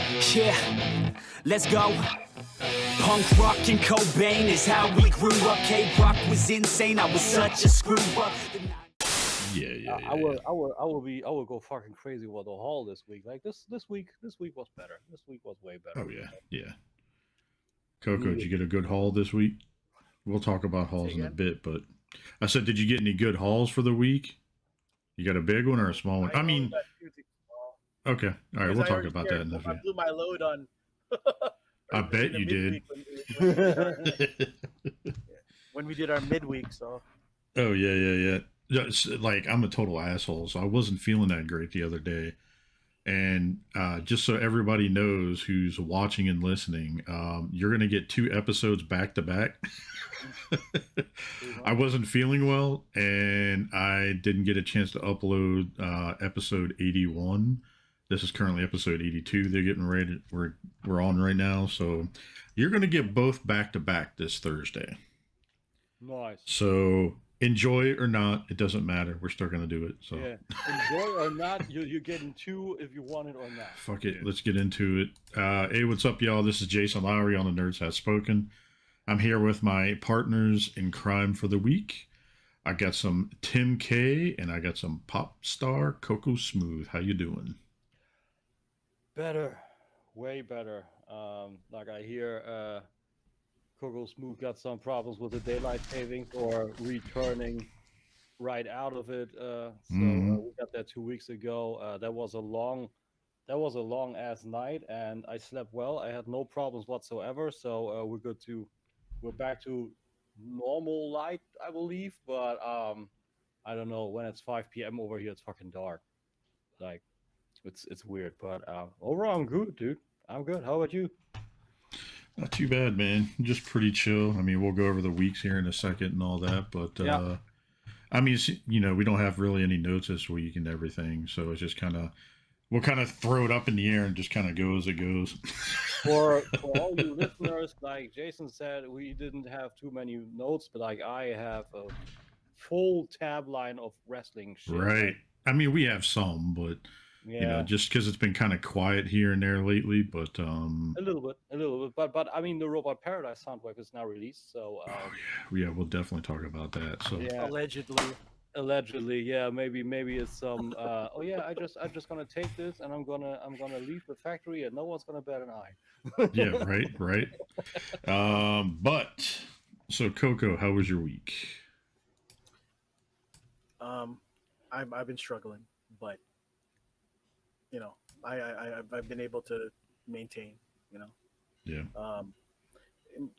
Yeah, let's go. Punk rock and Cobain is how we grew up. K-rock was insane, I was such a screw up. I will go fucking crazy with the haul this week. Like this week was better. This week was way better. Oh yeah. Coco, did you get a good haul this week? We'll talk about hauls in a bit, but I said, did you get any good hauls for the week? You got a big one or a small one? I mean, okay, all right, we'll talk about that in a bit. I blew my load on. I bet you did. When we did our midweek, so. Oh yeah. Like, I'm a total asshole, so I wasn't feeling that great the other day. And just so everybody knows who's watching and listening, you're going to get 2 episodes back to back. I wasn't feeling well, and I didn't get a chance to upload episode 81. This is currently episode 82. They're getting ready. We're on right now, so you're going to get both back to back this Thursday. Nice. So enjoy it or not, it doesn't matter. We're still going to do it. So yeah, enjoy or not, you're getting 2 if you want it or not. Fuck it. Let's get into it. Hey, what's up, y'all? This is Jason Lowry on The Nerds Have Spoken. I'm here with my partners in crime for the week. I got some Tim K and I got some PopStar Cocoasmooth. How you doing? Better, way better. Like I hear Cocoasmooth got some problems with the daylight savings or returning right out of it. We got that 2 weeks ago. That was a long ass night, and I slept well. I had no problems whatsoever. So we're back to normal light, I believe. But I don't know, when it's 5 p.m. over here, it's fucking dark. Like, it's weird. But overall, I'm good, dude. I'm good. How about you? Not too bad, man. Just pretty chill. I mean, we'll go over the weeks here in a second and all that, but I mean, we don't have really any notes this week and everything, so it's just we'll kind of throw it up in the air and just kind of go as it goes. For all you listeners, like Jason said, we didn't have too many notes, but like I have a full tab line of wrestling shit. Right. I mean, we have some, but just because it's been kind of quiet here and there lately, but a little bit. But I mean, the Robot Paradise Soundwave is now released, so we'll definitely talk about that. So allegedly, yeah, maybe it's some. I'm just gonna take this and I'm gonna leave the factory and no one's gonna bat an eye. Yeah, right. But so Coco, how was your week? I've been struggling, but I've been able to maintain. Yeah.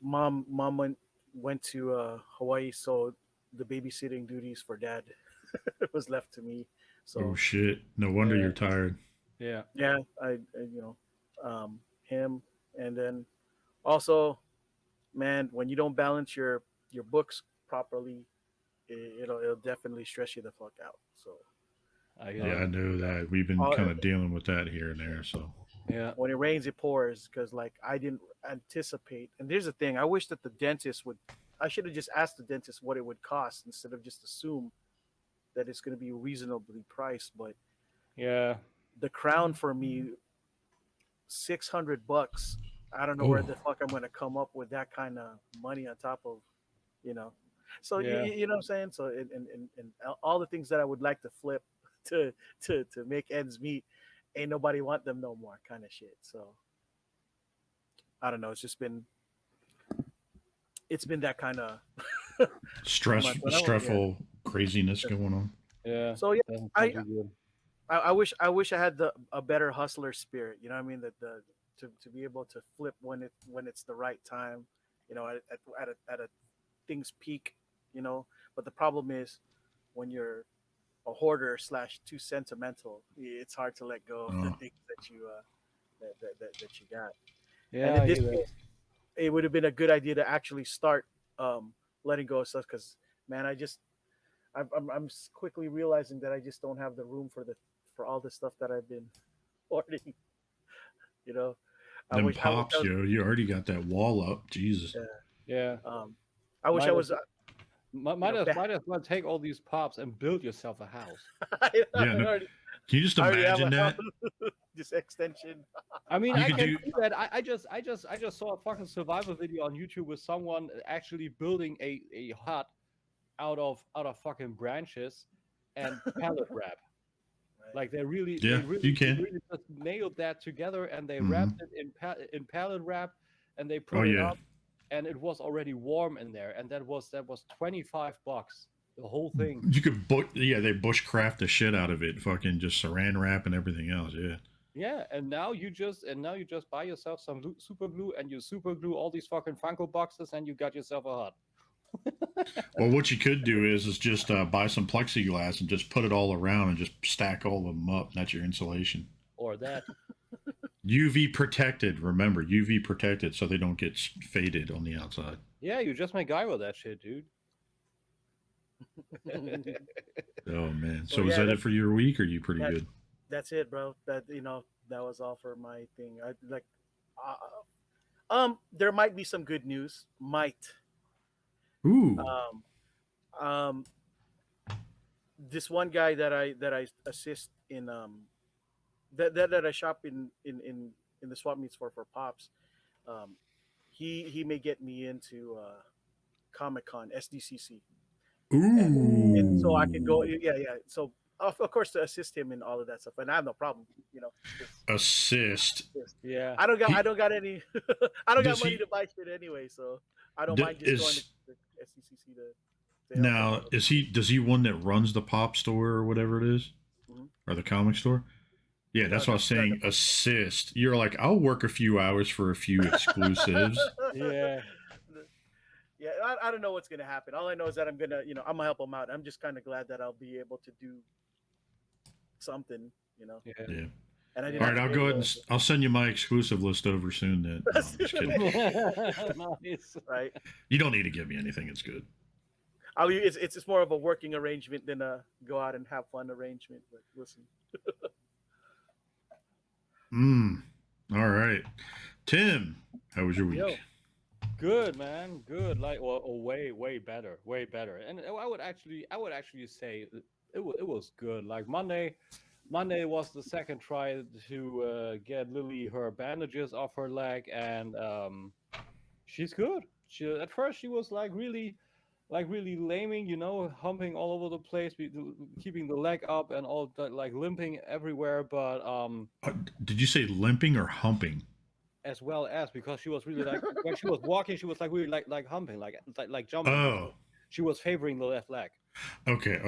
Mom went to Hawaii, so the babysitting duties for Dad was left to me. So oh shit! No wonder you're tired. Yeah. I him, and then also, man, when you don't balance your books properly, it'll definitely stress you the fuck out. So. I know that we've been kind of dealing with that here and there. So yeah, when it rains, it pours. Because like I didn't anticipate. And there's the thing: I wish that the dentist would. I should have just asked the dentist what it would cost instead of just assume that it's going to be reasonably priced. But yeah, the crown for me, $600. I don't know where the fuck I'm going to come up with that kind of money on top of, So you know what I'm saying. So and all the things that I would like to flip to make ends meet, ain't nobody want them no more, kind of shit. So I don't know. It's been that kind of stressful craziness going on. Yeah. So yeah, I wish I had a better hustler spirit. You know what I mean? That to be able to flip when it's the right time. At a thing's peak. But the problem is when you're a hoarder / too sentimental, it's hard to let go of the things that you that you got. Yeah, and in this case, it would have been a good idea to actually start letting go of stuff, because man, I'm quickly realizing that I just don't have the room for all the stuff that I've been hoarding. Them pops, you already got that wall up. Jesus. Yeah. I wish I was. Might as well take all these pops and build yourself a house. Can you just imagine that? This extension. I mean, You I could can do- see that. I just saw a fucking survival video on YouTube with someone actually building a hut out of fucking branches and pallet wrap. Like they really Yeah, you they can. really just nailed that together, and they Mhm. wrapped it in pallet wrap, and they Oh put it yeah. up, and it was already warm in there, and that was $25, the whole thing. You could they bushcraft the shit out of it, fucking just saran wrap and everything else. Yeah. Yeah, and now you just buy yourself some super glue, and you super glue all these fucking Funko boxes, and you got yourself a hut. Well, what you could do is just buy some plexiglass and just put it all around and just stack all of them up. That's your insulation. Or that. UV protected. Remember, UV protected so they don't get faded on the outside. Yeah, you just make guy with that shit, dude. Oh man. So, So is yeah, that it for your week? Or are you pretty that- good? That's it, bro. That that was all for my thing. I like, there might be some good news. Might. Ooh. Um, this one guy that I assist in that I shop in the swap meets for Pops. He may get me into Comic-Con SDCC. Ooh. And so I can go. Yeah. So of course to assist him in all of that stuff, and I have no problem. Assist. Yeah. I don't got any. I don't got Does money he- to buy shit anyway, so I don't D- mind just going is- to the SDCC to help Now, out. does he one that runs the pop store or whatever it is? Mhm. Or the comic store? Yeah, that's No, what I was no, saying. Assist. You're like, I'll work a few hours for a few exclusives. Yeah. Yeah, I don't know what's gonna happen. All I know is that I'm gonna help him out. I'm just kind of glad that I'll be able to do something. Yeah. Yeah. And I All didn't right, have to I'll pay go ahead for and it, I'll send you my exclusive list over soon. Then no, I'm just kidding. Nice. right. You don't need to give me anything. It's good. It's more of a working arrangement than a go out and have fun arrangement. But listen, All right, Tim, how was your week? Yo. Good, man. Good. Like, or way better. And I would actually say it was good. Like Monday was the second try to get Lily her bandages off her leg, and she's good. At first she was really laming, humping all over the place, keeping the leg up and all that, like limping everywhere. But Did you say limping or humping? as well as because she was really like when she was walking, she was like really like humping, like jumping. Oh, She was favoring the left leg. okay.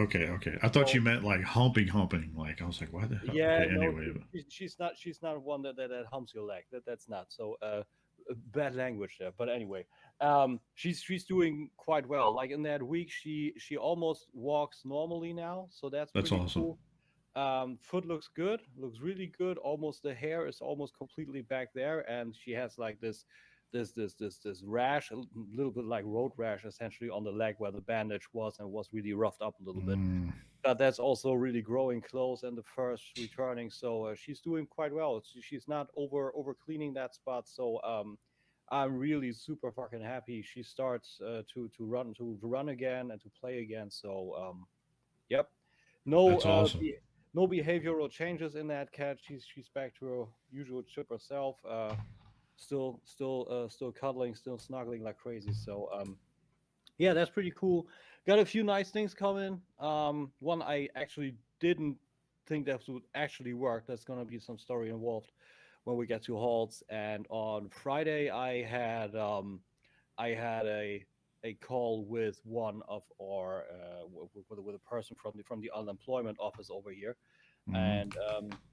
I thought So- you meant like humping. Like I was like, why the hell? Yeah, Okay, no, anyway, she's not one that humps your leg. That's not so. Bad language there, but anyway, she's doing quite well. Like in that week, she almost walks normally now, so that's pretty awesome. cool. Foot looks good, looks really good. Almost the hair is almost completely back there, and she has like this rash, a little bit like road rash, essentially on the leg where the bandage was and was really roughed up a little bit. But that's also really growing close and the first returning, so she's doing quite well. She's not over cleaning that spot, so I'm really super fucking happy. She starts to run again and to play again. So yep, no That's awesome. no behavioral changes in that cat. She's back to her usual chipper self. Still cuddling, still snuggling like crazy. So yeah, that's pretty cool. Got a few nice things coming. One I actually didn't think that would actually work. There's gonna be some story involved when we get to halts. And on Friday, I had a call with one of our with a person from the unemployment office over here, and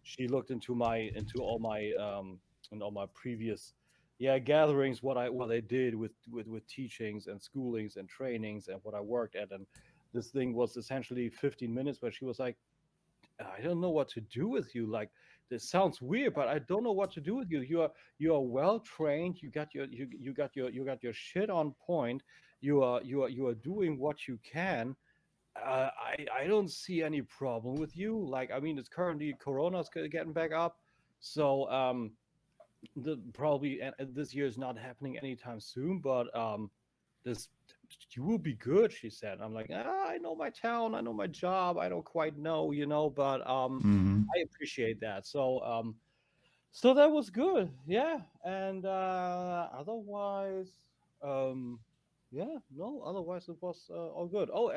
she looked into all my previous gatherings, what I did with teachings and schoolings and trainings and what I worked at. And this thing was essentially 15 minutes where she was like, I don't know what to do with you. Like, this sounds weird, but I don't know what to do with you. You are well trained. You got your shit on point. You are doing what you can. I don't see any problem with you. Like, I mean, it's currently Corona's getting back up, so probably this year is not happening anytime soon. But this you will be good, she said. I'm like, I know my town, I know my job, I don't quite know, but I appreciate that. So So that was good, yeah. And otherwise, um, yeah, no. Otherwise, it was all good. Oh,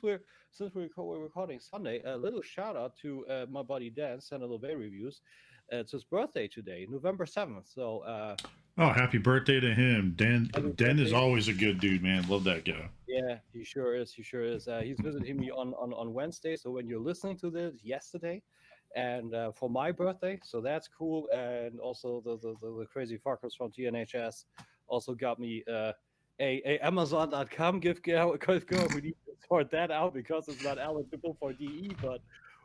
we're recording Sunday, a little shout out to my buddy Dan, Santa Bay Reviews. It's his birthday today, November 7th. So Oh, happy birthday to him. happy Dan is birthday! always a good dude, man. Love that guy. Yeah, he sure is. He sure is. He's visiting me on Wednesday. So when you're listening to this, yesterday, and for my birthday, so that's cool. And also the crazy fuckers from TNHS also got me a Amazon.com gift card. We need to sort that out because it's not eligible for DE, but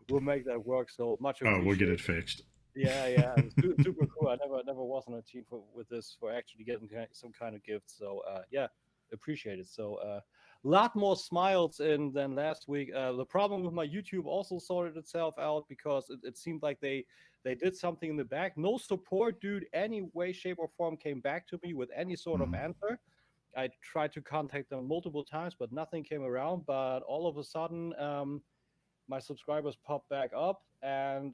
we'll make that work. So much Oh, we'll get appreciated. it fixed. Yeah, super cool. I never was on a team with this for actually getting some kind of gift. So yeah, appreciate it. So lot more smiles in than last week. The problem with my YouTube also sorted itself out because it seemed like they did something in the back. No support, dude, any way, shape, or form came back to me with any sort of answer. I tried to contact them multiple times, but nothing came around. But all of a sudden, my subscribers popped back up, and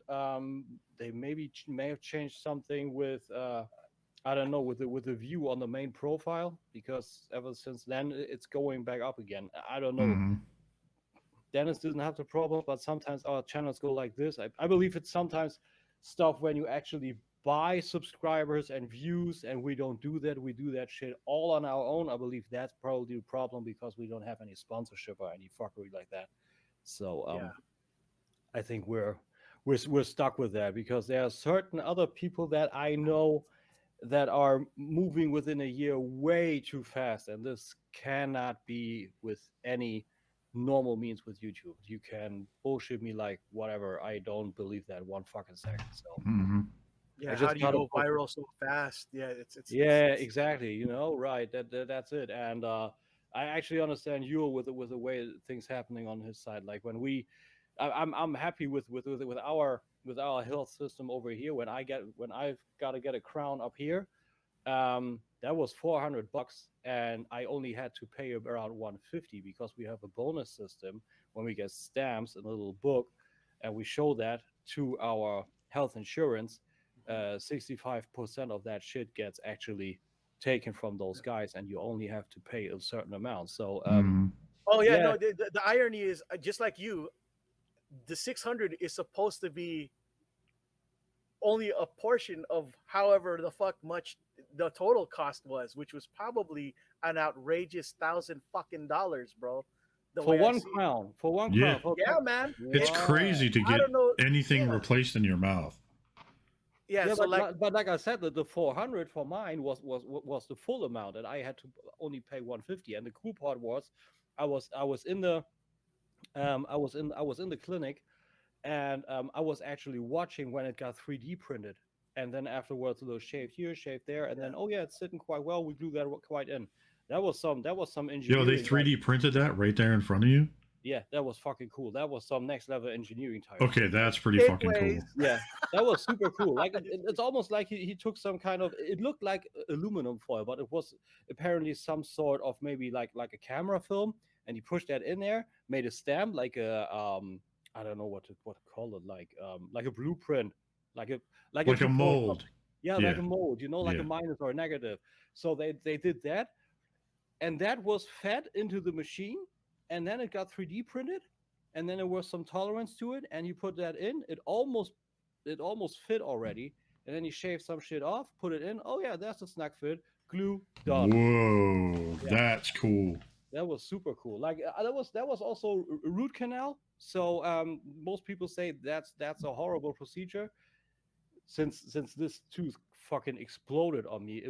they may have changed something with I don't know, with the view on the main profile, because ever since then it's going back up again. I don't know. Mm-hmm. Dennis doesn't have the problem, but sometimes our channels go like this. I believe it's sometimes stuff when you actually buy subscribers and views, and we don't do that. We do that shit all on our own. I believe that's probably the problem because we don't have any sponsorship or any fuckery like that. So Yeah. I think we're stuck with that because there are certain other people that I know that are moving within a year way too fast, and this cannot be with any normal means with YouTube. You can bullshit me like whatever. I don't believe that one fucking second. So Mm-hmm. I Yeah, how just do you gotta go put. viral so fast? Yeah, Yeah, it's exactly. You know, right. That's it. And I actually understand you with the way things happening on his side. Like when I'm happy with our health system over here. When I've got to get a crown up here, that was $400, and I only had to pay around 150 because we have a bonus system when we get stamps in a little book, and we show that to our health insurance. 65% of that shit gets actually taken from those guys, and you only have to pay a certain amount. So Mm-hmm. Oh yeah, yeah, no. The irony is just like you, the 600 is supposed to be only a portion of however the fuck much the total cost was, which was probably an outrageous $1,000 bro. The for way I one see it. crown, for one Yeah. crown, for Yeah, man. It's wow. crazy to I get don't know. anything Yeah, replaced in your mouth. yeah. Yeah, So like, but like I said, the 400 for mine was the full amount, and I had to only pay 150. And the cool part was, I was in the I was in the clinic, and I was actually watching when it got 3D printed, and then afterwards those shaved here, shaved there, and yeah. then oh yeah, it's sitting quite well. We glued that quite in. That was some Yo, they engineering. Like 3D printed that right there in front of you. yeah, that was fucking cool. That was some next level engineering type Okay, shit. that's pretty It fucking weighs. cool. Yeah, that was super cool. Like it's almost like he took some kind of. It looked like aluminum foil, but it was apparently some sort of maybe like a camera film, and he pushed that in there, made a stamp like a I don't know what to call it, like a blueprint, like a like a Like a tutorial. mold. Yeah, like Yeah. a mold, like a Yeah. minus or a negative. So they did that, and that was fed into the machine, and then it got 3D printed, and then there was some tolerance to it, and you put that in, it almost fit already, and then you shave some shit off, put it in. Oh yeah, that's a snug fit. Glue done. Whoa, Yeah, that's cool. that was super cool. Like that was also a root canal. So most people say that's a horrible procedure. Since this tooth fucking exploded on me,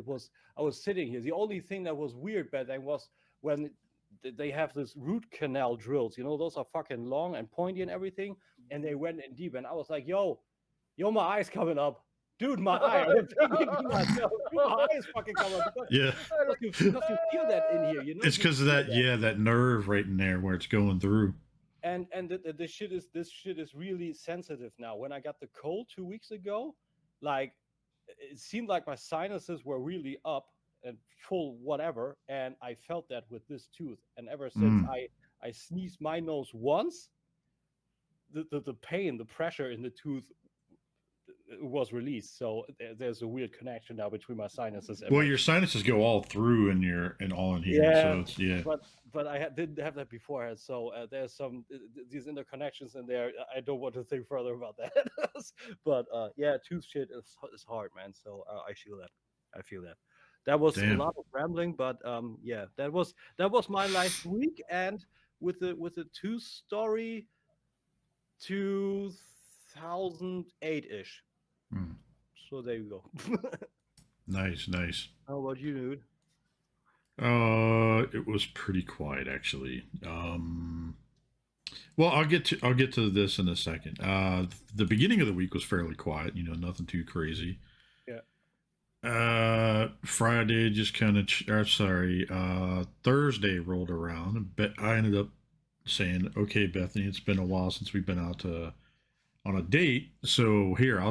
I was sitting here. The only thing that was weird back then was when they have this root canal drills. Those are fucking long and pointy and everything, and they went in deep. And I was like, yo, my eye's coming up. Dude, my eye. I was thinking to myself, dude, my eye is fucking coming up Yeah. because you feel that in here, It's you because of feel that, that nerve right in there where it's going through. and this shit is really sensitive now. When I got the cold 2 weeks ago, like it seemed like my sinuses were really up and full whatever, and I felt that with this tooth. And ever since Mm. I sneezed my nose once, the pain, the pressure in the tooth was released. So there's a weird connection now between my sinuses. And Well, my your sinuses go all through and all in here, so it's but I didn't have that beforehand. So there's some these interconnections in there. I don't want to think further about that. But yeah, tooth shit is hard, man. So I feel that. I feel that. That was a Damn. lot of rambling, but yeah, that was my last week, and with the two story 2008 ish. Hmm. So there you go. Nice. How about you, dude? It was pretty quiet actually. Well, I'll get to this in a second. The beginning of the week was fairly quiet. Nothing too crazy. Yeah. Friday just kind of. Thursday rolled around, but I ended up saying, "Okay, Bethany, it's been a while since we've been out on a date. So here,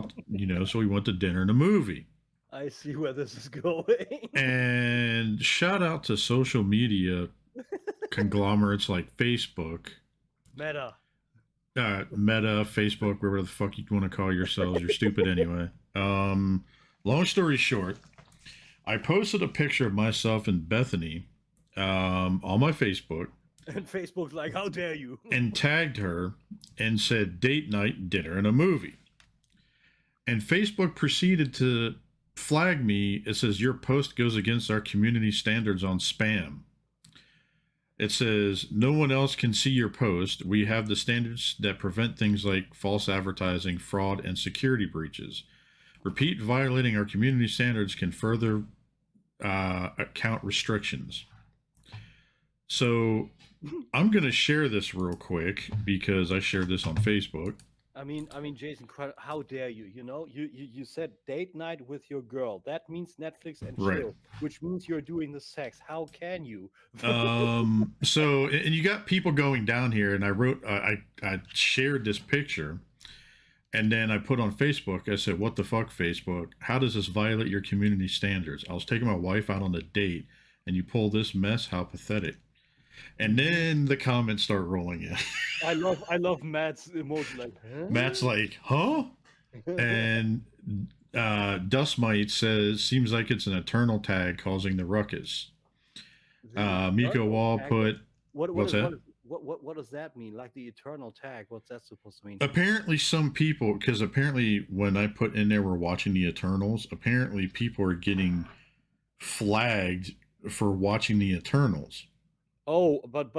So we went to dinner and a movie." I see where this is going. And shout out to social media conglomerates like Facebook. Meta, Facebook, whatever the fuck you want to call yourselves. You're stupid anyway. Long story short, I posted a picture of myself and Bethany on my Facebook. And Facebook's like, how dare you? And tagged her and said, date night, dinner, and a movie. And Facebook proceeded to flag me. It says, your post goes against our community standards on spam. It says, no one else can see your post. We have the standards that prevent things like false advertising, fraud, and security breaches. Repeat violating our community standards can further account restrictions. So I'm going to share this real quick because I shared this on Facebook. I mean, Jason, how dare you? You said date night with your girl. That means Netflix and chill, Right. Which means you're doing the sex. How can you? So, and you got people going down here, and I wrote, I shared this picture, and then I put on Facebook, I said, what the fuck, Facebook? How does this violate your community standards? I was taking my wife out on a date, and you pull this mess? How pathetic. And then the comments start rolling in. I love Matt's emoji, like, huh? Matt's like, huh? And Dustmite says, seems like it's an eternal tag causing the ruckus. Miko Wall put, what's that? What does that mean? Like the eternal tag? What's that supposed to mean? Apparently some people, because apparently when I put in there we're watching the Eternals, apparently people are getting flagged for watching the Eternals. Oh, but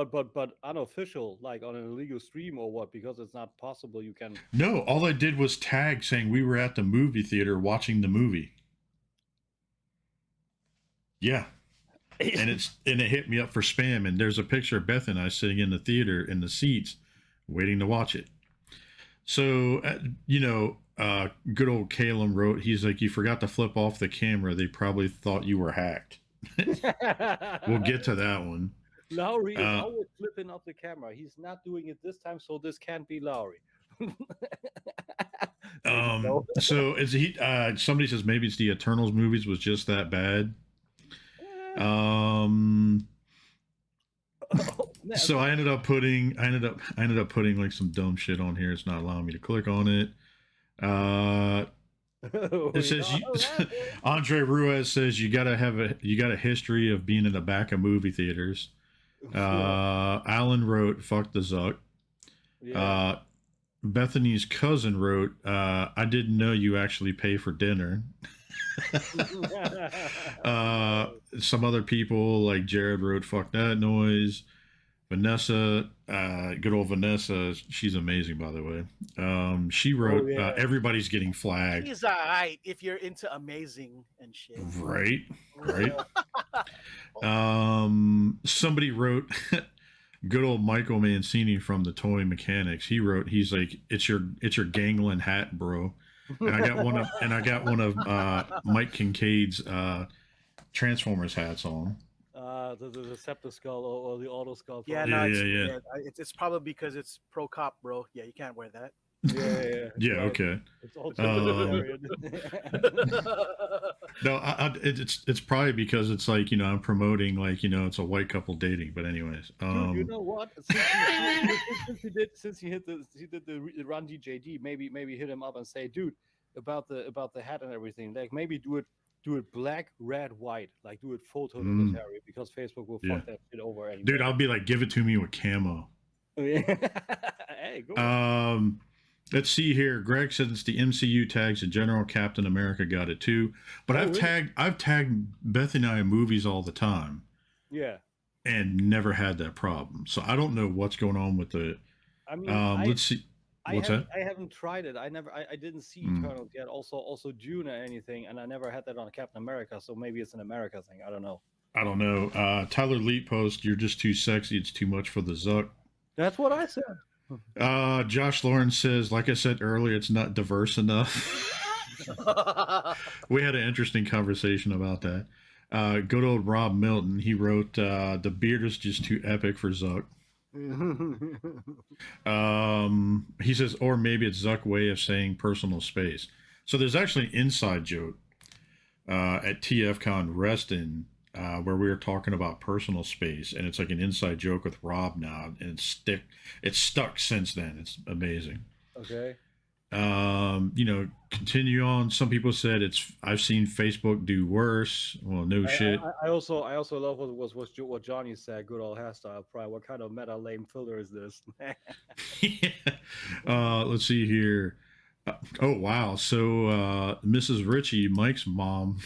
unofficial, like on an illegal stream or what? Because it's not possible. You can. No, all I did was tag saying we were at the movie theater watching the movie. Yeah, and it hit me up for spam. And there's a picture of Beth and I sitting in the theater in the seats, waiting to watch it. So good old Calum wrote. He's like, you forgot to flip off the camera. They probably thought you were hacked. We'll get to that one. Lowry is always flipping off the camera. He's not doing it this time, so this can't be Lowry. So is he? Somebody says maybe it's the Eternals movies was just that bad. So I ended up putting like some dumb shit on here. It's not allowing me to click on it. It says Andre Ruiz says you got a history of being in the back of movie theaters. Alan wrote, fuck the Zuck. Yeah. Bethany's cousin wrote, I didn't know you actually pay for dinner. Some other people like Jared wrote, fuck that noise. Vanessa, good old Vanessa, she's amazing, by the way. She wrote, everybody's getting flagged. She's all right if you're into amazing and shit. Right. Somebody wrote, good old Michael Mancini from the Toy Mechanics. He wrote, he's like, it's your gangland hat, bro. And I got one of Mike Kincaid's Transformers hats on. The Decepticon or the Auto Skull. Yeah, yeah. It's probably because it's pro cop, bro. Yeah, you can't wear that. Yeah. Okay. It's all No, it's probably because it's like, I'm promoting like, it's a white couple dating. But anyways, dude, you know what? Since he did the Run DJD, maybe hit him up and say, dude, about the hat and everything. Like maybe do it black, red, white. Like do it photomonetary because Facebook will Yeah. fuck that shit over anyway. Dude, I'll be like, give it to me with camo. Hey, go on. Let's see here. Greg said it's the MCU tags and General Captain America got it too. But I've tagged Beth and I in movies all the time. Yeah. And never had that problem. So I don't know what's going on with the. I mean, let's see. What's that? I haven't tried it. I didn't see Eternals yet. Also June or anything, and I never had that on Captain America. So maybe it's an America thing. I don't know. Tyler Leet post, you're just too sexy. It's too much for the Zuck. That's what I said. Josh Lawrence says, like I said earlier, it's not diverse enough. We had an interesting conversation about that. Good old Rob Milton, he wrote, the beard is just too epic for Zuck. He says, or maybe it's Zuck way of saying personal space. So there's actually an inside joke at TFCon Reston where we were talking about personal space, and it's like an inside joke with Rob now, and it's stuck since then. It's amazing. Okay. Continue on. Some people said I've seen Facebook do worse. Well, no shit. I also love what Johnny said. Good old hairstyle pride. What kind of meta lame filler is this? Yeah. Let's see here. Oh wow. So Mrs. Ritchie, Mike's mom,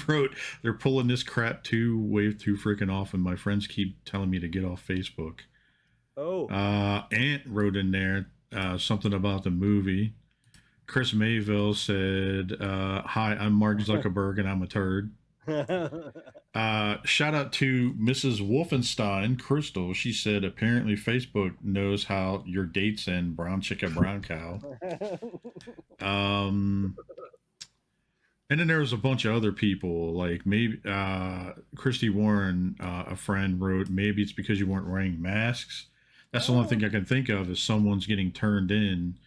wrote, "They're pulling this crap too, way too freaking off, and my friends keep telling me to get off Facebook." Oh. Aunt wrote in there something about the movie. Chris Mayville said, "Hi, I'm Mark Zuckerberg, and I'm a turd." Shout out to Mrs. Wolfenstein, Crystal. She said, apparently Facebook knows how your dates end, brown chicken, brown cow. And then there was a bunch of other people, like maybe Christy Warren, a friend, wrote, maybe it's because you weren't wearing masks. That's the only thing I can think of is someone's getting turned in.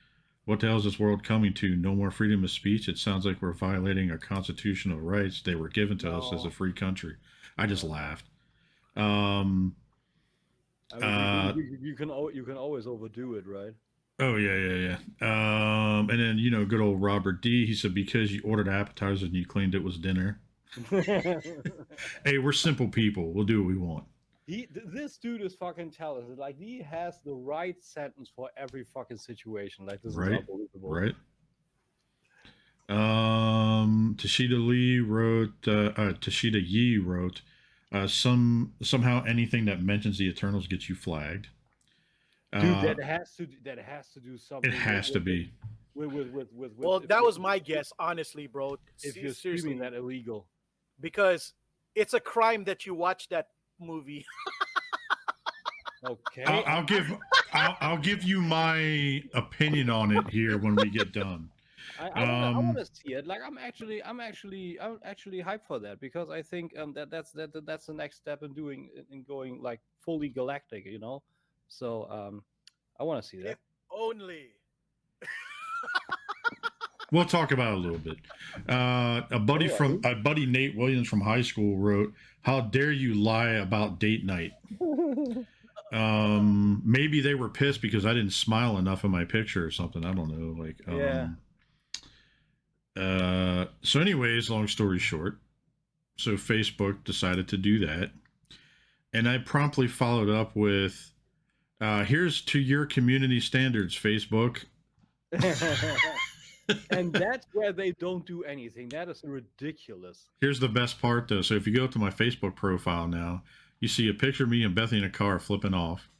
What the hell is this world coming to? No more freedom of speech? It sounds like we're violating our constitutional rights they were given to us as a free country. I just laughed. I mean, you can always overdo it, right? Oh, yeah. And then, good old Robert D. He said, because you ordered appetizers and you claimed it was dinner. Hey, we're simple people. We'll do what we want. This dude is fucking talented. Like, he has the right sentence for every fucking situation. Like, this is unbelievable. Right. Tashida Yee wrote, somehow anything that mentions the Eternals gets you flagged. Dude, that has to do something. It has to be. Well, that was my guess, honestly, bro. If you're streaming that illegal, because it's a crime that you watch that movie. Okay, I'll give you my opinion on it here when we get done. I want to see it. Like, I'm actually hyped for that because I think that's the next step in going like fully galactic, So I want to see that. If only. We'll talk about it a little bit. A buddy Nate Williams from high school wrote, "How dare you lie about date night?" Maybe they were pissed because I didn't smile enough in my picture or something. I don't know. So anyways, long story short, so Facebook decided to do that, and I promptly followed up with, "Here's to your community standards, Facebook." And that's where they don't do anything. That is ridiculous. Here's the best part, though. So if you go to my Facebook profile now, you see a picture of me and Bethany in a car flipping off.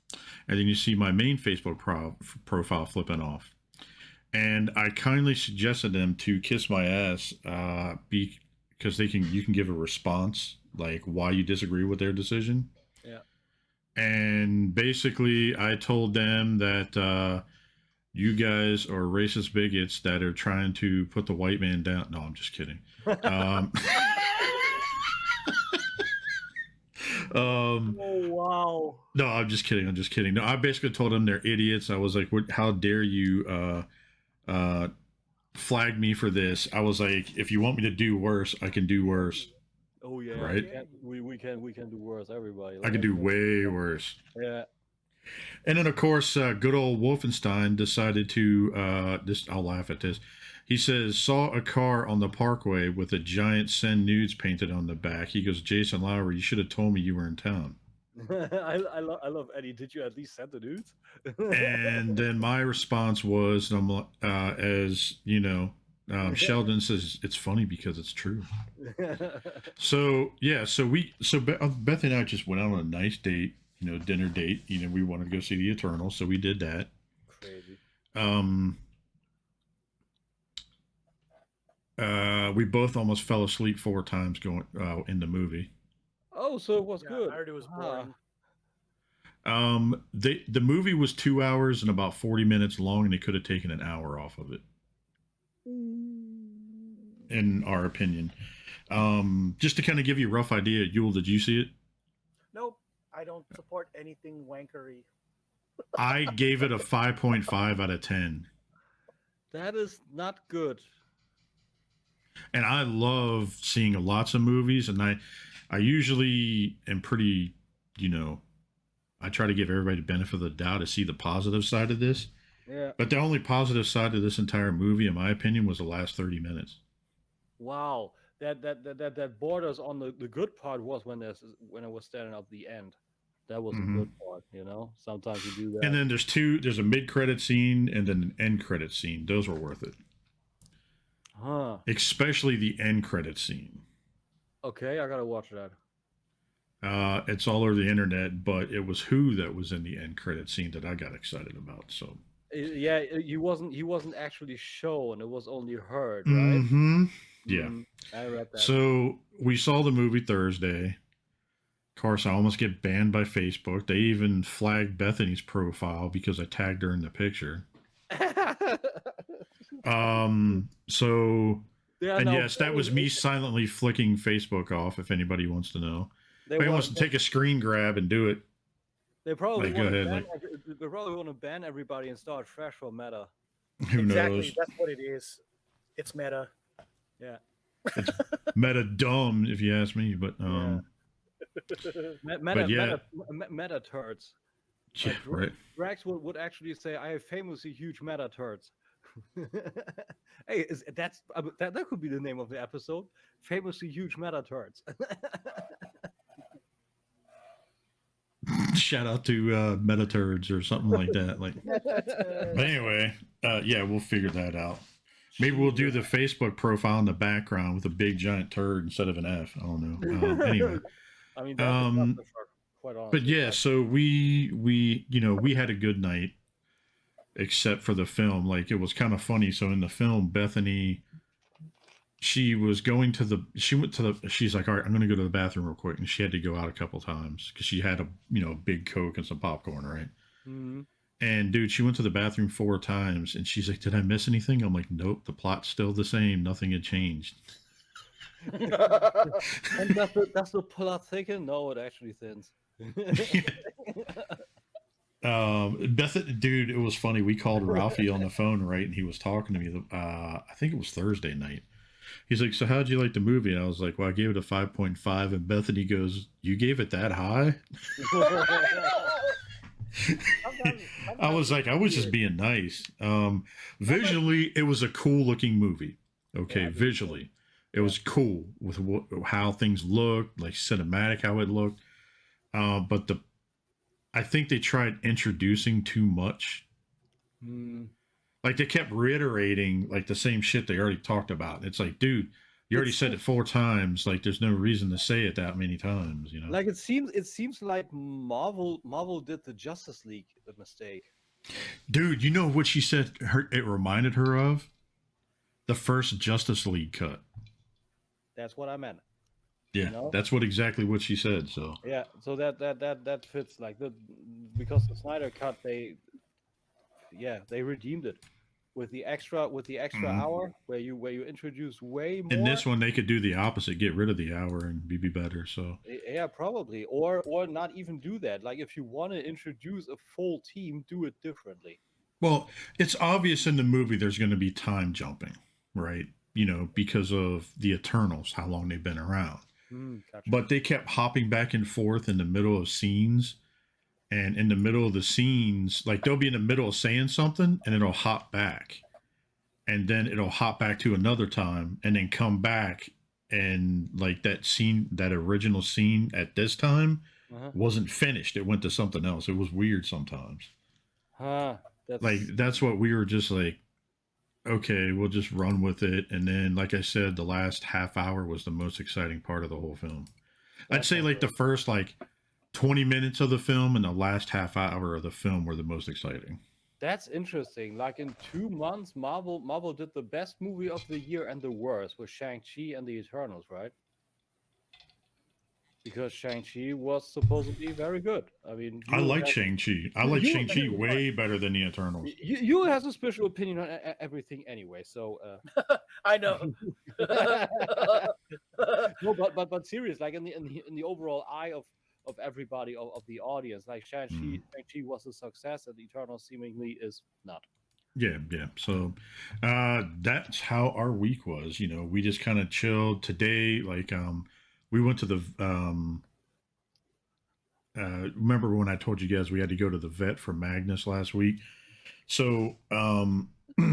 And then you see my main Facebook profile flipping off. And I kindly suggested them to kiss my ass because you can give a response, like why you disagree with their decision. Yeah. And basically, I told them that you guys are racist bigots that are trying to put the white man down. No, I'm just kidding. Oh, wow. No, I'm just kidding. No, I basically told them they're idiots. I was like, how dare you flag me for this? I was like, if you want me to do worse, I can do worse. Oh yeah, right. We can do worse. Everybody. I can do way worse. Yeah. And then of course, good old Wolfenstein decided to. I'll laugh at this. He says, saw a car on the parkway with a giant send nudes painted on the back. He goes, Jason Lowry, you should have told me you were in town. I love Eddie. Did you at least send the nudes? And then my response was, as you know, Sheldon says, it's funny because it's true. So yeah, so Beth and I just went out on a nice date, dinner date. We wanted to go see the Eternals, so we did that. Crazy. We both almost fell asleep 4 times going in the movie. Oh, so it was good. I heard it was boring. The movie was 2 hours and about 40 minutes long, and they could have taken an hour off of it, in our opinion. Just to kind of give you a rough idea, Yule, did you see it? Nope, I don't support anything wankery. I gave it a 5.5 out of 10. That is not good. And I love seeing lots of movies, and I usually am pretty, I try to give everybody the benefit of the doubt to see the positive side of this. Yeah. But the only positive side of this entire movie, in my opinion, was the last 30 minutes. Wow. That borders on the good part was when it was standing up the end. That was a good part, Sometimes you do that. And then there's a mid-credit scene and then an end credit scene. Those were worth it. Huh. Especially the end credit scene. Okay, I gotta watch that. It's all over the internet, but it was Who that was in the end credit scene that I got excited about. So yeah, he wasn't actually shown; it was only heard, right? Mm-hmm. Yeah, I read that. So we saw the movie Thursday. Of course, I almost get banned by Facebook. They even flagged Bethany's profile because I tagged her in the picture. So, and yes, that was me silently flicking Facebook off, if anybody wants to know. If anybody wants to take a screen grab and do it. They probably want to ban everybody and start fresh for Meta. Who exactly, knows? That's what it is. It's Meta. Yeah. It's Meta dumb, if you ask me, but Meta turds. Yeah, right. Drax would actually say, "I have famously huge meta turds." Hey, that could be the name of the episode. Famously huge meta turds. Shout out to Meta Turds or something like that. But anyway, yeah, we'll figure that out. Maybe we'll do the Facebook profile in the background with a big giant turd instead of an F. I don't know. Anyway, I mean, that's quite honestly. But yeah, so we had a good night, except for the film. Like, it was kind of funny. So in the film, Bethany, she's like, all right, I'm going to go to the bathroom real quick. And she had to go out a couple times because she had a big Coke and some popcorn, right? Mm-hmm. And dude, she went to the bathroom 4 times and she's like, did I miss anything? I'm like, nope, the plot's still the same. Nothing had changed. And that's the plot thinking? No, it actually thins. Dude, it was funny. We called Ralphie on the phone, right? And he was talking to me. I think it was Thursday night. He's like, so how'd you like the movie? And I was like, well, I gave it a 5.5. And Bethany goes, you gave it that high? I was like, I was just being nice. Visually, it was a cool looking movie. Okay, yeah, visually, it was cool with how things looked, like cinematic, how it looked. But I think they tried introducing too much. Like, they kept reiterating like the same shit they already talked about. It's like, dude, you already said it 4 times. Like, there's no reason to say it that many times, Like, it seems like Marvel did the Justice League a mistake. Dude, you know what she said? It reminded her of the first Justice League cut. That's what I meant. Yeah, that's exactly what she said. So yeah, so that fits, like, because the Snyder cut, they redeemed it. With the extra hour where you introduce way more. In this one, they could do the opposite, get rid of the hour and be better. So yeah, probably, or not even do that. Like, if you want to introduce a full team, do it differently. Well, it's obvious in the movie there's going to be time jumping, right? Because of the Eternals, how long they've been around. Gotcha. But they kept hopping back and forth in the middle of scenes. And in the middle of the scenes, like, they'll be in the middle of saying something and it'll hop back. and then it'll hop back to another time and then come back, and like that scene, that original scene at this time wasn't finished. It went to something else. It was weird sometimes. That's what we were just like, okay, we'll just run with it. And then, like I said, the last half hour was the most exciting part of the whole film. I'd say like the first like 20 minutes of the film and the last half hour of the film were the most exciting. That's interesting. Like in 2 months, Marvel did the best movie of the year and the worst with Shang-Chi and the Eternals, right? Because Shang-Chi was supposedly very good. I mean, I like Shang-Chi. I like Shang-Chi way better than the Eternals. You has a special opinion on everything anyway, so I know. no, but serious, like in the overall eye of everybody of the audience, like Shang-Chi was a success, and the Eternals seemingly is not. Yeah. So that's how our week was. You know, we just kind of chilled today. Like we went to the remember when I told you guys we had to go to the vet for Magnus last week? So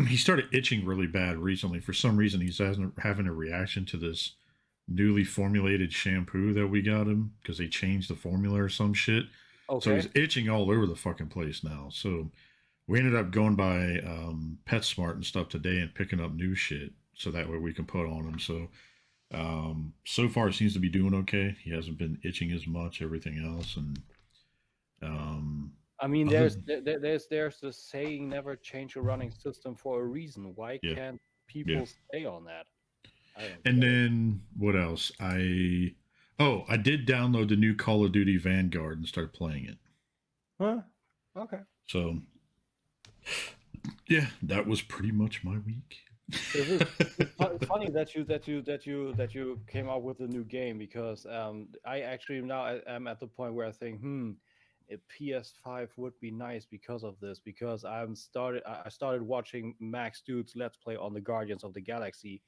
he started itching really bad recently. For some reason, he's having a reaction to this newly formulated shampoo that we got him because they changed the formula or some shit. Okay. So he's itching all over the fucking place now. So we ended up going by PetSmart and stuff today and picking up new shit so that way we can put on him. So so far it seems to be doing okay. He hasn't been itching as much, everything else. And I mean, there's the saying, never change a running system for a reason. Why can't people stay on that? And then what else? I did download the new Call of Duty Vanguard and start playing it. Huh? Okay. So yeah, that was pretty much my week. It's funny that you came out with a new game, because I actually now am at the point where I think a PS5 would be nice because of this, because I started watching Max Dude's Let's Play on the Guardians of the Galaxy,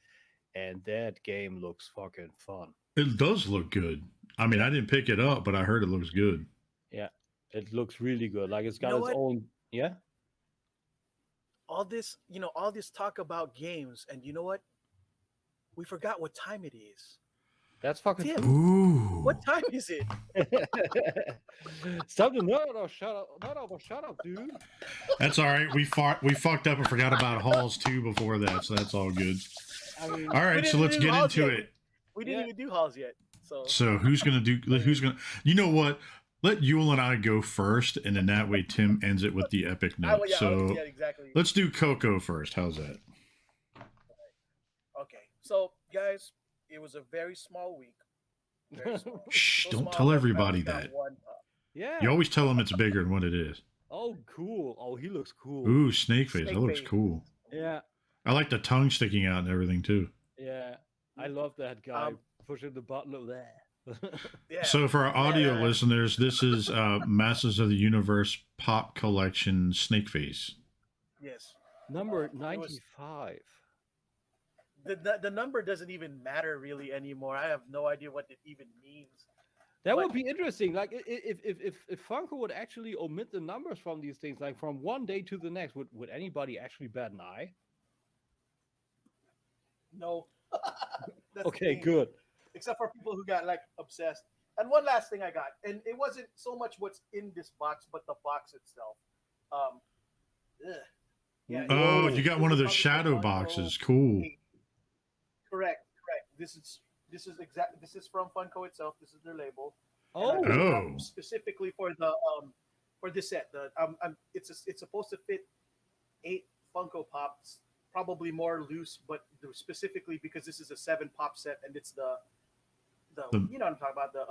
and that game looks fucking fun. It does look good. I mean, I didn't pick it up, but I heard it looks good. Yeah, it looks really good. Like it's got its own. Yeah. All this talk about games, and you know what? We forgot what time it is. That's fucking Tim, Ooh. What time is it? Stop the shut up, dude. That's all right. We fucked up and forgot about Halls too before that, so that's all good. I mean, all right, so let's get into it. We didn't even do Halls yet. So who's gonna? You know what? Let Yule and I go first, and then that way Tim ends it with the epic note. Exactly. Let's do Coco first. How's that? Okay. So, guys, it was a very small week. Very small. Shh! Don't tell everybody that. Yeah. You always tell them it's bigger than what it is. Oh, cool. Oh, he looks cool. Ooh, snake face. That looks cool. Yeah. I like the tongue sticking out and everything too. Yeah, I love that guy pushing the button over there. Yeah. So for our audio listeners, this is Masters of the Universe Pop Collection Snake Face. Yes. Number 95. The number doesn't even matter really anymore. I have no idea what it even means. That would be interesting. Like if Funko would actually omit the numbers from these things, like from one day to the next, would anybody actually bat an eye? No. Okay, good. Except for people who got like obsessed. And one last thing I got, and it wasn't so much what's in this box, but the box itself. Yeah. Oh, you got one of those shadow boxes. Cool. Correct. This is from Funko itself. This is their label. Oh. Specifically for this set. It's supposed to fit 8 Funko Pops, probably more loose, but specifically because this is a 7 pop set, and it's the you know what I'm talking about, the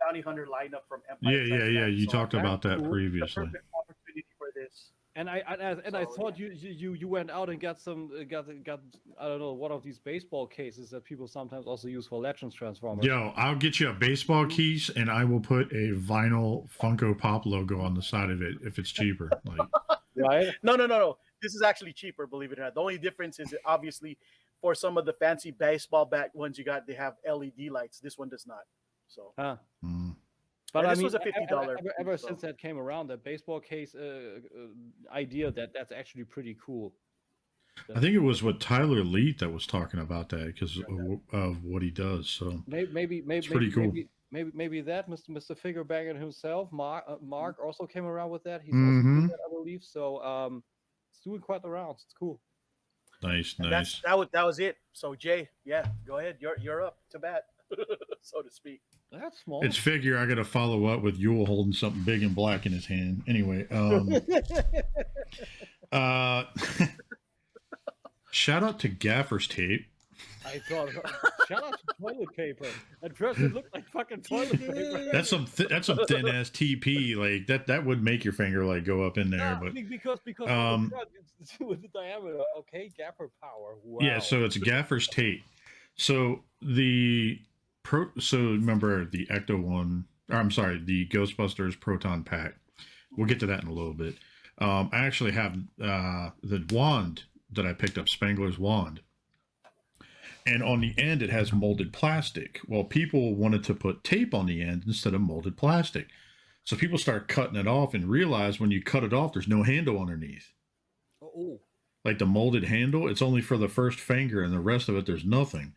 Bounty Hunter lineup from Empire. Yeah. You talked about that previously. The perfect opportunity for this. And I thought you went out and got I don't know, one of these baseball cases that people sometimes also use for Legends Transformers. Yo, I'll get you a baseball case, and I will put a vinyl Funko Pop logo on the side of it if it's cheaper. Like, right? No. This is actually cheaper, believe it or not. The only difference is obviously for some of the fancy baseball bat ones they have LED lights. This one does not. So. But this was a $50. Ever since that came around, that baseball case idea, that's actually pretty cool. I think it was what Tyler Leet that was talking about that because of what he does. So maybe it's pretty cool. Maybe that Mr. Figurebagger himself, Mark also came around with that. He's also Mm-hmm. doing that, I believe. So it's doing quite the rounds. It's cool. Nice, And nice. that was it. So Jay, yeah, go ahead. You're up to bat, so to speak. That's small. It's figure I got to follow up with Yule holding something big and black in his hand. Anyway, shout out to Gaffer's tape. I thought, shout out to toilet paper. At first, it looked like fucking toilet paper. That's some thin ass TP like that would make your finger like go up in there. But because it's with the diameter. Okay, gaffer power. Wow. Yeah, so it's Gaffer's tape. So so remember the Ecto one. Or I'm sorry, the Ghostbusters Proton pack. We'll get to that in a little bit. I actually have the wand that I picked up, Spangler's wand. And on the end, it has molded plastic. Well, people wanted to put tape on the end instead of molded plastic. So people start cutting it off and realize when you cut it off, there's no handle underneath. Oh. Like the molded handle, it's only for the first finger and the rest of it, there's nothing.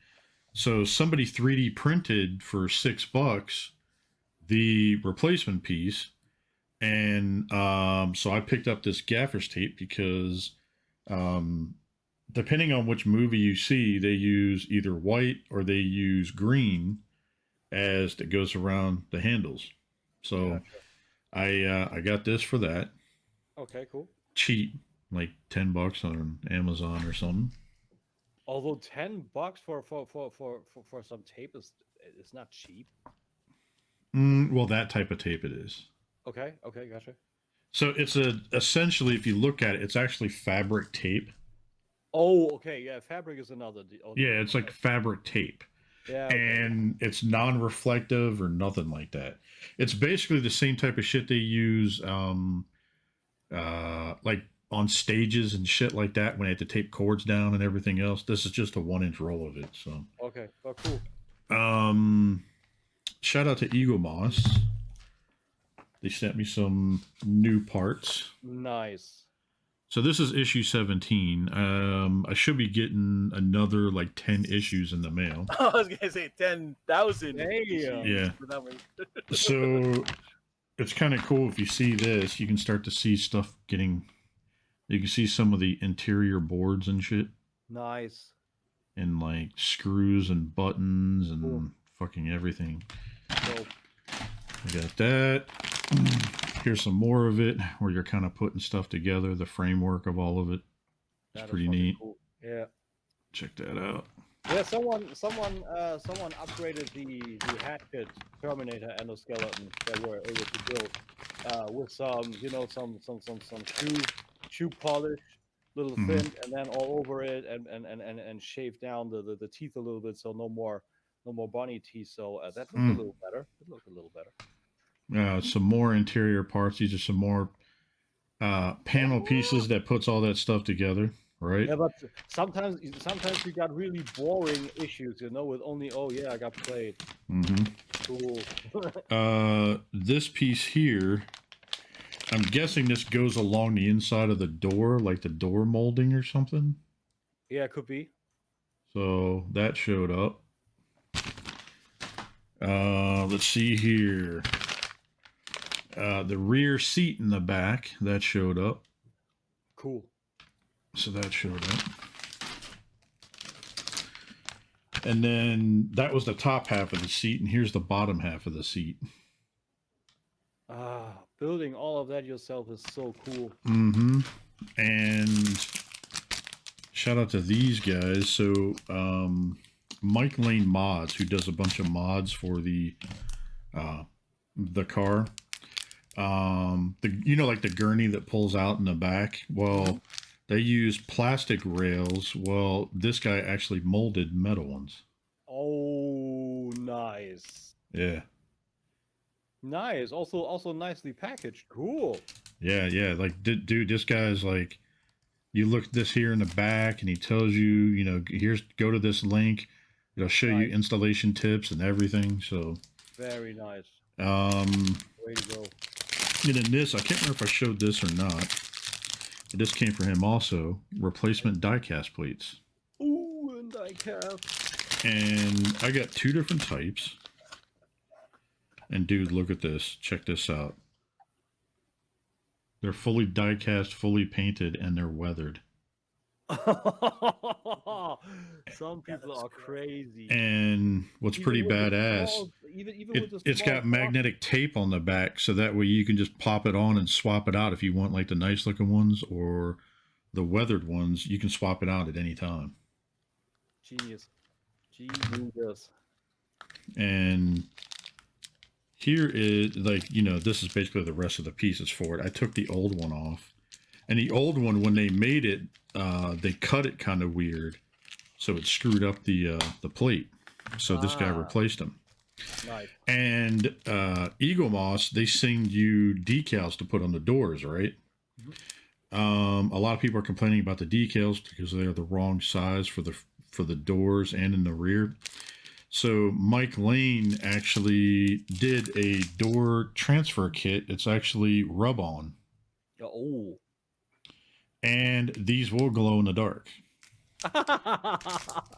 So somebody 3D printed for $6 the replacement piece. And so I picked up this gaffer's tape because depending on which movie you see, they use either white or they use green as that goes around the handles. So gotcha. I got this for that. Okay, cool. Cheap, like $10 on Amazon or something. Although $10 for some tape is not cheap. Well, that type of tape it is. Okay, gotcha. So it's essentially, if you look at it, it's actually fabric tape. Oh, okay, yeah, fabric is another deal. Yeah, it's like fabric tape. Yeah. Okay. And it's non-reflective or nothing like that. It's basically the same type of shit they use like on stages and shit like that when they have to tape cords down and everything else. This is just a 1-inch roll of it. So okay, oh, cool. Shout out to Eagle Moss. They sent me some new parts. Nice. So this is issue 17. I should be getting another like 10 issues in the mail. I was gonna say 10,000. Yeah. So it's kind of cool if you see this. You can start to see stuff getting. You can see some of the interior boards and shit. Nice. And like screws and buttons and fucking everything. Dope. I got that. Here's some more of it where you're kind of putting stuff together, the framework of all of it. It's pretty neat. Cool. Yeah. Check that out. Yeah, someone upgraded the hatchet Terminator endoskeleton that we're able to build with some shoe polish, little thin, and then all over it, and shave down the teeth a little bit, so no more bunny teeth. So that looked a little better. It looked a little better. Some more interior parts. These are some more panel pieces that puts all that stuff together, right? Yeah, but sometimes you got really boring issues, with only I got played. Cool. This piece here, I'm guessing this goes along the inside of the door, like the door molding or something. Yeah, it could be. So that showed up. Let's see here. The rear seat in the back, that showed up. Cool. So that showed up. And then that was the top half of the seat, and here's the bottom half of the seat. Building all of that yourself is so cool. And shout out to these guys. So Mike Lane Mods, who does a bunch of mods for the car. Like the gurney that pulls out in the back. Well, they use plastic rails. Well, this guy actually molded metal ones. Oh, nice. Yeah. Nice. Also nicely packaged. Cool. Yeah. Like, dude, this guy's like, you look this here in the back, and he tells you, go to this link. It'll show you installation tips and everything. So very nice. Way to go. And in this, I can't remember if I showed this or not, This came for him also. Replacement diecast plates. Ooh, and diecast. And I got 2 different types. And dude, look at this. Check this out. They're fully diecast, fully painted, and they're weathered. Some people are crazy. And what's pretty badass, it's got magnetic tape on the back, so that way you can just pop it on and swap it out if you want, like the nice looking ones or the weathered ones. You can swap it out at any time. Genius. And here is, like, you know, this is basically the rest of the pieces for it. I took the old one off, and the old one, when they made it, they cut it kind of weird, so it screwed up the plate. So this guy replaced them. Nice. And Eagle Moss, they send you decals to put on the doors, right? Mm-hmm. A lot of people are complaining about the decals because they're the wrong size for the doors and in the rear. So Mike Lane actually did a door transfer kit. It's actually rub-on. Oh. And these will glow in the dark.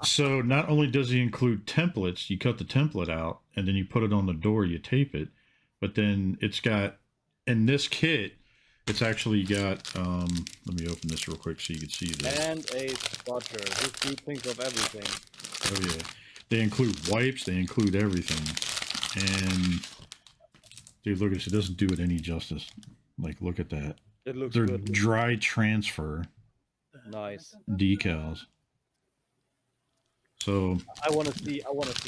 So not only does he include templates, you cut the template out and then you put it on the door, you tape it, but then it's got, in this kit, it's actually got, let me open this real quick so you can see this. And a spotter. This dude thinks of everything. Oh yeah. They include wipes, they include everything. And dude, look at this, it doesn't do it any justice. Like, look at that. It looks They're good. dry transfer Nice. decals. So I want to see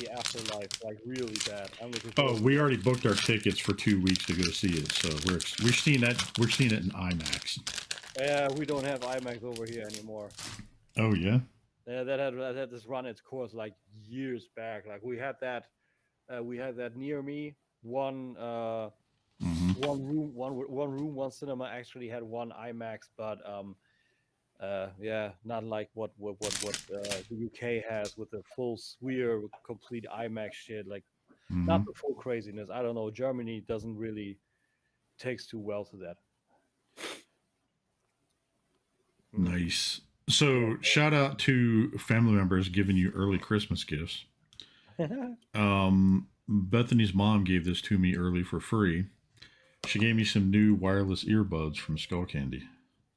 Afterlife, like, really bad. I'm looking oh, we already booked our tickets for 2 weeks to go see it. So we're seeing that, we're seeing it in IMAX. Yeah, we don't have IMAX over here anymore. Oh yeah. Yeah, that had this run its course like years back. Like we had that near me. One room, one cinema actually had one IMAX, but yeah, not like what the UK has with the full sphere, complete IMAX shit. Like not the full craziness. I don't know. Germany doesn't really takes too well to that. Nice. So shout out to family members giving you early Christmas gifts. Bethany's mom gave this to me early for free. She gave me some new wireless earbuds from Skull Candy.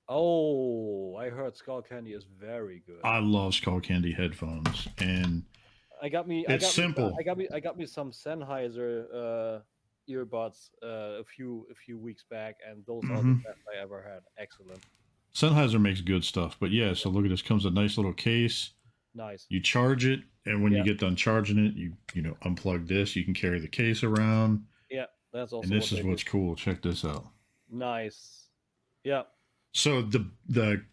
Oh, I heard Skull Candy is very good. I love Skull Candy headphones, and I got me some Sennheiser earbuds a few weeks back, and those are the best I ever had. Excellent. Sennheiser makes good stuff, but yeah. So look at this. Comes a nice little case. Nice. You charge it, and when you get done charging it, you unplug this. You can carry the case around. Yeah, that's also. And this is what's cool. Check this out. Nice. Yeah. So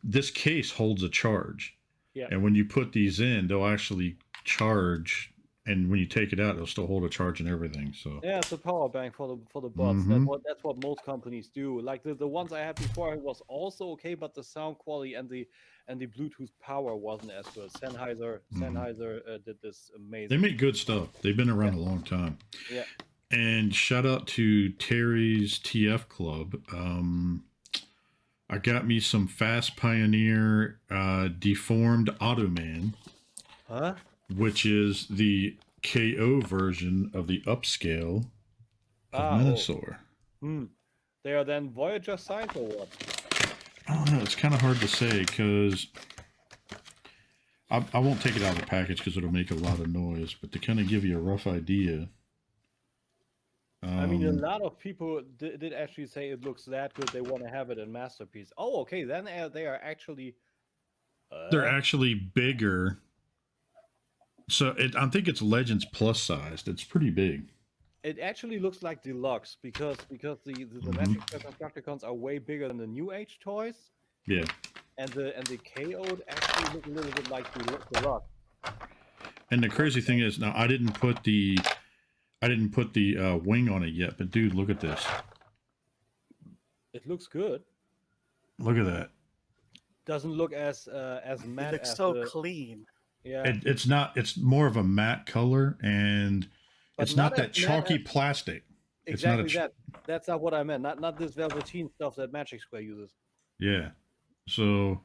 this case holds a charge. Yeah. And when you put these in, they'll actually charge. And when you take it out, it'll still hold a charge and everything. So yeah, it's a power bank for the buds. That's what most companies do. Like the ones I had before was also okay, but the sound quality and the Bluetooth power wasn't as good. Sennheiser did this amazing. They make good stuff. They've been around a long time. Yeah. And shout out to Terry's TF Club. I got me some Fast Pioneer deformed Automan. Huh? Which is the KO version of the upscale of Menasor. They are then Voyager size or what? I don't know. It's kind of hard to say because I won't take it out of the package because it'll make a lot of noise. But to kind of give you a rough idea. I mean, a lot of people did actually say it looks that good. They want to have it in Masterpiece. Oh, okay. Then they are actually... they're actually bigger. So I think it's Legends Plus sized. It's pretty big. It actually looks like deluxe because the Magic Decepticons are way bigger than the New Age toys. Yeah. And the KO'd actually look a little bit like deluxe. And the crazy thing is, now I didn't put the wing on it yet, but dude, look at this. It looks good. Look at that. Doesn't look as matte. It looks so clean. Yeah, it's not. It's more of a matte color, and it's not that chalky plastic. Exactly. That's not what I meant. Not this velveteen stuff that Magic Square uses. Yeah. So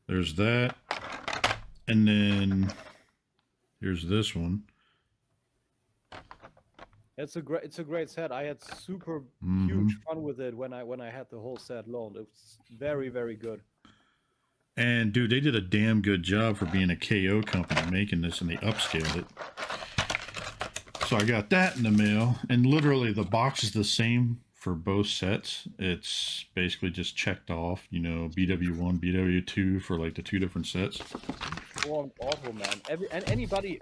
there's that, and then here's this one. It's a great set. I had super Mhm. huge fun with it when I had the whole set loaned. It was very, very good. And dude, they did a damn good job for being a KO company making this, and they upscaled it. So I got that in the mail, and literally the box is the same for both sets. It's basically just checked off, you know, BW1, BW2 for like the two different sets. Automan. Anybody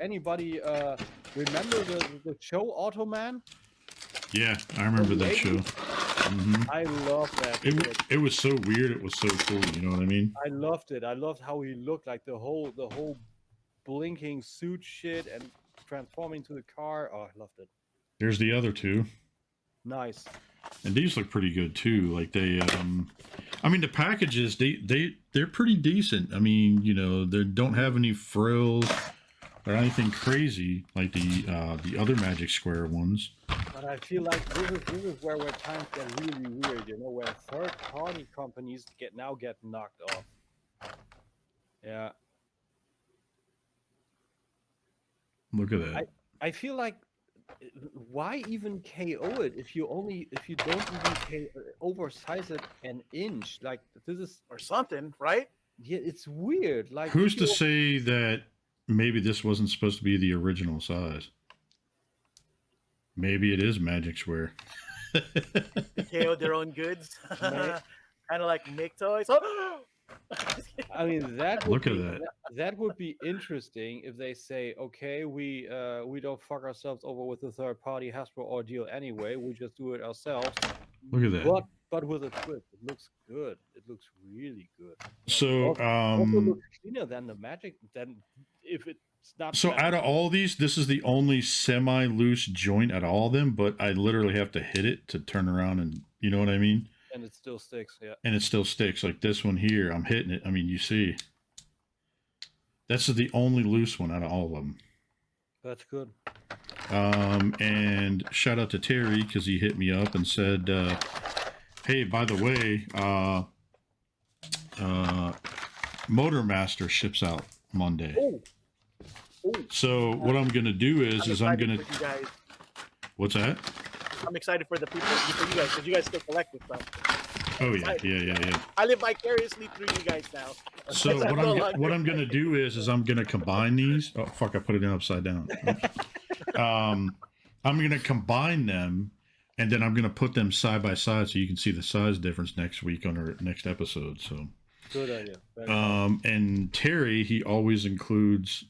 remember the show Automan? Yeah, I remember that show. Mm-hmm. I love that. It was so weird. It was so cool. You know what I mean? I loved it. I loved how he looked, like the whole blinking suit shit and transforming to the car. Oh, I loved it. There's the other two. Nice. And these look pretty good too. Like they, I mean, the packages they're pretty decent. I mean, you know, they don't have any frills or anything crazy like the other Magic Square ones. But I feel like this is where times get really weird. You know, where third-party companies get knocked off. Yeah. Look at that. I feel like, why even KO it if you don't even oversize it an inch? Like, this is or something, right? Yeah, it's weird. Like, who's to say that maybe this wasn't supposed to be the original size? Maybe it is Magic Square. They KO their own goods, kind of like Mick toys. I mean, that would be interesting if they say, okay, we don't fuck ourselves over with the third party Hasbro ordeal anyway. We just do it ourselves. Look at that. But with a twist, it looks good. It looks really good. So also looks cleaner than the Magic. Then if it's not. So out of all these, this is the only semi-loose joint out of all of them. But I literally have to hit it to turn around, and you know what I mean. And it still sticks, yeah. And it still sticks. Like this one here, I'm hitting it. I mean, you see. This is the only loose one out of all of them. That's good. And shout out to Terry because he hit me up and said, hey, by the way, Motormaster ships out Monday. Oh. So what I'm going to do is I'm going to... What's that? I'm excited for for you guys, because you guys still collect this stuff. Oh yeah. I live vicariously through you guys now. So what I'm gonna do is I'm gonna combine these. Oh fuck! I put it in upside down. I'm gonna combine them, and then I'm gonna put them side by side so you can see the size difference next week on our next episode. So good idea. And Terry, he always includes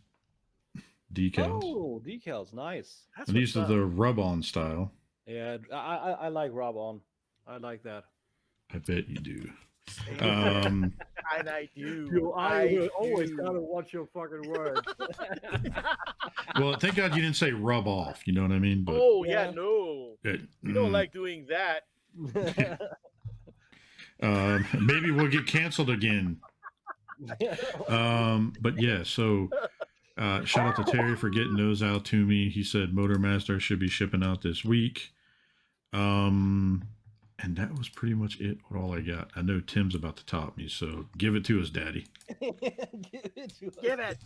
decals. Oh, decals, nice. And these are the rub-on style. Yeah, I like rub-on. I like that. I bet you do. And I do. I always gotta watch your fucking words. Well, thank God you didn't say rub off. You know what I mean? But, no. We don't like doing that. Maybe we'll get canceled again. But yeah, so shout out to Terry for getting those out to me. He said Motormaster should be shipping out this week. And that was pretty much it with all I got. I know Tim's about to top me, so give it to us, Daddy. Give it.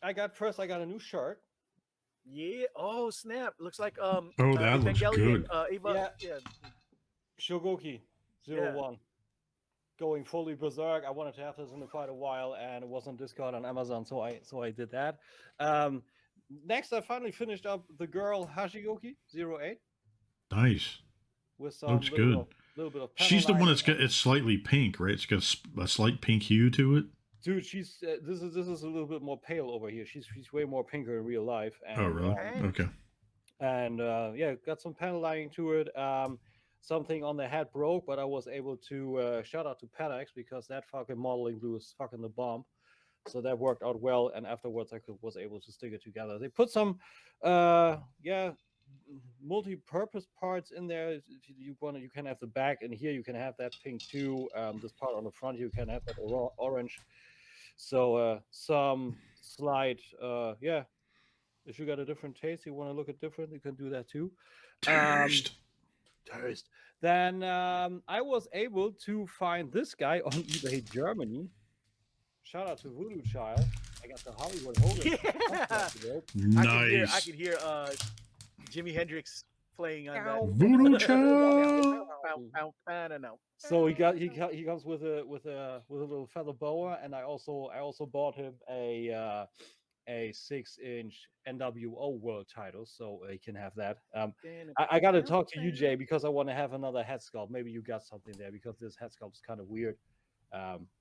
I got a new shirt. Yeah. Oh snap! Looks like that looks good. Yeah. Hashigoki 01. Going fully berserk. I wanted to have this in quite a while, and it was on discount on Amazon, so I did that. Next, I finally finished up the girl Hashigoki 08. Nice. With some looks good. Little bit of. She's the one it's slightly pink, right? It's got a slight pink hue to it. Dude, she's this is a little bit more pale over here. She's way more pinker in real life. And, oh really? Okay. And got some panel lining to it. Something on the head broke, but I was able to shout out to Panax because that fucking modeling glue is fucking the bomb. So that worked out well, and afterwards I was able to stick it together. They put some multi-purpose parts in there. If you want, you can have the back, and here you can have that pink too. This part on the front, you can have that orange. So some slight, if you got a different taste, you want to look at different, you can do that too. Thirst. Then I was able to find this guy on eBay Germany. Shout out to Voodoo Child. I got the Hollywood Hogan. I Nice. could hear Jimi Hendrix playing on that. Voodoo Child. So he comes with a little feather boa, and I also bought him a 6-inch NWO world title, so he can have that. I got to talk to you, Jay, because I want to have another head sculpt. Maybe you got something there, because this head sculpt is kind of weird.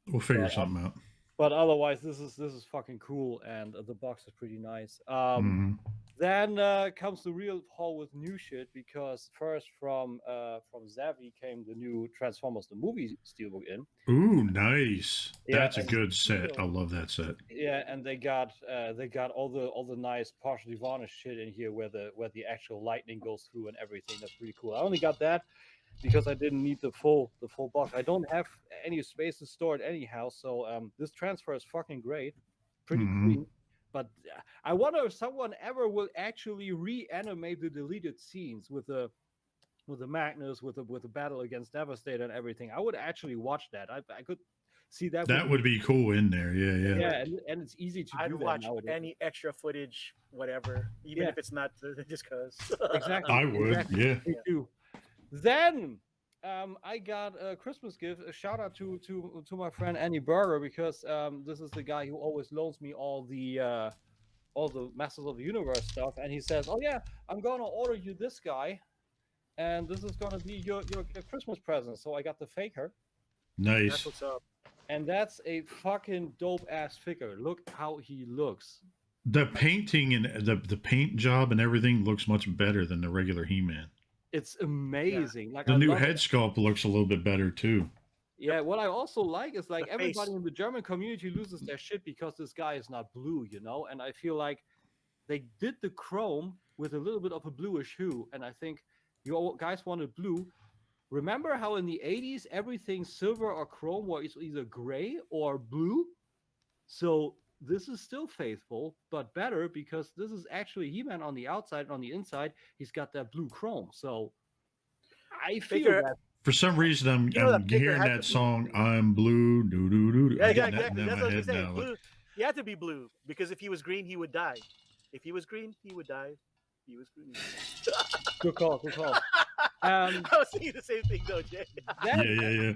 We'll figure something out. But otherwise, this is fucking cool, and the box is pretty nice. Then comes the real haul with new shit, because first from Zavvi came the new Transformers the movie steelbook in. Ooh, nice. Yeah, That's a good set. I love that set. Yeah, and they got all the nice partially varnished shit in here where the actual lightning goes through and everything. That's pretty cool. I only got that because I didn't need the full box. I don't have any space to store it anyhow, so this transfer is fucking great, pretty clean. But I wonder if someone ever will actually reanimate the deleted scenes with the Magnus, with the battle against Devastator and everything. I would actually watch that. I could see that. That would be cool in there. Yeah. Yeah, and it's easy to I'd do that watch nowadays. any extra footage, whatever, even if it's not just because. Exactly. I would. Exactly. Yeah. Me too. Then I got a Christmas gift. A shout out to my friend Andy Berger, because this is the guy who always loans me all the Masters of the Universe stuff, and he says, "Oh yeah, I'm gonna order you this guy, and this is gonna be your Christmas present." So I got the Faker. Nice. That's what's up. And that's a fucking dope ass figure. Look how he looks. The painting and the paint job and everything looks much better than the regular He-Man. It's amazing. Like The new head sculpt looks a little bit better too. Yeah, what I also like is like The everybody face. in the German community loses their shit because this guy is not blue, you know? And I feel like they did the chrome with a little bit of a bluish hue, and I think you all guys wanted blue. Remember how in the 80s everything silver or chrome was either gray or blue? So this is still faithful, but better, because this is actually He-Man on the outside, and on the inside he's got that blue chrome. So I feel that. For some reason, I'm that figure hearing had that to be- song. I'm blue. Doo doo doo. Yeah, I'm getting exactly. that That's in what my I'm head saying. now. Blue. He had to be blue, because if he was green, he would die. If he was green, he would die. If he was green. Good call. Good call. I was thinking the same thing though, Jay. Yeah.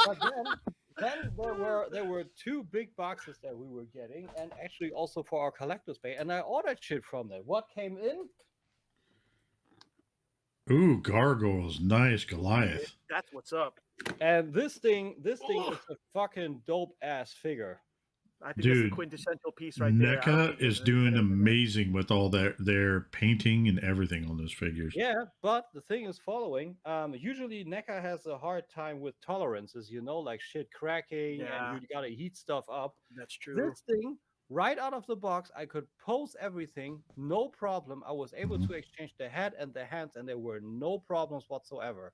But then there were two big boxes that we were getting, and actually also for our collector's bay, and I ordered shit from them. What came in? Ooh, gargoyles. Nice. Goliath. That's what's up. And this thing is a fucking dope ass figure. I think that's Dude, a quintessential piece right there. I don't NECA think is there's doing anything better than that. amazing with all their painting and everything on those figures. Yeah, but the thing is following. Usually NECA has a hard time with tolerances, you know, like shit cracking, Yeah. and you gotta heat stuff up. That's true. This thing, right out of the box, I could pose everything, no problem. I was able to exchange the head and the hands, and there were no problems whatsoever.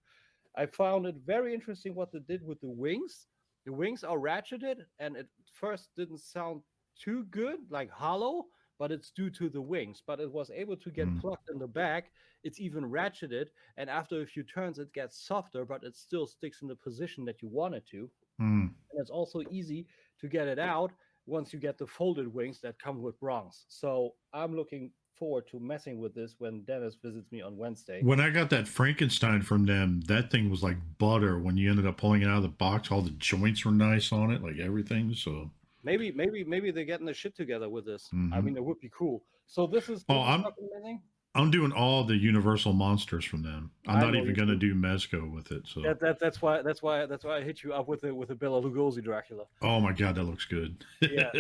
I found it very interesting what they did with the wings. The wings are ratcheted, and at first didn't sound too good, like hollow, but it's due to the wings. But it was able to get plugged in the back. It's even ratcheted, and after a few turns, it gets softer, but it still sticks in the position that you want it to. And it's also easy to get it out once you get the folded wings that come with bronze. So I'm looking forward to messing with this when Dennis visits me on Wednesday. When I got that Frankenstein from them, that thing was like butter. When you ended up pulling it out of the box, all the joints were nice on it, like everything. So maybe they're getting the shit together with this. I mean, it would be cool. So this is I'm amazing. I'm doing all the Universal monsters from them. I'm I not know even you going to do. do Mezco with it. So That's why I hit you up with the Bela Lugosi Dracula. oh my god, that looks good. Yeah.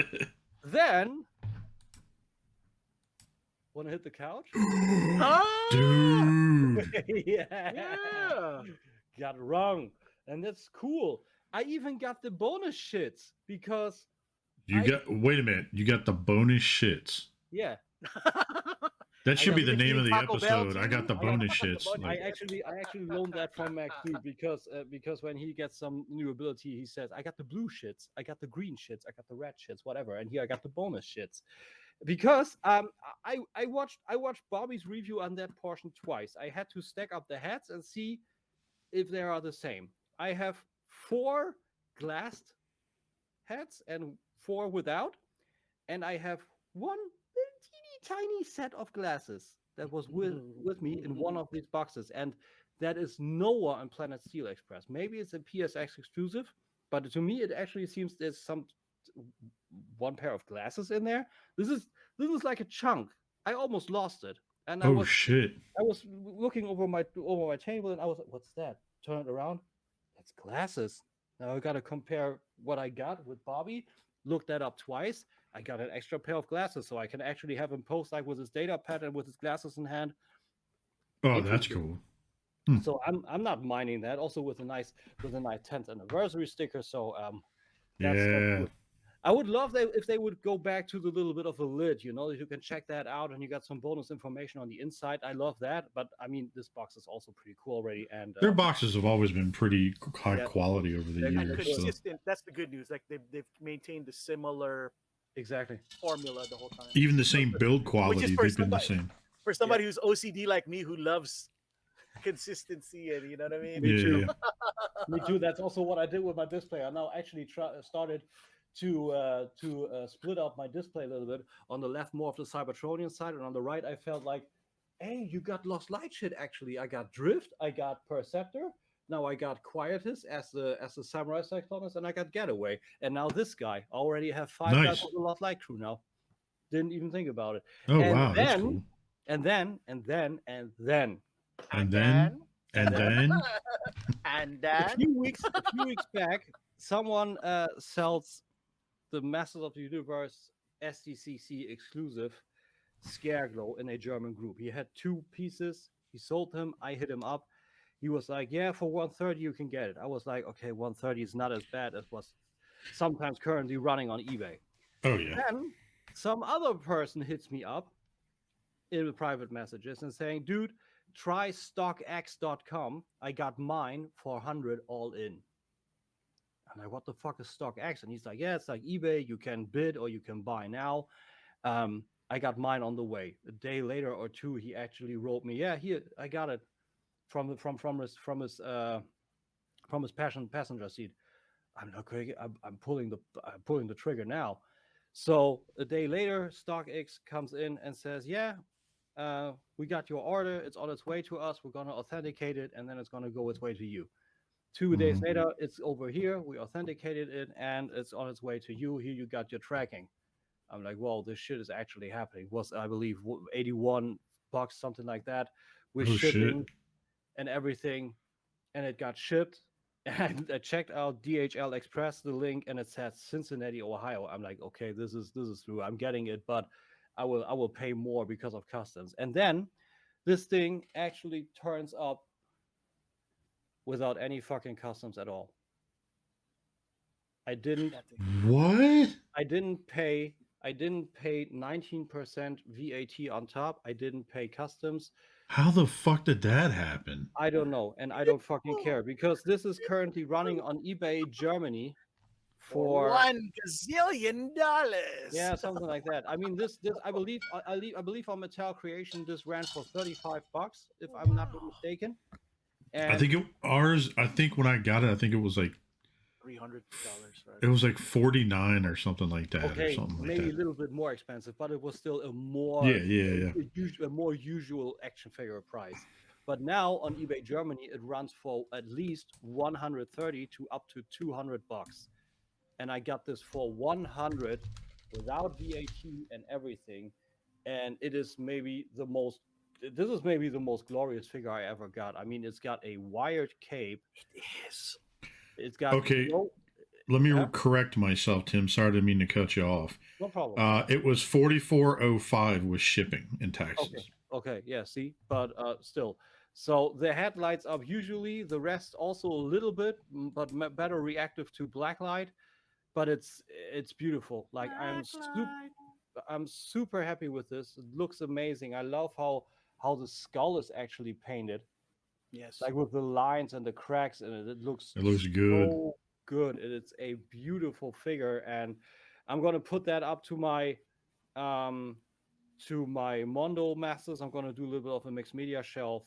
Then want to hit the couch? Dude. Yeah. Got it wrong. And that's cool. I even got the bonus shits because Wait a minute, you got the bonus shits. yeah. That should be you the name of the Taco Bell episode. I too? got the I got bonus the shits. bonus- I Like, actually loaned that from Mac too because when he gets some new ability, he says, I got the blue shits, I got the green shits, I got the red shits, whatever, and here I got the bonus shits. Because I watched Bobby's review on that portion twice. I had to stack up the hats and see if they are the same. I have 4 glassed heads and 4 without, and I have one little teeny tiny set of glasses that was with me in one of these boxes, and that is nowhere on Planet Steel Express. Maybe it's a PSX exclusive, but to me it actually seems there's some one pair of glasses in there. This is like a chunk. I almost lost it, and Oh shit! I was looking over my table, and I was like, "What's that?" Turn it around. That's glasses. Now I got to compare what I got with Bobby. Look that up twice. I got an extra pair of glasses, so I can actually have him post like with his data pad and with his glasses in hand. Oh, that's cool. So I'm not minding that. Also with a nice 10th anniversary sticker. So that's good. I would love if they would go back to the little bit of a lid, you know, you can check that out and you got some bonus information on the inside. I love that. But I mean, this box is also pretty cool already. And their boxes have always been pretty high quality over the years. Consistent. So. That's the good news. Like they've maintained the similar formula the whole time. Even the same build quality, they've been the same. For somebody who's OCD like me, who loves consistency, and you know what I mean. Me too. Me too. That's also what I did with my display. I now actually started to split up my display a little bit. On the left, more of the Cybertronian side, and on the right, I felt like, hey, you got Lost Light shit. Actually, I got Drift, I got Perceptor, now I got Quietus as the Samurai Cyclonus, and I got Getaway, and now this guy. I already have 5 guys of the Lost Light crew now. Didn't even think about it. Oh and wow, then, that's cool. And then a few weeks back, someone sells the Masters of the Universe SDCC exclusive Scareglow in a German group. He had 2 pieces. He sold them. I hit him up. He was like, yeah, for 130 you can get it. I was like, okay, 130 is not as bad as was sometimes currently running on eBay. Oh yeah. Then some other person hits me up in the private messages and saying, dude, try stockx.com. I got mine for 100 all in. I'm like, what the fuck is StockX? And he's like, yeah, it's like eBay. You can bid or you can buy now. I got mine on the way. A day later or 2, he actually wrote me, yeah, here, I got it from his passenger seat. I'm not crazy. I'm pulling the trigger now. So a day later, StockX comes in and says, yeah, we got your order. It's on its way to us. We're going to authenticate it, and then it's going to go its way to you. 2 days later, it's over here. We authenticated it, and it's on its way to you. Here you got your tracking. I'm like, well, this shit is actually happening. It was, I believe, $81, something like that, with shipping and everything. And it got shipped. And I checked out DHL Express, the link, and it says Cincinnati, Ohio. I'm like, okay, this is true. I'm getting it, but I will pay more because of customs. And then this thing actually turns up without any fucking customs at all. I didn't pay 19% VAT on top. I didn't pay customs. How the fuck did that happen? I don't know, and I don't fucking care, because this is currently running on eBay Germany for $1 gazillion. Yeah, something like that. I mean, this I believe on Mattel Creation this ran for $35, if I'm not mistaken. And I think when I got it, I think it was like $300, right? It was like 49 or something like that, okay, or something like maybe that. a little bit more expensive, but it was still a more a more usual action figure price. But now on eBay Germany, it runs for at least 130 to up to $200, and I got this for 100 without VAT and everything, and it is maybe the most. This is maybe the most glorious figure I ever got. I mean, it's got a wired cape. It is. It's got Let me correct myself, Tim. Sorry to mean to cut you off. No problem. It was $44.05 with shipping and taxes. Okay. Yeah. See, but still. So the headlights up usually. The rest also a little bit, but better reactive to black light. But it's beautiful. Like I'm super happy with this. It looks amazing. I love how the skull is actually painted. Yes. Like with the lines and the cracks in it. It looks good. So good. It's a beautiful figure, and I'm gonna put that up to my Mondo Masters. I'm gonna do a little bit of a mixed media shelf.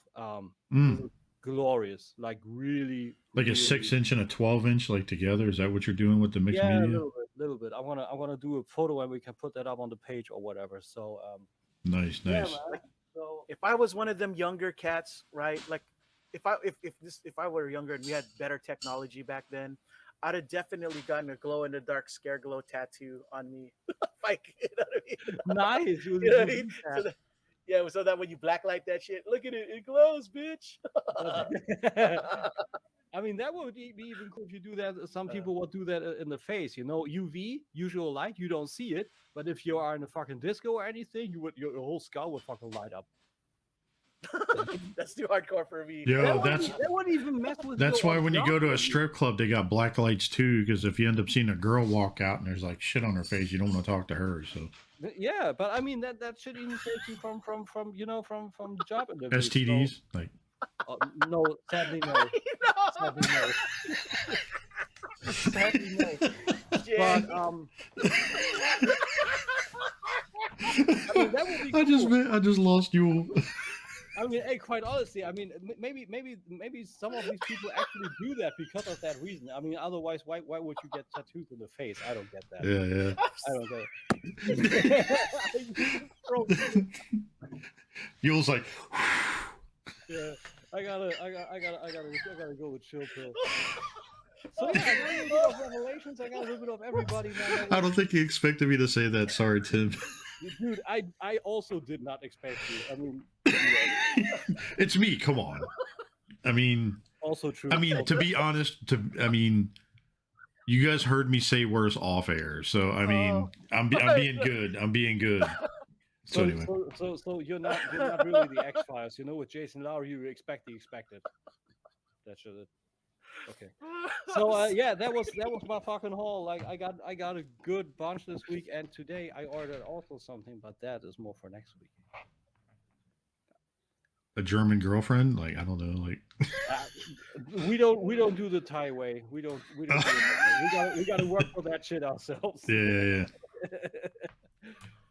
glorious, like really. Like a really, 6-inch and a 12-inch, like together. Is that what you're doing with the mixed yeah, media? a little bit. I wanna do a photo and we can put that up on the page or whatever. So Nice, yeah, nice. man. So If I was one of them younger cats, right? Like if I were younger and we had better technology back then, I'd have definitely gotten a glow in the dark scare glow tattoo on me. Like, you know what I mean? nice. You know what I mean? So that, yeah, so that when you blacklight that shit, look at it, it glows, bitch. I mean, that would be even cool if you do that. Some people would do that in the face, you know, UV, usual light, you don't see it. But if you are in a fucking disco or anything, your whole skull would fucking light up. That's too hardcore for me. Yeah, that wouldn't even mess with. that's your why when you go to a abdomen. strip club, they got black lights too. Because if you end up seeing a girl walk out and there's like shit on her face, you don't want to talk to her. So Yeah, but I mean that should even save you from you know from job interviews. STDs, So, like no, sadly no. Sadly no. Sadly no. Yeah. But I mean, that would be cool. I just lost you. I mean, hey, quite honestly, I mean, maybe some of these people actually do that because of that reason. I mean, otherwise, why would you get tattoos in the face? I don't get that. Yeah, I don't get it. you was like, Yeah, I gotta go with chill pill. So yeah, I got a little bit of revelations. I got a little bit of everybody. Man. I don't think he expected me to say that. Sorry, Tim. Dude, I also did not expect you. I mean, It's me. Come on. I mean, also true. I mean, to be honest, you guys heard me say worse off air, so I mean, I'm being good. I'm being good. So anyway, so you're not really the X-Files. You know, with Jason Lowry, you expect the expected. That should have. Okay. So yeah, that was my fucking haul. Like I got a good bunch this week, and today I ordered also something, but that is more for next week. a German girlfriend, like I don't know, like We don't do the Thai way. We don't do it that way. We gotta work for that shit ourselves. yeah.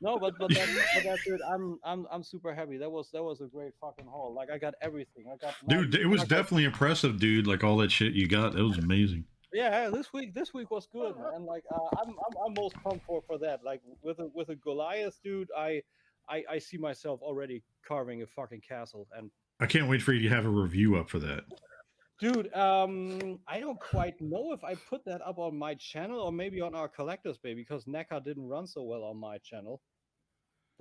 No, but that's it. I'm super happy. That was a great fucking haul. Like I got everything. I got Dude, it was definitely impressive, dude. Like all that shit you got, it was amazing. Yeah, this week was good, and like I'm most pumped for that. Like with a Goliath, dude, I see myself already carving a fucking castle, and I can't wait for you to have a review up for that. dude, I don't quite know if I put that up on my channel or maybe on our collector's bay because NECA didn't run so well on my channel.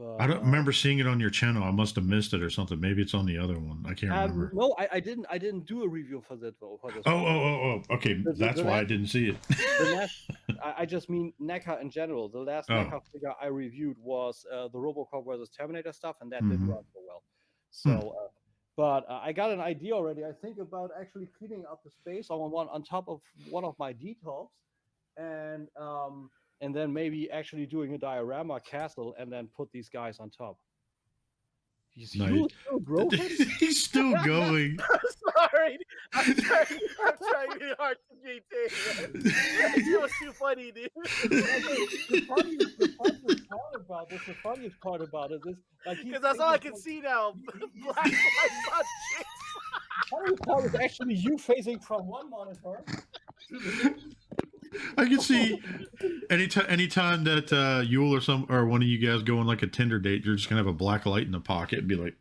But, I don't remember seeing it on your channel. I must have missed it or something. Maybe it's on the other one. I can't remember. No, I didn't do a review for that for this. Oh. Okay, that's why I didn't see it. The last, I just mean NECA in general. The last NECA figure I reviewed was the RoboCop versus Terminator stuff, and that didn't run so well. So, but I got an idea already. I think about actually cleaning up the space on top of one of my detops, and then maybe actually doing a diorama castle and then put these guys on top. He's Nice. still broken? He's still going. I'm trying really hard to maintain. It was too funny, dude. The funniest part about it is like because that's all I can see now. Black lights on chicks. The funniest part is actually you facing from one monitor. I can see anytime that Yule or one of you guys go on like a Tinder date, you're just gonna have a black light in the pocket and be like,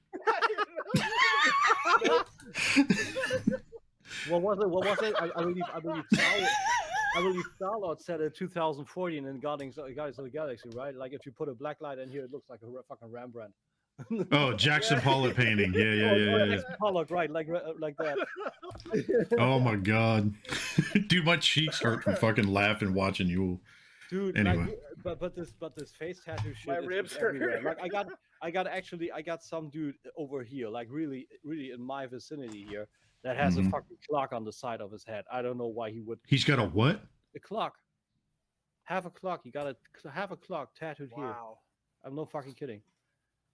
What was it? I believe Star-Lord said in 2014 in Guardians of the Galaxy, right? Like if you put a black light in here, it looks like a fucking Rembrandt. oh, Jackson Pollock painting. Yeah. Jackson Pollock, right? Like that. Oh my god, dude, my cheeks hurt from fucking laughing watching Yule. Dude, anyway, like, but this face tattoo shit. My ribs hurt. Like I got some dude over here, like really in my vicinity here, that has a fucking clock on the side of his head. I don't know why he would. He's got a what? A clock. Have a clock. You got to have a clock tattooed here. Wow. I'm no fucking kidding.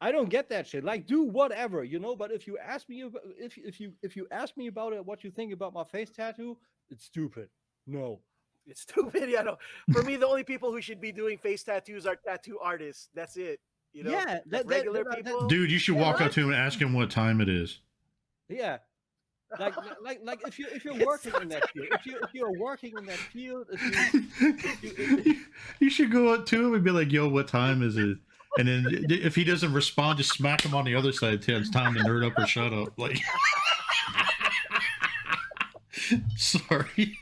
I don't get that shit. Like, do whatever, you know. But if you ask me if you ask me about it, what you think about my face tattoo, it's stupid. No, it's stupid. Yeah, no. For me, the only people who should be doing face tattoos are tattoo artists. That's it. You know. Yeah, regular people. Dude, you should walk up to him and ask him what time it is. Yeah. like if you're working in that field, if you're working in that field, if You should go up to him and be like, "Yo, what time is it?" And then if he doesn't respond, just smack him on the other side. Tell him it's time to nerd up or shut up. Like, sorry,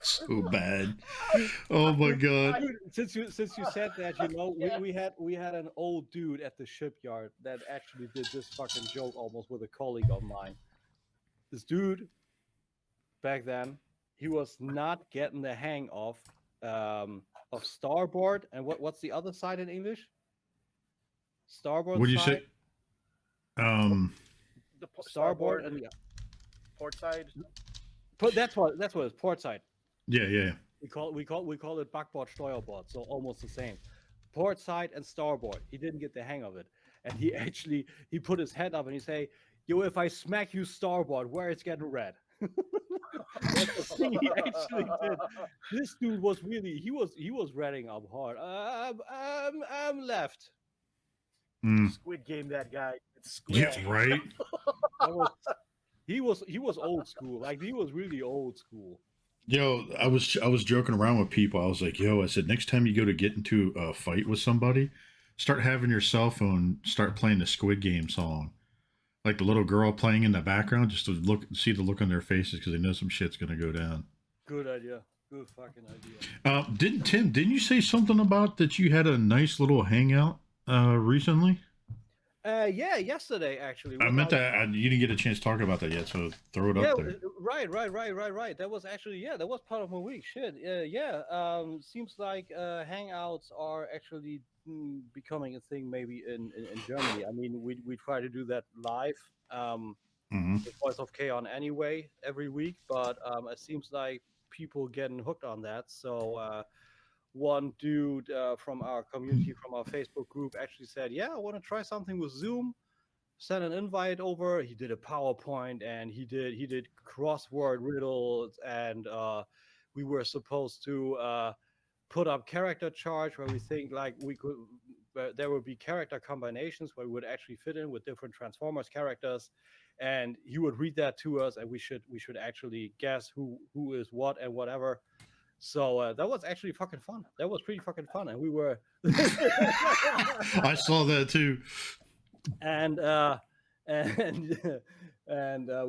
so bad. Oh my god. Dude, since you said that, we had an old dude at the shipyard that actually did this fucking joke almost with a colleague of mine. This dude back then, he was not getting the hang of starboard and what's the other side in English? Starboard. What do you side? say? The Starboard and the port side. that's what it's port side. Yeah. We call it backboard steuerbord, so almost the same. Port side and starboard. He didn't get the hang of it, and he put his head up and he say, "Yo, if I smack you starboard, where it's getting red." That's the thing he actually did. This dude was really he was reading up hard. I'm left. Squid Game, that guy. It's Squid Yeah, Game. right. He was old school. Like he was really old school. Yo, I was joking around with people. I was like, "Yo," I said, "next time you go to get into a fight with somebody, start having your cell phone start playing the Squid Game song, like the little girl playing in the background, just to see the look on their faces because they know some shit's gonna go down." Good idea. Good fucking idea. Didn't you say something about that you had a nice little hangout recently? Yeah, yesterday actually. I meant that you didn't get a chance to talk about that yet, so throw it up there. Right. That was actually that was part of my week. Shit. Seems like hangouts are actually becoming a thing maybe in Germany. I mean, we try to do that live. The Voice of K-On! Anyway every week, but it seems like people getting hooked on that. So one dude from our community, from our Facebook group, actually said, "Yeah, I want to try something with Zoom." Sent an invite over. He did a PowerPoint and he did crossword riddles, and we were supposed to put up character charts where we think like there would be character combinations where we would actually fit in with different Transformers characters, and he would read that to us, and we should actually guess who is what and whatever. So that was actually fucking fun. That was pretty fucking fun, and we were. I saw that too. And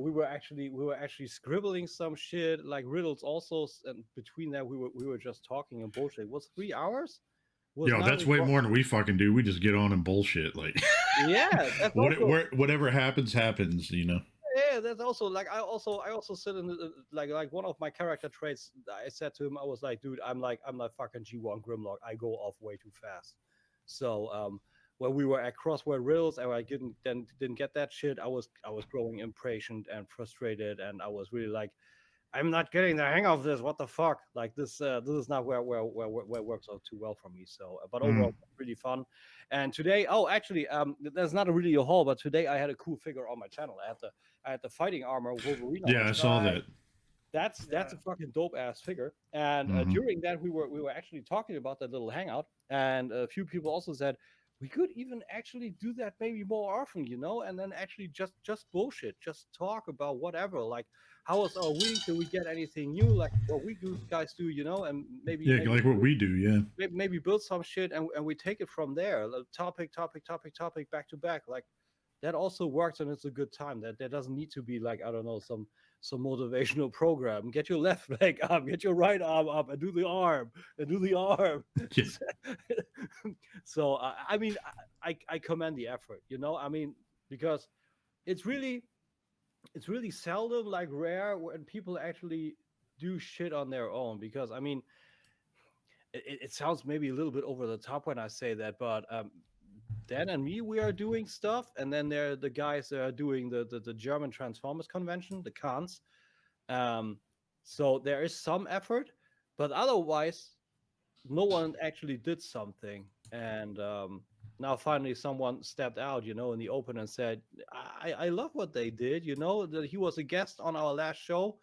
we were actually scribbling some shit like riddles also, and between that we were just talking and bullshit. It was 3 hours. Yo, that's way more than we fucking do. We just get on and bullshit. Like, yeah, that's whatever happens, you know. Yeah, that's also like I also said in the, like one of my character traits. I said to him, I was like, "Dude, I'm like fucking G1 Grimlock. I go off way too fast." So when we were at crossword riddles and I didn't get that shit, I was growing impatient and frustrated, and I was really like, I'm not getting the hang of this. What the fuck? Like this is not where it works out too well for me. So, but overall, really fun. And today, actually, there's not really a haul, but today I had a cool figure on my channel. I had the fighting armor Wolverine. Yeah, I saw that. That's a fucking dope ass figure. And during that, we were actually talking about that little hangout, and a few people also said, we could even actually do that maybe more often, you know, and then actually just bullshit, just talk about whatever, like how was our week? Did we get anything new, like what we guys do, you know, and maybe like what we do, yeah. Maybe build some shit and we take it from there, topic back to back, like that also works, and it's a good time. That there doesn't need to be like, I don't know, some motivational program. Get your left leg up, get your right arm up, and do the arm. Yeah. So I mean, I commend the effort, you know. I mean, because it's really seldom, like rare, when people actually do shit on their own. Because I mean, it sounds maybe a little bit over the top when I say that, but Dan and me, we are doing stuff, and then there are the guys that are doing the German Transformers convention, the cons. So there is some effort, but otherwise, no one actually did something. And now finally someone stepped out, you know, in the open and said, I love what they did, you know. He was a guest on our last show,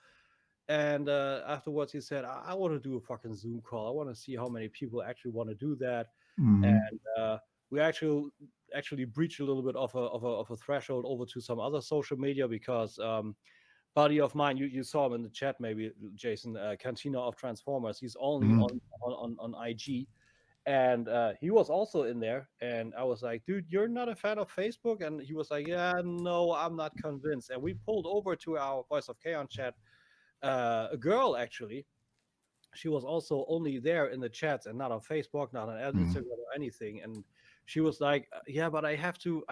and afterwards he said, I want to do a fucking Zoom call. I want to see how many people actually want to do that. And we actually breached a little bit of a threshold over to some other social media, because buddy of mine, you saw him in the chat, maybe Jason, Cantina of Transformers. He's only on IG, and he was also in there. And I was like, dude, you're not a fan of Facebook? And he was like, yeah, no, I'm not convinced. And we pulled over to our Voice of Chaos chat, a girl actually. She was also only there in the chats and not on Facebook, not on Instagram or anything. And she was like, yeah, but I have to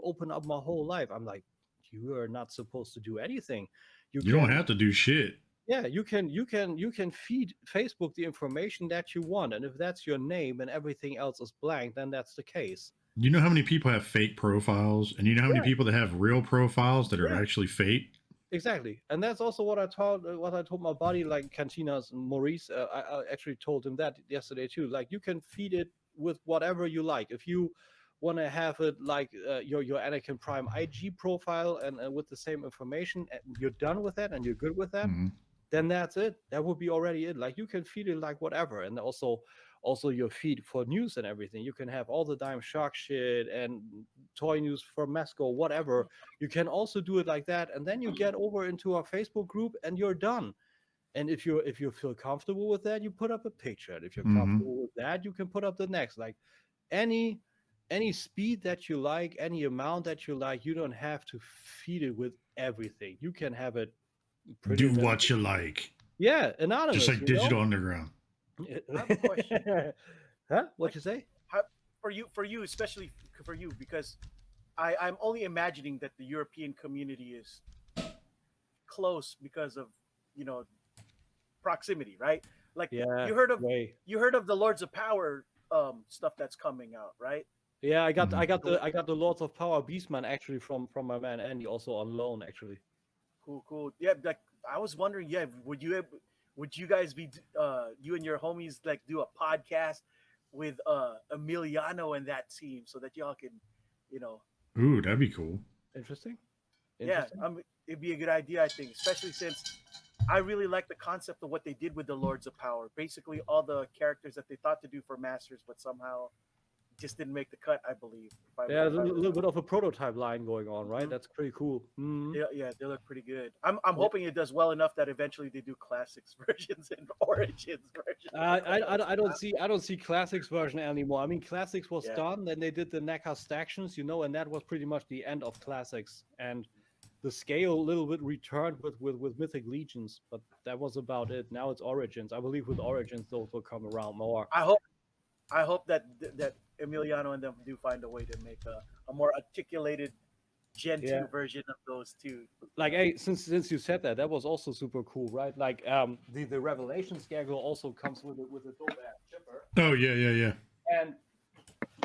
open up my whole life. I'm like, you are not supposed to do anything. You don't have to do shit. Yeah, you can feed Facebook the information that you want, and if that's your name and everything else is blank, then that's the case. You know how many people have fake profiles, and you know how many people that have real profiles that are actually fake. Exactly, and that's also what I told my buddy, like Cantina's Maurice. I actually told him that yesterday too. Like, you can feed it with whatever you like. If you want to have it like your Anakin Prime IG profile and with the same information, and you're done with that and you're good with that, then that's it. That would be already it. Like, you can feed it like whatever, and also your feed for news and everything. You can have all the Dime Shark shit and toy news for Mesco, whatever. You can also do it like that, and then you get over into our Facebook group and you're done. And if you feel comfortable with that, you put up a picture. And if you're comfortable with that, you can put up the next. Like, any speed that you like, any amount that you like, you don't have to feed it with everything. You can have it do what you like. Yeah, anonymous. Just like Digital Underground. I have a question. Huh? What you say? For you, especially for you, because I'm only imagining that the European community is close because of, proximity, right? Like, you heard of the Lords of Power stuff that's coming out, right? Yeah, I got the Lords of Power Beastman actually from my man Andy, also on loan actually. Cool. Yeah, like, I was wondering, would you guys be you and your homies like do a podcast with Emiliano and that team so that y'all can, Ooh, that'd be cool. Interesting. Yeah, it'd be a good idea, I think, especially since I really like the concept of what they did with the Lords of Power. Basically, all the characters that they thought to do for Masters, but somehow just didn't make the cut, I believe. There's a little bit of a prototype line going on, right? That's pretty cool. Yeah, they look pretty good. I'm hoping it does well enough that eventually they do classics versions and origins versions. I don't see classics version anymore. I mean, classics was done, then they did the NECA Stactions, and that was pretty much the end of classics. And the scale a little bit returned with Mythic Legions, but that was about it. Now it's Origins. I believe with Origins those will come around more. I hope that Emiliano and them do find a way to make a more articulated Gen 2 version of those two. Like, hey, since you said that was also super cool, right? Like, the Revelation Scarecrow also comes with a dope ass chipper. Oh yeah. And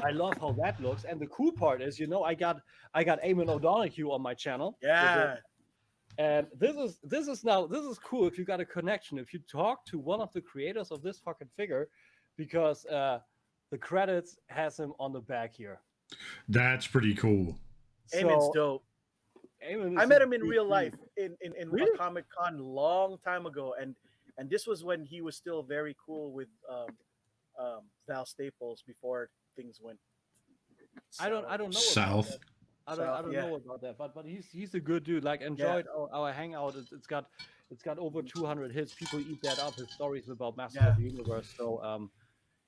I love how that looks. And the cool part is, I got Eamon O'Donoghue on my channel. Yeah. And this is cool if you got a connection. If you talk to one of the creators of this fucking figure, because the credits has him on the back here. That's pretty cool. Eamon's dope. I met him in real life in really? a Comic Con long time ago, and this was when he was still very cool with Val Staples before things went south. I don't know south. I don't know about that, but he's a good dude. Like, enjoyed our hangout. It's got over 200 hits. People eat that up. His stories about Master of the Universe. So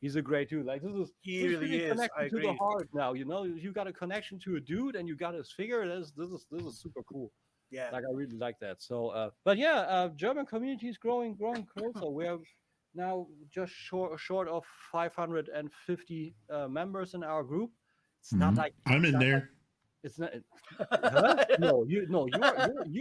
he's a great dude. Like, he really is. Connected to the heart now. You got a connection to a dude, and you got his figure. This is super cool. Yeah, like, I really like that. So, but German community is growing closer. We are now just short of 550 members in our group. It's not like I'm in there. Like, it's not. No, you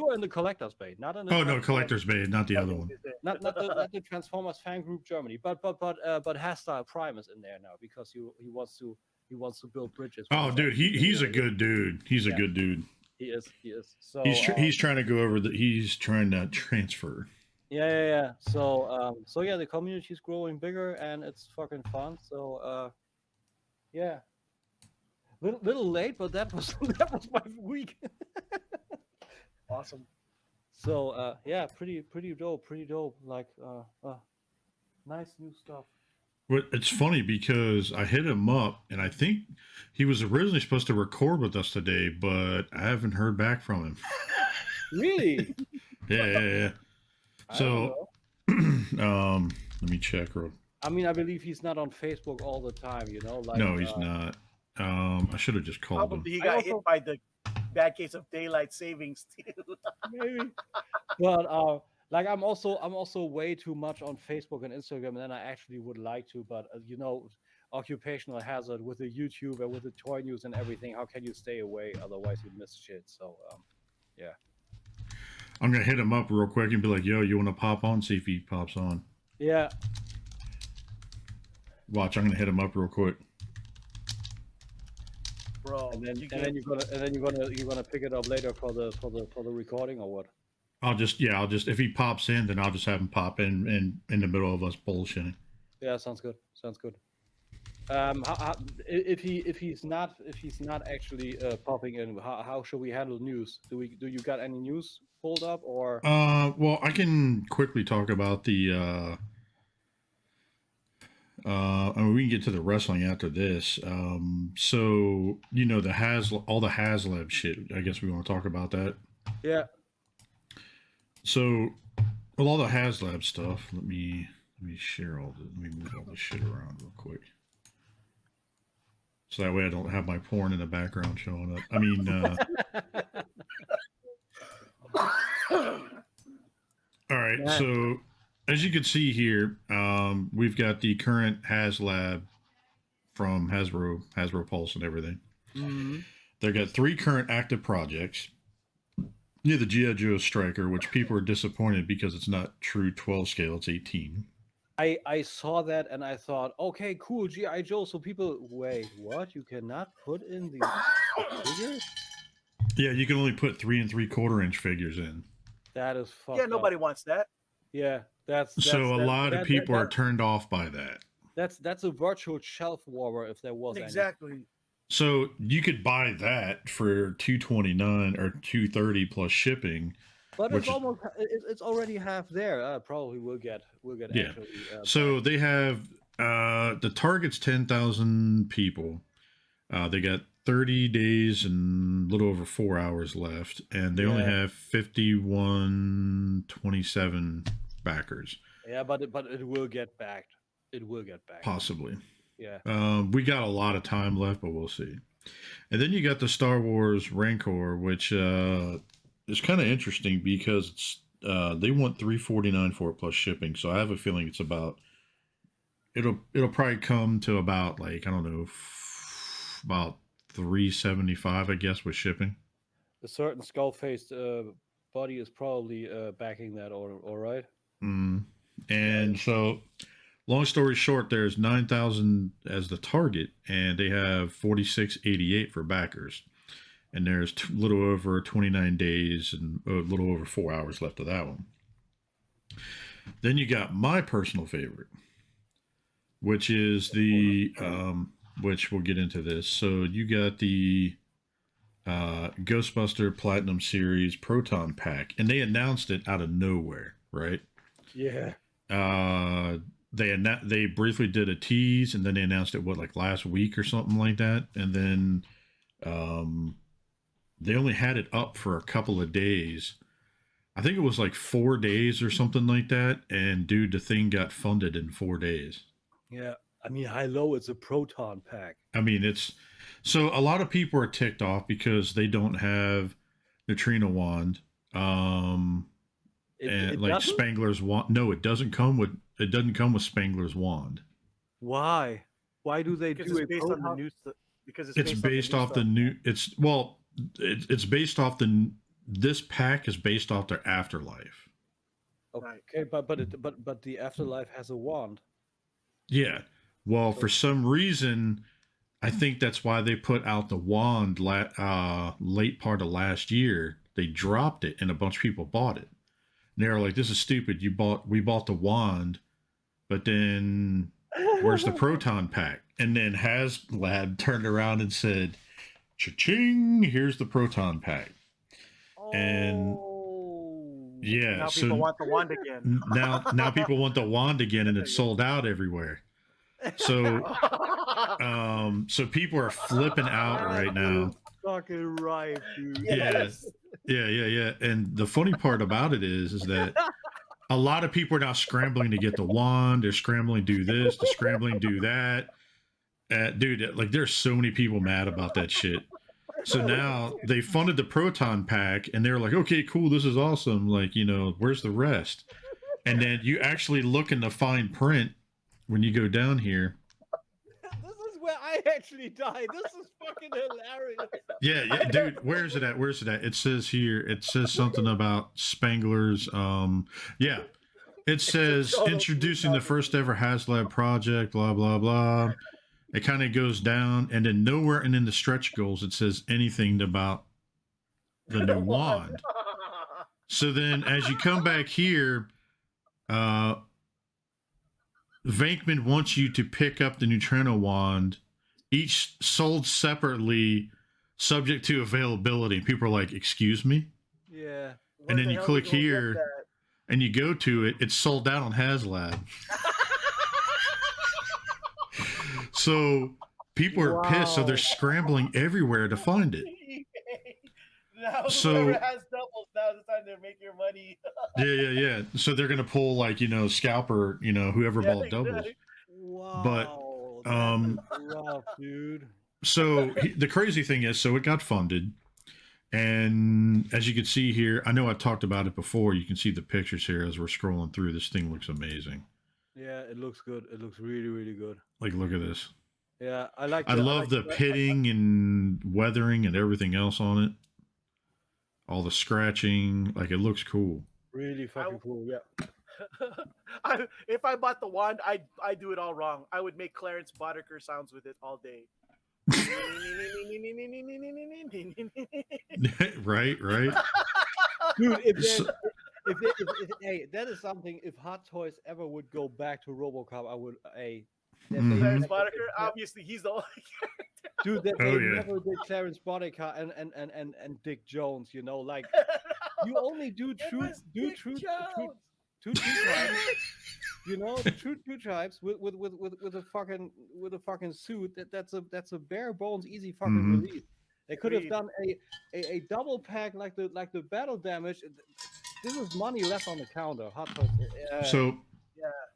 are in the collector's bay, not in the. Oh no, collector's bay, not the other one. Not the Transformers fan group Germany, but Hastile Prime is in there now because he wants to build bridges. Oh, dude, he's a good dude. He's a good dude. He is. So he's trying to go over he's trying to transfer. Yeah. So the community is growing bigger and it's fucking fun. So yeah. Little late, but that was my week. Awesome. So pretty dope. Like nice new stuff. But it's funny because I hit him up and I think he was originally supposed to record with us today, but I haven't heard back from him. Really? Yeah. I don't So, let me check. I mean, I believe he's not on Facebook all the time, you know. Like, No, he's not. I should have just called him. Probably he got hit by the bad case of daylight savings too. maybe. But like I'm also way too much on Facebook and Instagram than I actually would like to. But you know, occupational hazard with the YouTube and with the toy news and everything. How can you stay away? Otherwise, you miss shit. So yeah. I'm gonna hit him up real quick and be like, "Yo, you want to pop on? See if he pops on." Yeah. Watch, I'm gonna hit him up real quick. Bro, And then you're gonna pick it up later for the recording or what? I'll just if he pops in, then I'll just have him pop in the middle of us bullshitting. Yeah, sounds good. Sounds good. If he's not actually popping in, how should we handle news? Do you got any news pulled up or? Well, I can quickly talk about the. I mean, we can get to the wrestling after this. So you know all the HasLab shit. I guess we want to talk about that. Yeah. So, with all the HasLab stuff, let me share let me move all this shit around real quick. So that way I don't have my porn in the background showing up. I mean, all right. Yeah. So as you can see here, we've got the current HasLab from Hasbro Pulse and everything. Mm-hmm. They've got 3 current active projects. Yeah, the G.I. Joe Striker, which people are disappointed because it's not true 12 scale, it's 18. I saw that and I thought, okay, cool, G.I. Joe. So people, wait, what? You cannot put in the figures? Yeah, you can only put 3 3/4 inch figures in. That is fucked yeah, nobody up. wants that. Yeah, that's so a lot of people are turned off by that. That's a virtual shelf warmer if there was exactly. So you could buy that for $229 or $230 plus shipping. But it's already half there. Probably we'll get yeah. Actually, so they have the target's 10,000 people. They got 30 days and a little over 4 hours left, and they only have 5127 backers. Yeah, but it will get backed. It will get backed. Possibly. Yeah. We got a lot of time left, but we'll see. And then you got the Star Wars Rancor, which is kind of interesting because it's they want $349 for it plus shipping. So I have a feeling it's about it'll probably come to about like I don't know about $375 I guess with shipping. A certain skull-faced body is probably backing that order. All right. And so. Long story short, there's 9,000 as the target, and they have 4688 for backers. And there's a little over 29 days and a little over 4 hours left of that one. Then you got my personal favorite, which is the, which we'll get into this. So you got the Ghostbuster Platinum Series Proton Pack, and they announced it out of nowhere, right? Yeah. They briefly did a tease, and then they announced it like last week or something like that, and then they only had it up for a couple of days. I think it was like 4 days or something like that, and dude, the thing got funded in 4 days. Yeah, I mean, high-low, it's a Proton pack. I mean, it's so a lot of people are ticked off because they don't have Neutrino Wand, and like doesn't? Spangler's Wand. No, it doesn't come with Spangler's Wand. Why? Why do they Because do it's it based on the new stuff. Because It's based off the new. It's based off the. This pack is based off their Afterlife. Okay, but the Afterlife has a wand. Yeah. Well, for some reason, I think that's why they put out the wand late part of last year. They dropped it, and a bunch of people bought it. And they were like, "This is stupid. We bought the wand, but then where's the Proton pack?" And then HasLab turned around and said, "Cha-ching! Here's the Proton pack." And yeah, now people want the wand again. Now people want the wand again, and it's sold out everywhere. So, so people are flipping out right now. Fucking right, dude. Yes. Yeah. And the funny part about it is that a lot of people are now scrambling to get the wand. They're scrambling to do this. They're scrambling to do that. Dude, like there's so many people mad about that shit. So now they funded the Proton pack, and they're like, okay, cool, this is awesome. Like, where's the rest? And then you actually look in the fine print when you go down here. This is where I actually died. This is fucking hilarious. Yeah, dude, where's it at? It says here, it says something about Spangler's. Yeah, it says introducing the first ever HasLab project, blah, blah, blah. It kind of goes down, and then nowhere and in the stretch goals it says anything about the new wand. So then as you come back here, Venkman wants you to pick up the Neutrino wand, each sold separately, subject to availability. People are like, excuse me? Yeah. And then you click here, and you go to it, it's sold out on HasLab. So people are pissed, so they're scrambling everywhere to find it. Now So- whoever has doubles, now it's time to make your money. Yeah. So they're gonna pull like scalper, whoever bought doubles. Wow. But, that's rough, dude. So the crazy thing is, so it got funded, and as you can see here, I know I talked about it before. You can see the pictures here as we're scrolling through. This thing looks amazing. Yeah, it looks good. It looks really, really good. Like, look at this. Yeah, I like. I love the pitting and weathering and everything else on it. All the scratching, like it looks cool. Really fucking cool. Yeah. If I bought the wand, I do it all wrong. I would make Clarence Boddicker sounds with it all day. Right. Dude, So- hey, that is something. If Hot Toys ever would go back to RoboCop, I would. Mhm. Clarence Boddicker, obviously, he's the only. Dude, they Oh, yeah. never did Clarence Boddicker and Dick Jones. Like you only do true tribes. True tribes with a fucking suit. That's a bare bones easy fucking Mhm. release. They could have done a double pack like the battle damage. This is money left on the counter. Hot Toys. So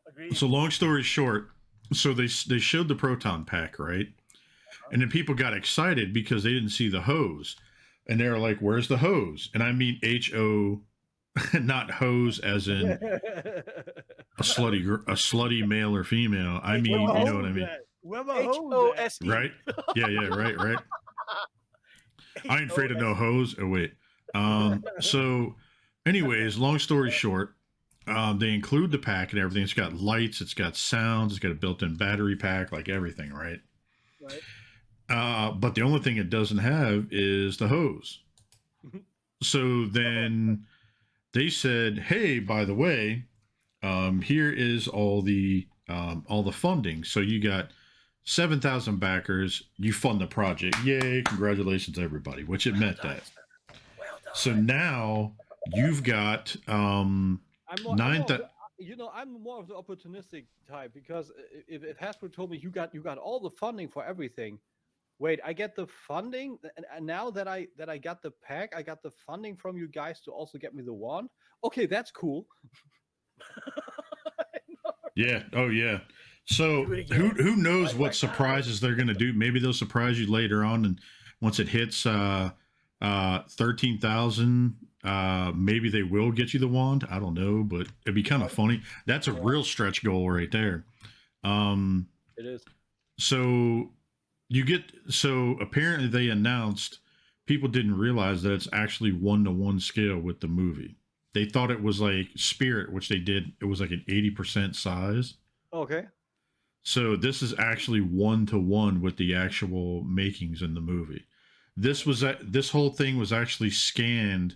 Agreed. So long story short, so they showed the Proton pack, right? And then people got excited because they didn't see the hose. And they were like, where's the hose? And I mean H-O, not hose as in a slutty male or female. I mean, you know what I mean? Where my HOSE. Right? Yeah, right. I ain't afraid of no hose. Oh, wait. So anyways, long story short, they include the pack and everything. It's got lights, it's got sounds, it's got a built-in battery pack, like everything, right? But the only thing it doesn't have is the hose. So then they said, hey, by the way, here is all the funding. So you got 7,000 backers. You fund the project. Yay. Congratulations, everybody, which it meant that. So now you've got I'm more of the opportunistic type because if Hasbro told me you got all the funding for everything, wait, I get the funding, and now that I got the pack, I got the funding from you guys to also get me the wand. Okay, that's cool. Yeah. Oh, yeah. So who knows what surprises they're going to do? Maybe they'll surprise you later on, and once it hits 13,000, maybe they will get you the wand. I don't know, but it'd be kind of funny. That's a real stretch goal right there. It is. So apparently they announced, people didn't realize that it's actually 1-to-1 scale with the movie. They thought it was like Spirit, which they did. It was like an 80% size. Okay. So this is actually 1-to-1 with the actual makings in the movie. This whole thing was actually scanned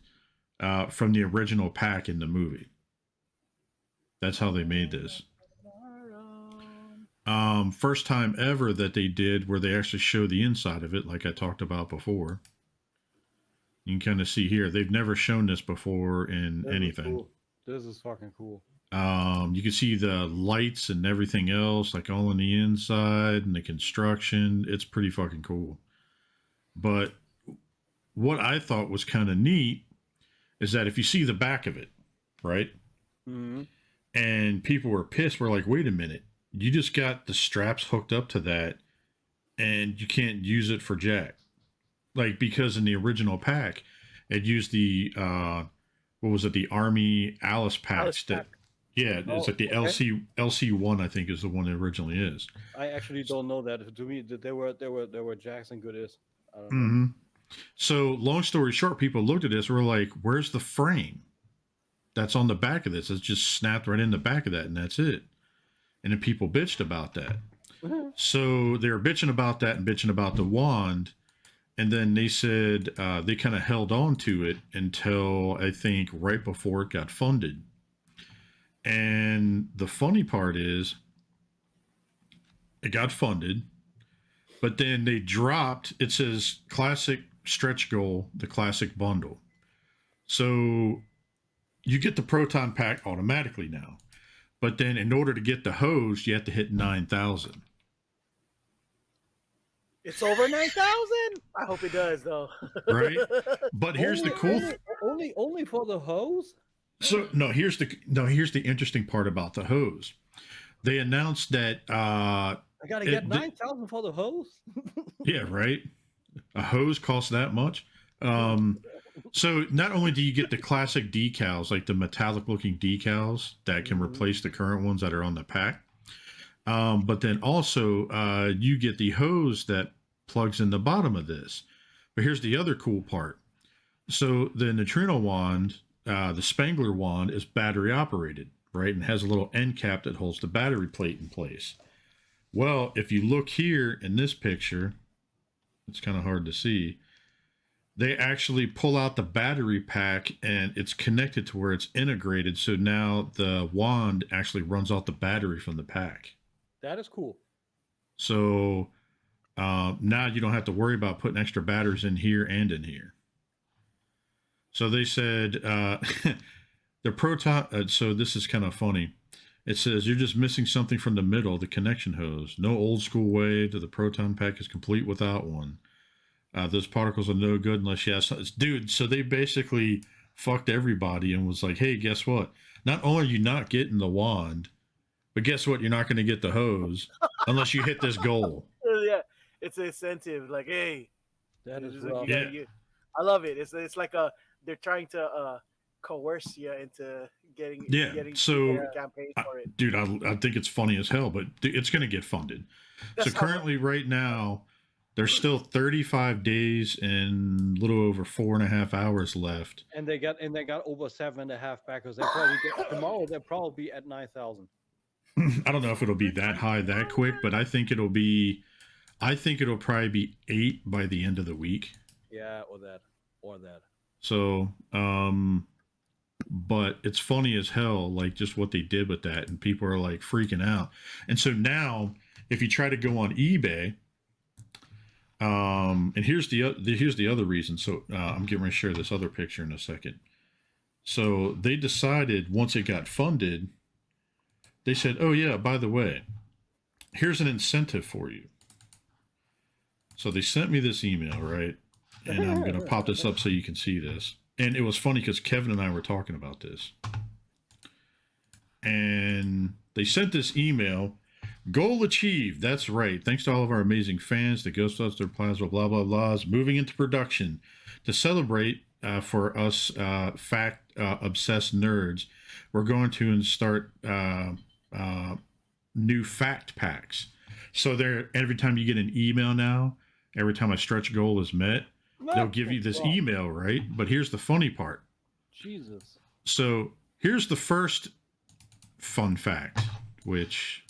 from the original pack in the movie. That's how they made this. First time ever that they did where they actually show the inside of it, like I talked about before. You can kind of see here. They've never shown this before in anything. Cool. This is fucking cool. You can see the lights and everything else, like all on the inside and the construction. It's pretty fucking cool. But what I thought was kind of neat is that if you see the back of it, right? Mm-hmm. And people were pissed. We're like, wait a minute, you just got the straps hooked up to that, and you can't use it for jack. Like, because in the original pack, it used the what was it? The Army Alice packs. Yeah, it's like the LC1, I think, is the one it originally is. I actually don't know that. To me, there were jacks and goodies. I don't know. Mm-hmm. So, long story short, people looked at this. We're like, "Where's the frame that's on the back of this? It's just snapped right in the back of that, and that's it." And then people bitched about that. Mm-hmm. So they were bitching about that and bitching about the wand. And then they said they kind of held on to it until I think right before it got funded. And the funny part is it got funded, but then they dropped, it says classic stretch goal, the classic bundle. So you get the Proton pack automatically now. But then in order to get the hose, you have to hit 9,000. It's over 9,000. I hope it does, though. Right? But here's the cool only for the hose. So here's the interesting part about the hose. They announced that I gotta get 9,000 for the hose. Yeah, right. A hose costs that much. So not only do you get the classic decals, like the metallic looking decals that can replace the current ones that are on the pack, but then also you get the hose that plugs in the bottom of this. But here's the other cool part. So the neutrino wand, the Spangler wand, is battery operated, right? And has a little end cap that holds the battery plate in place. Well, if you look here in this picture, it's kind of hard to see. They actually pull out the battery pack and it's connected to where it's integrated. So now the wand actually runs off the battery from the pack. That is cool. So now you don't have to worry about putting extra batteries in here and in here. So they said the Proton, so this is kind of funny. It says you're just missing something from the middle, the connection hose. No old school way to the Proton pack is complete without one. Those particles are no good unless you have something. Dude, so they basically fucked everybody and was like, hey, guess what? Not only are you not getting the wand, but guess what? You're not going to get the hose unless you hit this goal. Yeah, it's an incentive. Like, hey, that is rough. Yeah. I love it. It's like they're trying to coerce you into getting so campaign for it. Dude, I think it's funny as hell, but it's going to get funded. So currently right now there's still 35 days and a little over 4.5 hours left. And they got over 7.5 backers. They probably tomorrow they'll probably be at 9,000. I don't know if it'll be that high that quick, but I think it'll probably be 8 by the end of the week. Yeah, or that. So, but it's funny as hell, like just what they did with that, and people are like freaking out. And so now, if you try to go on eBay, and here's the other reason. So I'm getting ready to share this other picture in a second. So they decided once it got funded, they said, "Oh yeah, by the way, here's an incentive for you." So they sent me this email, right? And I'm going to pop this up so you can see this. And it was funny because Kevin and I were talking about this. And they sent this email. Goal achieved. That's right. Thanks to all of our amazing fans, the Ghostbuster Plasma, blah, blah, blah, is moving into production. To celebrate for us fact-obsessed nerds, we're going to start new fact packs. So every time you get an email now, every time a stretch goal is met, they'll give you this email, right? But here's the funny part. Jesus. So here's the first fun fact, which,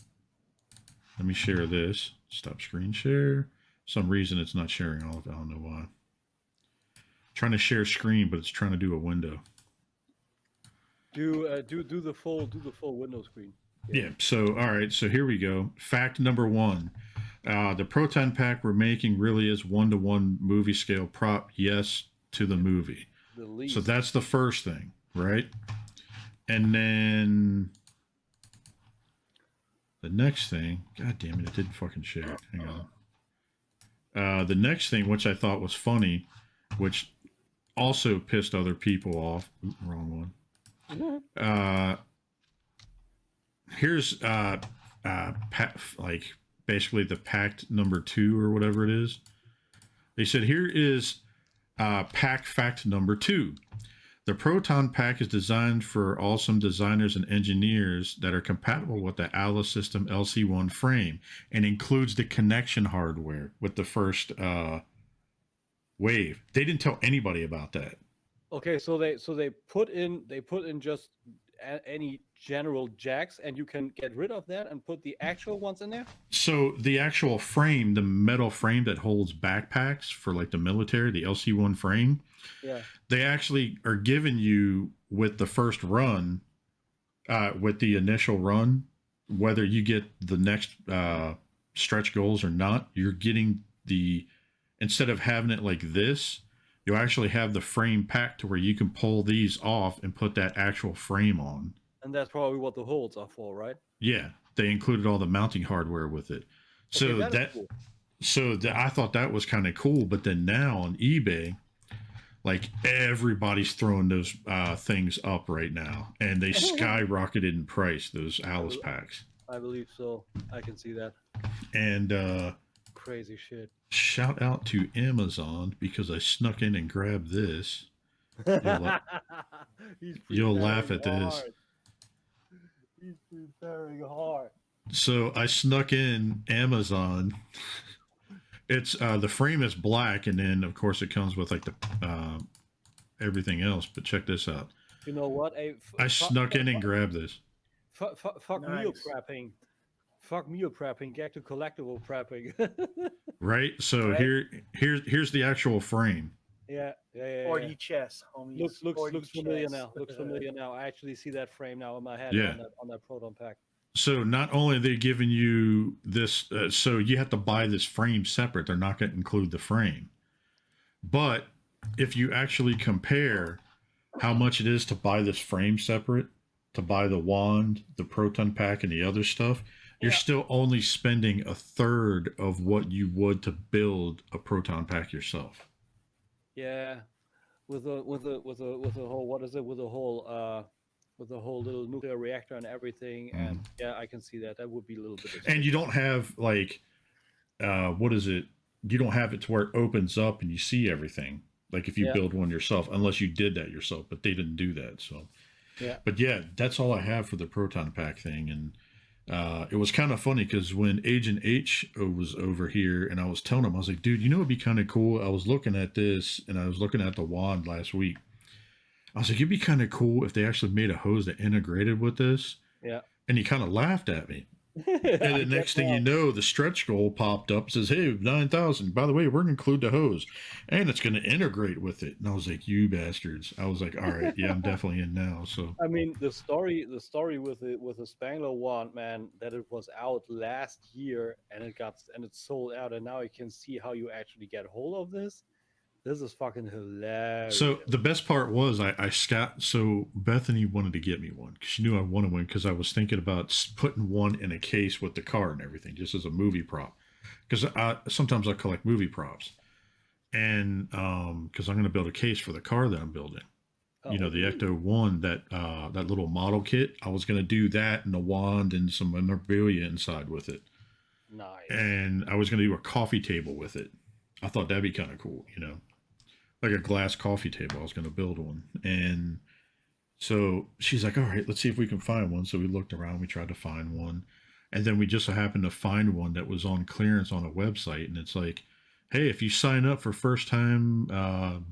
let me share this. Stop screen share. For some reason it's not sharing all of it. I don't know why. Trying to share screen, but it's trying to do a window. Do the full window screen. Yeah. So all right. So here we go. Fact number 1. The Proton pack we're making really is 1-to-1 movie scale prop. Yes, to the movie. So that's the first thing, right? And then the next thing, God damn it, it didn't fucking share. Hang on. The next thing, which I thought was funny, which also pissed other people off. Ooh, wrong one. Here's like basically the pact number 2 or whatever it is. They said here is pack fact number 2. The Proton pack is designed for awesome designers and engineers that are compatible with the Alice System LC1 frame and includes the connection hardware with the first wave. They didn't tell anybody about that. Okay, so they put in just any general jacks, and you can get rid of that and put the actual ones in there. So the actual frame, the metal frame that holds backpacks for like the military, the LC1 frame, yeah, they actually are giving you with the first run, with the initial run, whether you get the next stretch goals or not, you're getting the, instead of having it like this, you actually have the frame packed to where you can pull these off and put that actual frame on. And that's probably what the holds are for, right? Yeah, they included all the mounting hardware with it. So okay, cool. I thought that was kind of cool. But then now on eBay, like everybody's throwing those things up right now, and they skyrocketed in price. Those Alice packs. I believe so. I can see that. And crazy shit. Shout out to Amazon because I snuck in and grabbed this. You'll laugh at this. He's preparing hard. So I snuck in Amazon. It's the frame is black, and then of course it comes with like the everything else. But check this out. You know what? I snuck in and grabbed this. Fuck Nice. meal prepping. Fuck meal prepping. Get to collectible prepping. Right. So Right. here's the actual frame. Yeah. 4D chess, homies. Looks 4D familiar chess. now. Looks familiar now. I actually see that frame now in my head Yeah. on that Proton pack. So not only are they giving you this, so you have to buy this frame separate. They're not going to include the frame. But if you actually compare how much it is to buy this frame separate, to buy the wand, the Proton pack, and the other stuff, you're still only spending a third of what you would to build a Proton pack yourself. Yeah, with the whole, what is it, with the whole little nuclear reactor and everything, and yeah, I can see that. That would be a little bit. And you don't have like, what is it? You don't have it to where it opens up and you see everything. Like if you build one yourself, unless you did that yourself, but they didn't do that. So, yeah. But yeah, that's all I have for the Proton pack thing. And it was kind of funny because when Agent H was over here and I was telling him, I was like, dude, you know, it'd be kind of cool. I was looking at this and I was looking at the wand last week. I was like, it'd be kind of cool if they actually made a hose that integrated with this. Yeah. And he kind of laughed at me. And the next thing you know, the stretch goal popped up, says, hey, 9,000. By the way, we're going to include the hose. And it's going to integrate with it. And I was like, you bastards. I was like, all right, yeah, I'm definitely in now. So I mean, the story with the Spangler wand, man, that it was out last year and it sold out, and now you can see how you actually get hold of this. This is fucking hilarious. So the best part was so Bethany wanted to get me one because she knew I wanted one because I was thinking about putting one in a case with the car and everything, just as a movie prop. Because sometimes I collect movie props, and because I'm going to build a case for the car that I'm building. You know, the Ecto 1, that little model kit. I was going to do that and a wand and some memorabilia inside with it. Nice. And I was going to do a coffee table with it. I thought that'd be kind of cool, you know. Like a glass coffee table. I was going to build one. And so she's like, all right, let's see if we can find one. So we looked around, we tried to find one. And then we just so happened to find one that was on clearance on a website. And it's like, hey, if you sign up for first time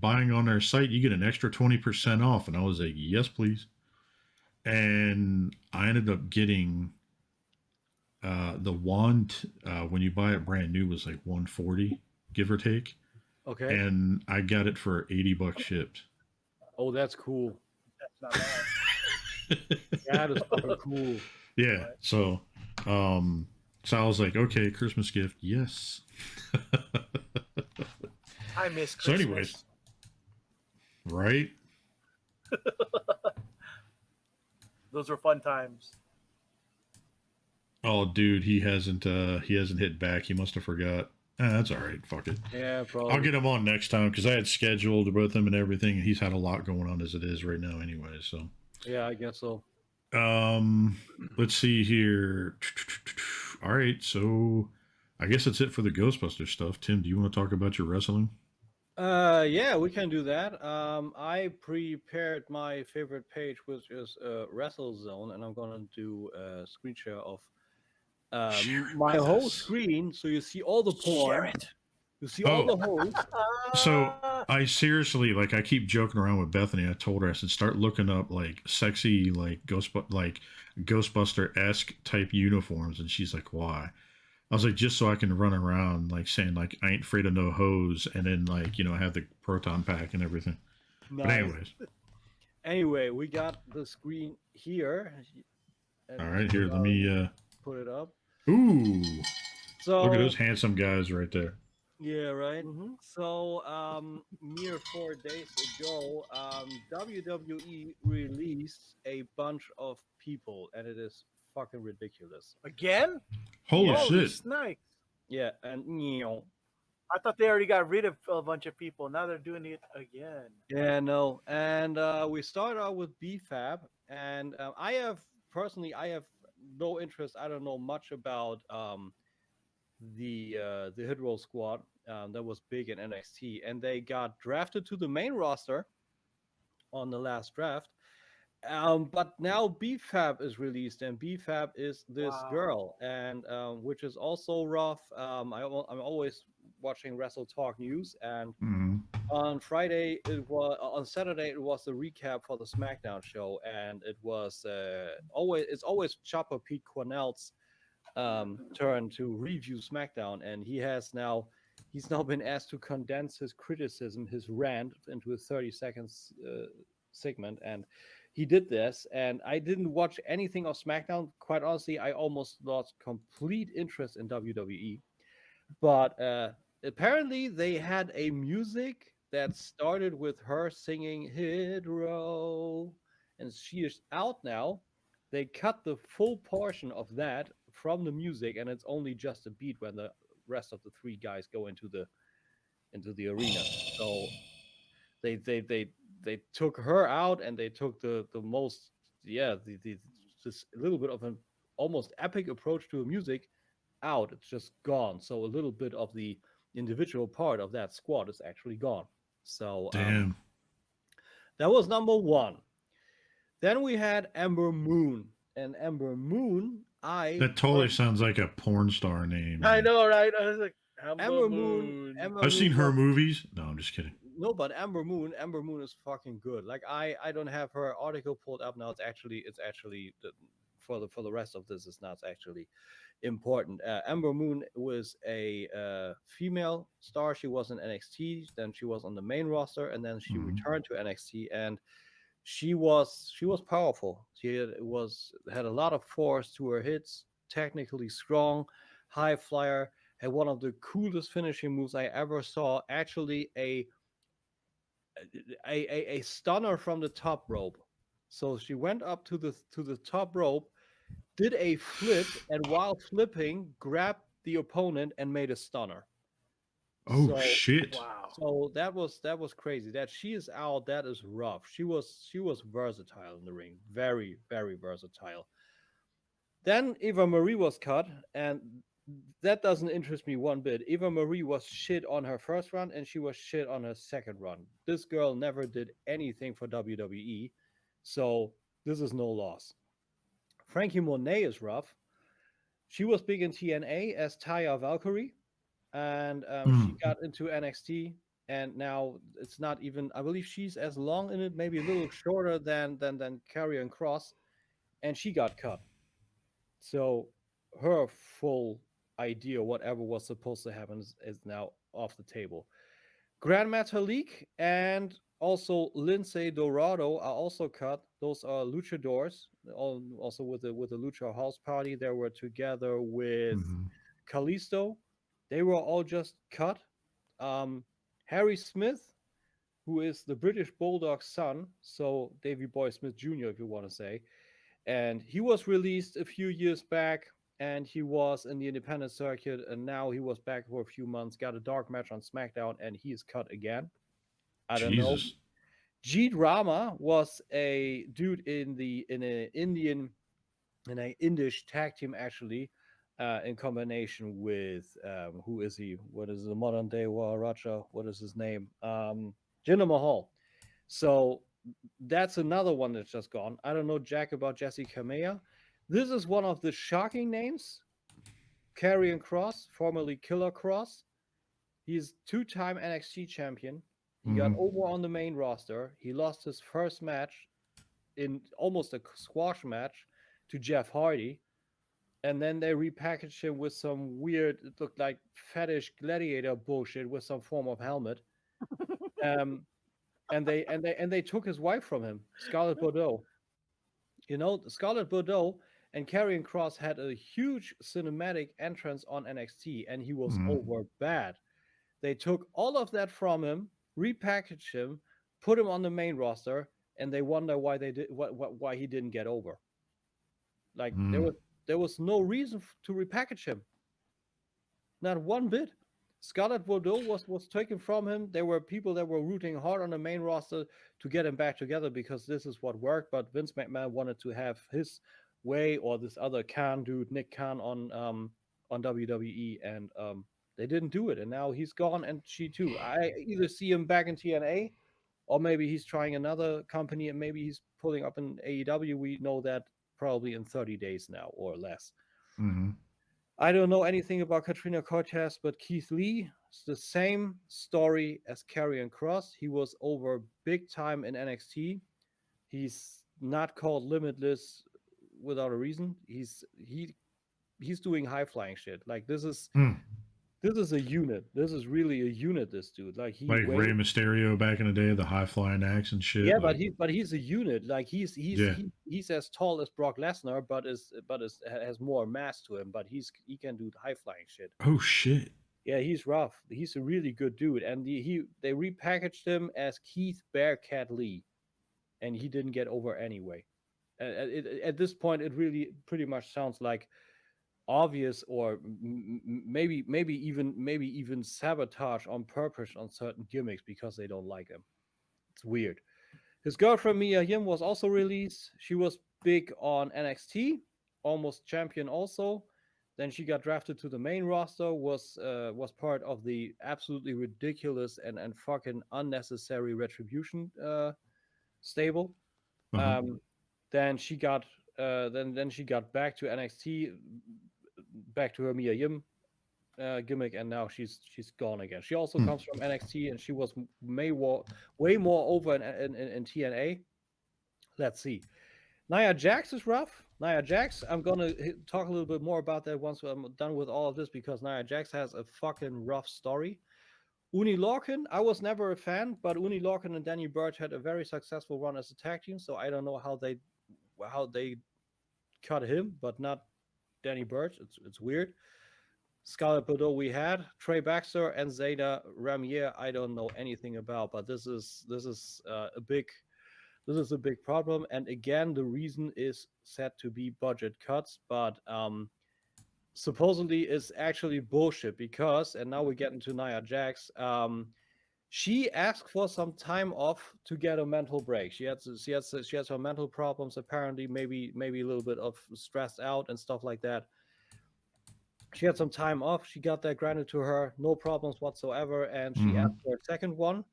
buying on their site, you get an extra 20% off. And I was like, yes, please. And I ended up getting the wand when you buy it brand new was like $140, give or take. Okay. And I got it for $80 shipped. Oh, that's cool. That's not bad. That is fucking cool. Yeah. So I was like, okay, Christmas gift, yes. I miss Christmas. So anyways, right? Those were fun times. Oh, dude, he hasn't hit back. He must have forgot. That's all right. Fuck it. Yeah, probably. I'll get him on next time because I had scheduled with him and everything, and he's had a lot going on as it is right now, anyway. So. Yeah, I guess so. Let's see here. All right, so I guess that's it for the Ghostbuster stuff. Tim, do you want to talk about your wrestling? Yeah, we can do that. I prepared my favorite page, which is WrestleZone, and I'm gonna do a screen share of my whole screen, so you see all the porn. Share it. You see all the holes. So I seriously, like, I keep joking around with Bethany. I told her, I said, start looking up like sexy, like Ghostbuster-esque type uniforms, and she's like, why? I was like, just so I can run around like saying like I ain't afraid of no hose, and then like have the Proton pack and everything. Nice. But anyways. Anyway, we got the screen here. All right, here, let me put it up. Ooh. So look at those handsome guys right there. Yeah, right. Mm-hmm. So, mere 4 days ago, WWE released a bunch of people, and it is fucking ridiculous. Again? Holy shit! Snipes. Yeah, and I thought they already got rid of a bunch of people. Now they're doing it again. Yeah, no. And we start out with BFAB, and I have no interest. I don't know much about the Hit Roll Squad that was big in NXT, and they got drafted to the main roster on the last draft. But now BFAB is released, and BFAB is this girl, and which is also rough. I'm always watching Wrestle Talk News, and on Saturday it was the recap for the SmackDown show, and it was always Chopper Pete Cornell's turn to review SmackDown, and he's now been asked to condense his criticism, his rant, into a 30 seconds segment, and he did this. And I didn't watch anything of SmackDown, quite honestly. I almost lost complete interest in WWE, but apparently they had a music that started with her singing Hit Row, and she is out now. They cut the full portion of that from the music, and it's only just a beat when the rest of the three guys go into the arena. So they took her out, and they took the most this little bit of an almost epic approach to a music out. It's just gone. So a little bit of the individual part of that squad is actually gone. So damn. That was number one. Then we had Ember Moon, and Ember Moon, that totally sounds like a porn star name. I know, right? I was like, Ember Moon. I've seen her movies. No, I'm just kidding. No, but Ember Moon is fucking good. Like I don't have her article pulled up now. It's actually for the rest of this is not actually important. Ember Moon was a female star. She was in NXT, then she was on the main roster, and then she returned to NXT, and she was powerful. She had a lot of force to her hits, technically strong, high flyer, had one of the coolest finishing moves I ever saw. Actually, a stunner from the top rope. So she went up to the top rope, did a flip, and while flipping, grabbed the opponent and made a stunner. Oh shit! Wow. So that was crazy. That she is out. That is rough. She was versatile in the ring. Very, very versatile. Then Eva Marie was cut, and that doesn't interest me one bit. Eva Marie was shit on her first run, and she was shit on her second run. This girl never did anything for WWE, so this is no loss. Frankie Monet is rough. She was big in TNA as Taya Valkyrie, and she got into NXT, and now it's not even. I believe she's as long in it, maybe a little shorter than Karrion Kross, and she got cut. So her full idea, whatever was supposed to happen, is now off the table. Grand Metalik and also Lindsay Dorado are also cut. Those are luchadors, also with the Lucha House Party. They were together with Kalisto. They were all just cut. Harry Smith, who is the British Bulldog's son, so Davey Boy Smith Jr., if you want to say, and he was released a few years back, and he was in the independent circuit, and now he was back for a few months, got a dark match on SmackDown, and he's cut again. I don't know. Jesus. Jeet Rama was a dude in an Indish tag team, actually, in combination with who is he? What is the modern day Raja? What is his name? Jinder Mahal. So that's another one that's just gone. I don't know jack about Jesse Kamea. This is one of the shocking names. Karrion Kross, formerly Killer Kross. He's two-time NXT champion. He got over on the main roster. He lost his first match in almost a squash match to Jeff Hardy. And then they repackaged him with some weird, it looked like fetish gladiator bullshit with some form of helmet. And they took his wife from him, Scarlett Bordeaux. You know, Scarlett Bordeaux and Karrion Kross had a huge cinematic entrance on NXT, and he was over bad. They took all of that from him, repackaged him, put him on the main roster, and they wonder why why he didn't get over. Like there was no reason to repackage him. Not one bit. Scarlett Bordeaux was taken from him. There were people that were rooting hard on the main roster to get him back together because this is what worked. But Vince McMahon wanted to have his way, or this other Khan dude, Nick Khan, on WWE, and they didn't do it. And now he's gone, and she too. I either see him back in TNA, or maybe he's trying another company, and maybe he's pulling up in AEW. We know that probably in 30 days now or less. I don't know anything about Katrina Cortez, but Keith Lee is the same story as Karrion Kross. He was over big time in NXT. He's not called Limitless without a reason. He's doing high flying shit. Like this is a unit. This is really a unit. This dude, like Rey Mysterio back in the day, the high flying axe and shit. Yeah, like, but he's a unit. Like he's as tall as Brock Lesnar, but has more mass to him. But he can do high flying shit. Oh shit. Yeah, he's rough. He's a really good dude, and they repackaged him as Keith Bearcat Lee, and he didn't get over anyway. At this point, it really pretty much sounds like obvious, or maybe even sabotage on purpose on certain gimmicks because they don't like him. It's weird. His girlfriend Mia Yim was also released. She was big on NXT, almost champion also. Then she got drafted to the main roster, was part of the absolutely ridiculous and fucking unnecessary Retribution stable. Then she got then she got back to NXT, back to her Mia Yim gimmick, and now she's gone again. She also comes from NXT, and she was way more over in TNA. Let's see. Nia Jax is rough. Nia Jax, I'm gonna talk a little bit more about that once I'm done with all of this, because Nia Jax has a fucking rough story. Uni Lorcan, I was never a fan, but Uni Lorcan and Danny Burch had a very successful run as a tag team, so I don't know how they cut him, but not Danny Burch. It's weird. Scarlett Bordeaux we had. Trey Baxter and Zayda Ramier I don't know anything about, but this is a big problem. And again, the reason is said to be budget cuts, but supposedly is actually bullshit, because, and now we get into Nia Jax, she asked for some time off to get a mental break. She has her mental problems, apparently, maybe a little bit of stressed out and stuff like that. She had some time off. She got that granted to her, no problems whatsoever, and she asked for a second one.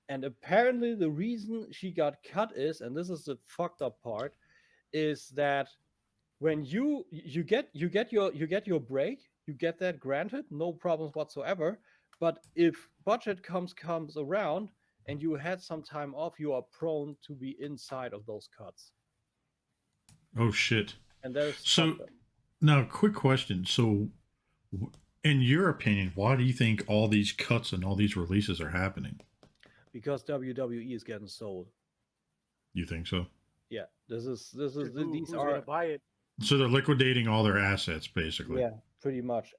And apparently the reason she got cut is, and this is the fucked up part, is that when you get your break, you get that granted, no problems whatsoever. But if budget comes around and you had some time off, you are prone to be inside of those cuts. Oh shit. And there's so now, quick question. So, in your opinion, why do you think all these cuts and all these releases are happening? Because WWE is getting sold. You think so? Yeah. These who's are gonna buy it. So they're liquidating all their assets, basically. Yeah, pretty much.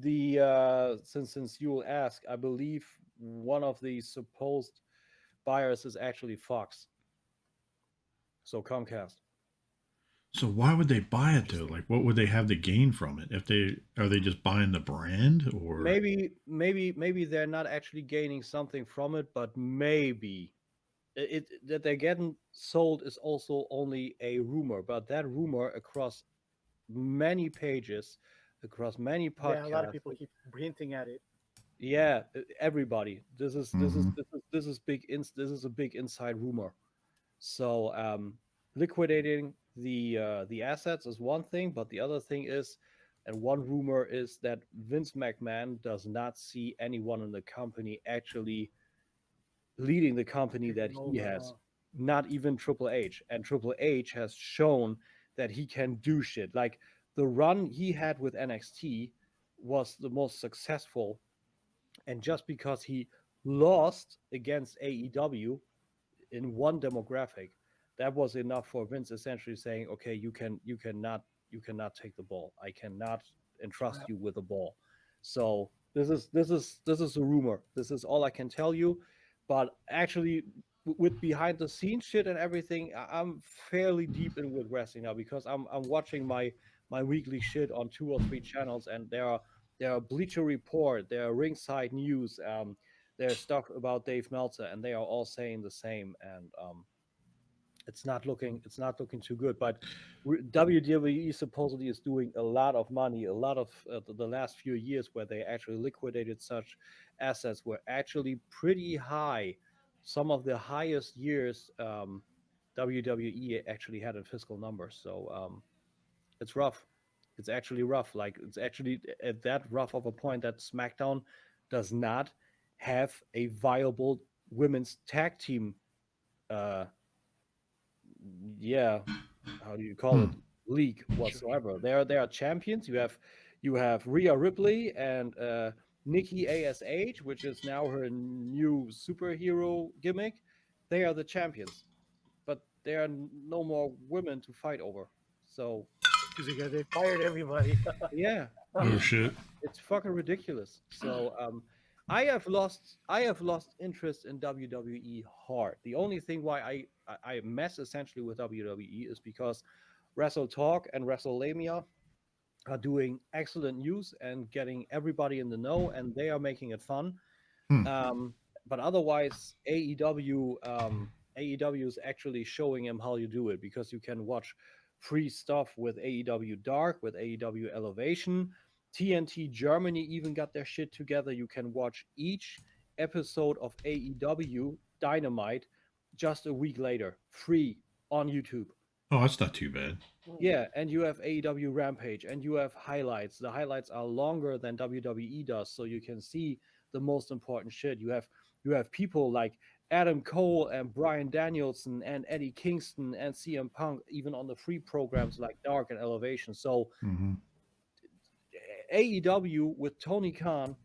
Since you will ask, I believe one of the supposed buyers is actually Fox. So Comcast. So why would they buy it though? Like, what would they have to gain from it? If they are they just buying the brand or? Maybe they're not actually gaining something from it, but maybe that they're getting sold is also only a rumor. But that rumor across many pages, across many Yeah, a lot of podcasts, people keep hinting at it. yeah, everybody. Mhm. This is a big inside rumor. So liquidating the assets is one thing, but the other thing is, and one rumor is that Vince McMahon does not see anyone in the company actually leading the company that Taking he over, has, huh? not even Triple H. And Triple H has shown that he can do shit. Like the run he had with NXT was the most successful, and just because he lost against AEW in one demographic, that was enough for Vince essentially saying, "Okay, you cannot take the ball. I cannot entrust you with the ball." So this is a rumor. This is all I can tell you. But actually, with behind the scenes shit and everything, I'm fairly deep in with wrestling now because I'm watching my weekly shit on 2 or 3 channels, and there are Bleacher Report, there are Ringside News, there's stuff about Dave Meltzer, and they are all saying the same. And it's not looking too good. But WWE supposedly is doing a lot of money. A lot of the last few years where they actually liquidated such assets were actually pretty high. Some of the highest years WWE actually had in fiscal numbers. So it's rough. It's actually rough. Like it's actually at that rough of a point that SmackDown does not have a viable women's tag team. Uh, yeah, how do you call Hmm. it? League whatsoever. There are champions. You have Rhea Ripley and Nikki Ash, which is now her new superhero gimmick. They are the champions, but there are no more women to fight over. So Because they fired everybody. yeah, Oh shit. it's fucking ridiculous. So I have lost interest in WWE hard. The only thing why I mess essentially with WWE is because Wrestle Talk and WrestleLamia are doing excellent news and getting everybody in the know, and they are making it fun. Hmm. But otherwise, AEW is actually showing him how you do it because you can watch free stuff with AEW Dark, with AEW Elevation. TNT Germany even got their shit together. You can watch each episode of AEW Dynamite just a week later, free on YouTube. Oh, that's not too bad. Yeah, and you have AEW Rampage and you have highlights. The highlights are longer than WWE does, so you can see the most important shit. You have people like Adam Cole and Brian Danielson and Eddie Kingston and CM Punk even on the free programs like Dark and Elevation. So Hmm. AEW with Tony Khan,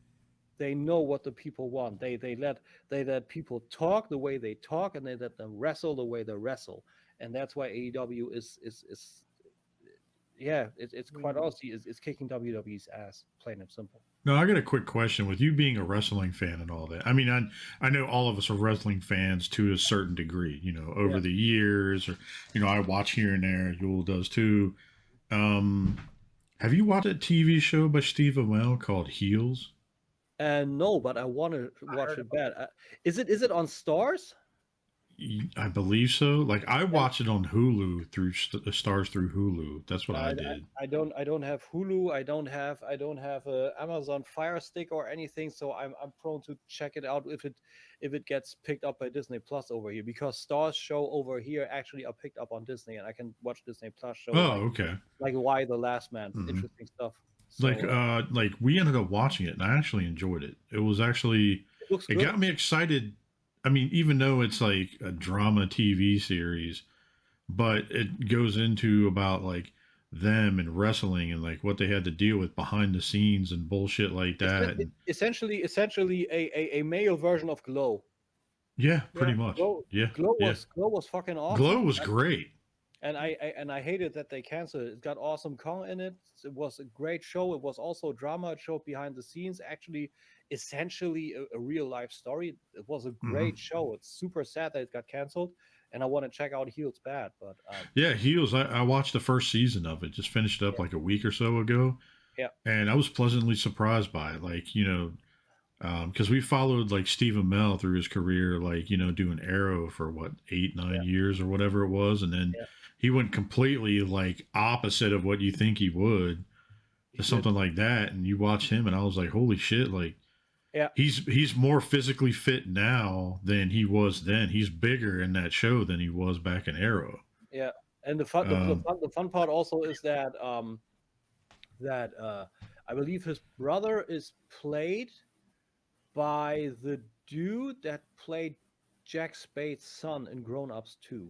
they know what the people want. They let people talk the way they talk, and they let them wrestle the way they wrestle. And that's why AEW is yeah, it's quite Mm. honestly it's kicking WWE's ass, plain and simple. No, I got a quick question. With you being a wrestling fan and all that, I mean, I know all of us are wrestling fans to a certain degree. You know, over Yes. the years, or I watch here and there. Yule does too. Um, have you watched a TV show by Steve Amell called Heels? And no, but I want to I watch heard it about bad. it. Is it on Stars? I believe so. Like I And watch it on Hulu through Stars through Hulu. That's what I did. I don't have Hulu. I don't have a Amazon Fire Stick or anything. So I'm prone to check it out if it gets picked up by Disney Plus over here because Stars show over here actually are picked up on Disney and I can watch Disney Plus show Oh, okay. like Why the Last Man. Hmm. Interesting stuff. Like So like we ended up watching it and I actually enjoyed it. It was actually it looks it good. got me excited. I mean, even though it's like a drama TV series, but it goes into about like them and wrestling and like what they had to deal with behind the scenes and bullshit like that. And Essentially a male version of Glow. yeah, Yeah. pretty much. Glow Yeah, yeah. Glow was fucking Glow awesome. was great. And I hated that they canceled it. It got Awesome Kong in it. It was a great show. It was also drama. It showed behind the scenes. Actually, essentially a real life story. It was a great show. It's super sad that it got canceled, and I want to check out Heels Bad. But yeah, Heels. I watched the first season of it. Just finished up like a week or so ago. Yeah, and I was pleasantly surprised by it. Like because we followed like Steve Amell through his career, like doing Arrow for what 8-9 years or whatever it was, and then he went completely like opposite of what you think he would to something like that. And you watch him, and I was like, holy shit! Like, he's more physically fit now than he was then. He's bigger in that show than he was back in Arrow. Yeah, and the fun part also is that I believe his brother is played by the dude that played Jack Spade's son in Grown Ups 2.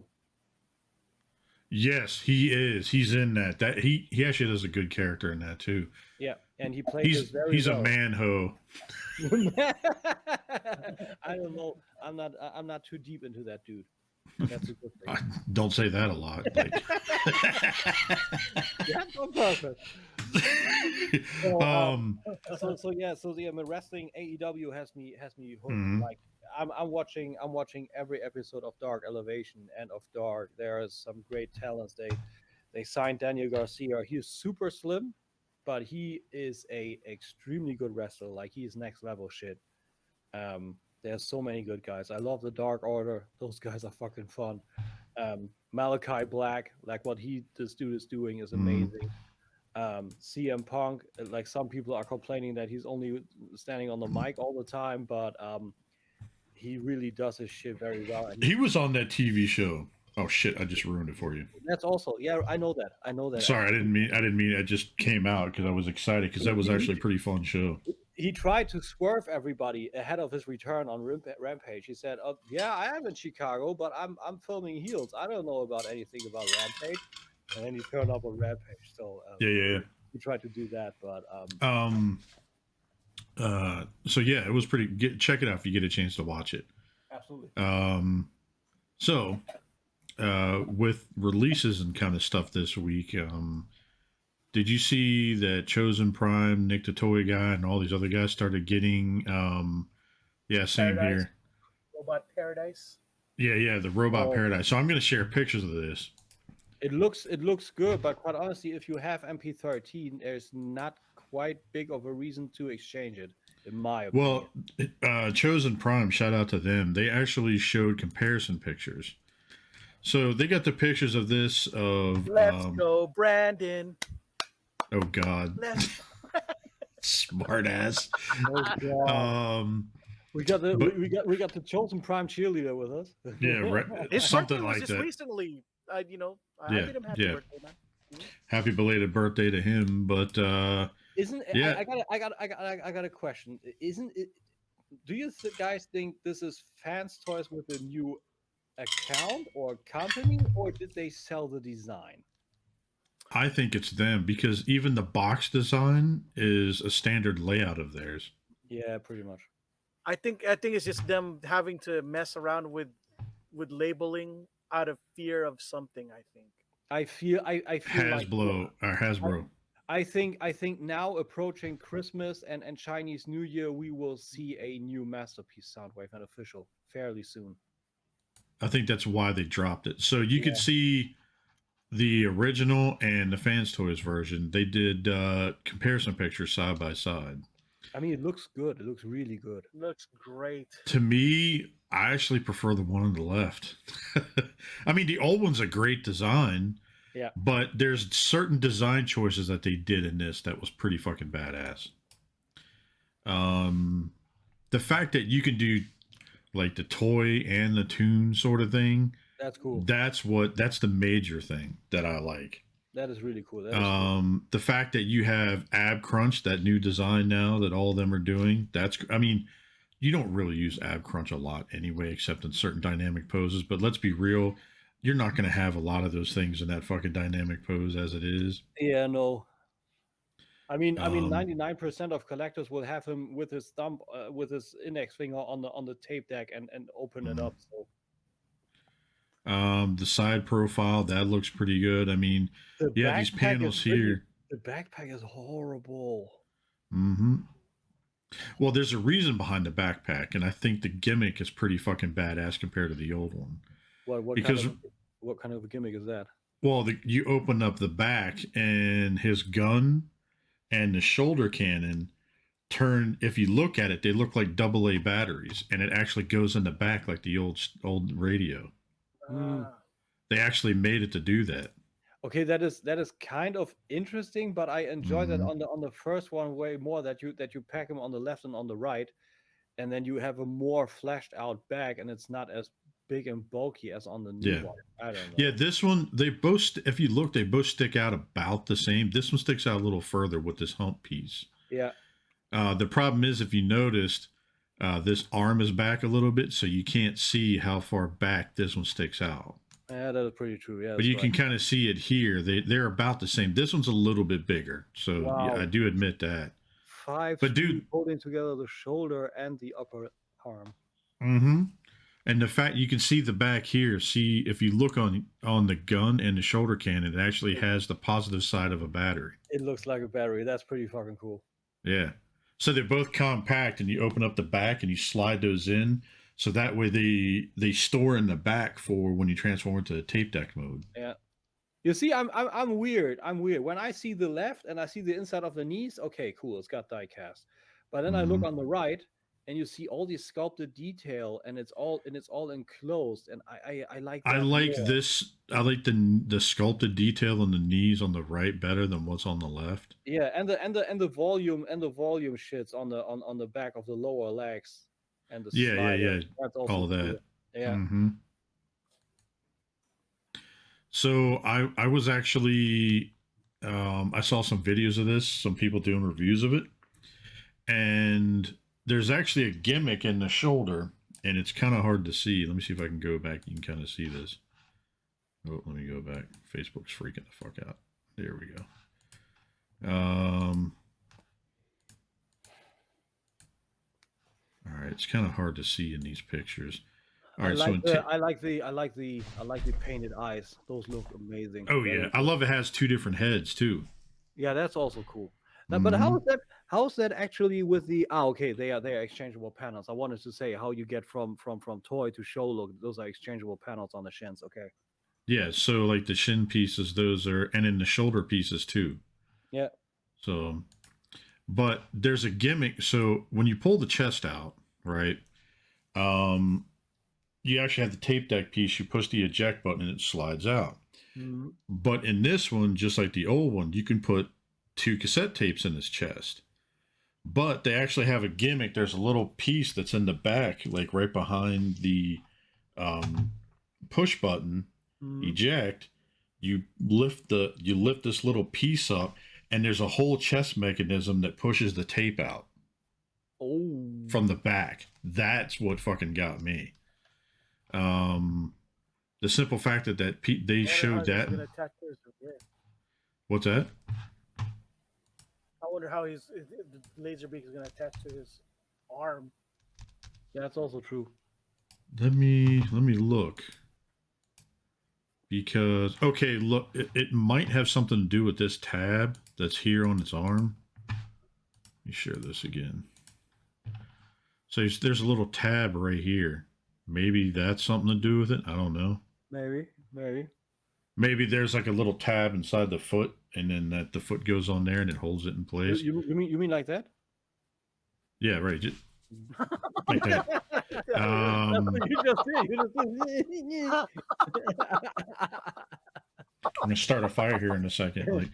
Yes, he is. He's in that. That he actually does a good character in that too. Yeah, and he plays. He's a man-ho. I don't know. I'm not too deep into that dude. That's a good thing. Don't say that a lot. Like. That's on purpose. So the wrestling AEW has me hooked. Like I'm watching every episode of Dark Elevation and of Dark. There is some great talents. They signed Daniel Garcia. He's super slim, but he is a extremely good wrestler. Like he's next level shit. There's so many good guys. I love the Dark Order. Those guys are fucking fun. Malachi Black, like what this dude is doing is amazing. CM Punk, like some people are complaining that he's only standing on the mic all the time, but he really does his shit very well. And he was on that TV show. Oh shit! I just ruined it for you. That's also I know that. Sorry, I didn't mean. It just came out because I was excited because that was actually a pretty fun show. He tried to swerve everybody ahead of his return on Rampage. He said, "Oh yeah, I am in Chicago, but I'm filming Heels. I don't know about anything about Rampage." And then he turned up on Rampage. So yeah. He tried to do that, but so yeah, it was pretty. Check it out if you get a chance to watch it. Absolutely. So with releases and kind of stuff this week, did you see that Chosen Prime, Nick the Toy Guy, and all these other guys started getting same Paradise. here. Robot Paradise. Yeah, the Robot Paradise. So I'm going to share pictures of this. It looks good, but quite honestly, if you have MP13, there's not quite big of a reason to exchange it, in my opinion. Well, Chosen Prime, shout out to them. They actually showed comparison pictures. So they got the pictures of this of Let's go, Brandon. Oh God. Smart ass. Oh, we got the Chosen Prime cheerleader with us. Yeah, right. His Something birthday was like just that. Recently, I did him happy birthday, man. Happy belated birthday to him, but isn't I got a question. Isn't it? Do you guys think this is Fans Toys with a new account or company, or did they sell the design? I think it's them because even the box design is a standard layout of theirs. Yeah, pretty much. I think it's just them having to mess around with labeling out of fear of something. I feel Hasbro. I think now approaching Christmas and Chinese New Year, we will see a new Masterpiece Soundwave and official fairly soon. I think that's why they dropped it. So you could see the original and the Fans Toys version. They did comparison pictures side by side. I mean, it looks good. It looks really good. It looks great. To me, I actually prefer the one on the left. I mean, the old one's a great design. Yeah. But there's certain design choices that they did in this that was pretty fucking badass. The fact that you can do like the toy and the tune sort of thing. That's cool. That's the major thing that I like. That is really cool. The fact that you have Ab Crunch, that new design now that all of them are doing, I mean, you don't really use Ab Crunch a lot anyway, except in certain dynamic poses. But let's be real, you're not going to have a lot of those things in that fucking dynamic pose as it is. Yeah, no. I mean, 99% of collectors will have him with his thumb, with his index finger on the tape deck and open it up. So. The side profile, that looks pretty good. I mean, these panels here. The backpack is horrible. Mm-hmm. Well, there's a reason behind the backpack, and I think the gimmick is pretty fucking badass compared to the old one. What Because kind of a gimmick is that? well, you open up the back, and his gun and the shoulder cannon turn. If you look at it, they look like AA batteries, and it actually goes in the back like the old radio. They actually made it to do that. Okay, that is kind of interesting, but I enjoy that on the first one way more, that you pack them on the left and on the right, and then you have a more fleshed out back, and it's not as big and bulky as on the new one. I don't know. Yeah, this one, they both, if you look, they both stick out about the same. This one sticks out a little further with this hump piece. Yeah. The problem is, if you noticed, this arm is back a little bit, so you can't see how far back this one sticks out. Yeah, that is pretty true. Yeah, but you can kind of see it here. They're about the same. This one's a little bit bigger, so yeah, I do admit that. 5 but dude, holding together the shoulder and the upper arm. And the fact you can see the back here. See, if you look on the gun and the shoulder cannon, it actually has the positive side of a battery. It looks like a battery. That's pretty fucking cool. Yeah. So they're both compact, and you open up the back and you slide those in. So that way they store in the back for when you transform into tape deck mode. Yeah. You see, I'm weird. I'm weird. When I see the left and I see the inside of the knees, okay, cool, it's got die cast. But then I look on the right and you see all these sculpted detail, and it's all enclosed, and I like that. I like this. I like the sculpted detail on the knees on the right better than what's on the left. Yeah, and the volume shits on the back of the lower legs. And the yeah. That's also all that. Cool. Yeah. So I was actually I saw some videos of this, some people doing reviews of it, and there's actually a gimmick in the shoulder, and it's kind of hard to see. Let me see if I can go back. You can kind of see this. Oh, let me go back. Facebook's freaking the fuck out. There we go. All right, it's kind of hard to see in these pictures. All right, I like the painted eyes. Those look amazing. Oh yeah, I love it has two different heads too. Yeah, that's also cool. Now, but how is that actually with the okay, they are exchangeable panels. I wanted to say how you get from toy to show look. Those are exchangeable panels on the shins. Okay. Yeah, so like the shin pieces, those are, and in the shoulder pieces too. Yeah. So, but there's a gimmick. So when you pull the chest out, right? You actually have the tape deck piece. You push the eject button and it slides out. But in this one, just like the old one, you can put 2 cassette tapes in his chest. But they actually have a gimmick. There's a little piece that's in the back, like right behind the push button, eject. You lift this little piece up, and there's a whole chest mechanism that pushes the tape out. Oh. From the back. That's what fucking got me. The simple fact that they showed that. What's that? I wonder how the laser beak is going to attach to his arm. Yeah, that's also true. Let me look. Because look, it might have something to do with this tab that's here on its arm. Let me share this again. So there's a little tab right here. Maybe that's something to do with it. I don't know. Maybe there's like a little tab inside the foot, and then that the foot goes on there and it holds it in place. You mean like that? Yeah, right. Just, like that. I'm gonna start a fire here in a second.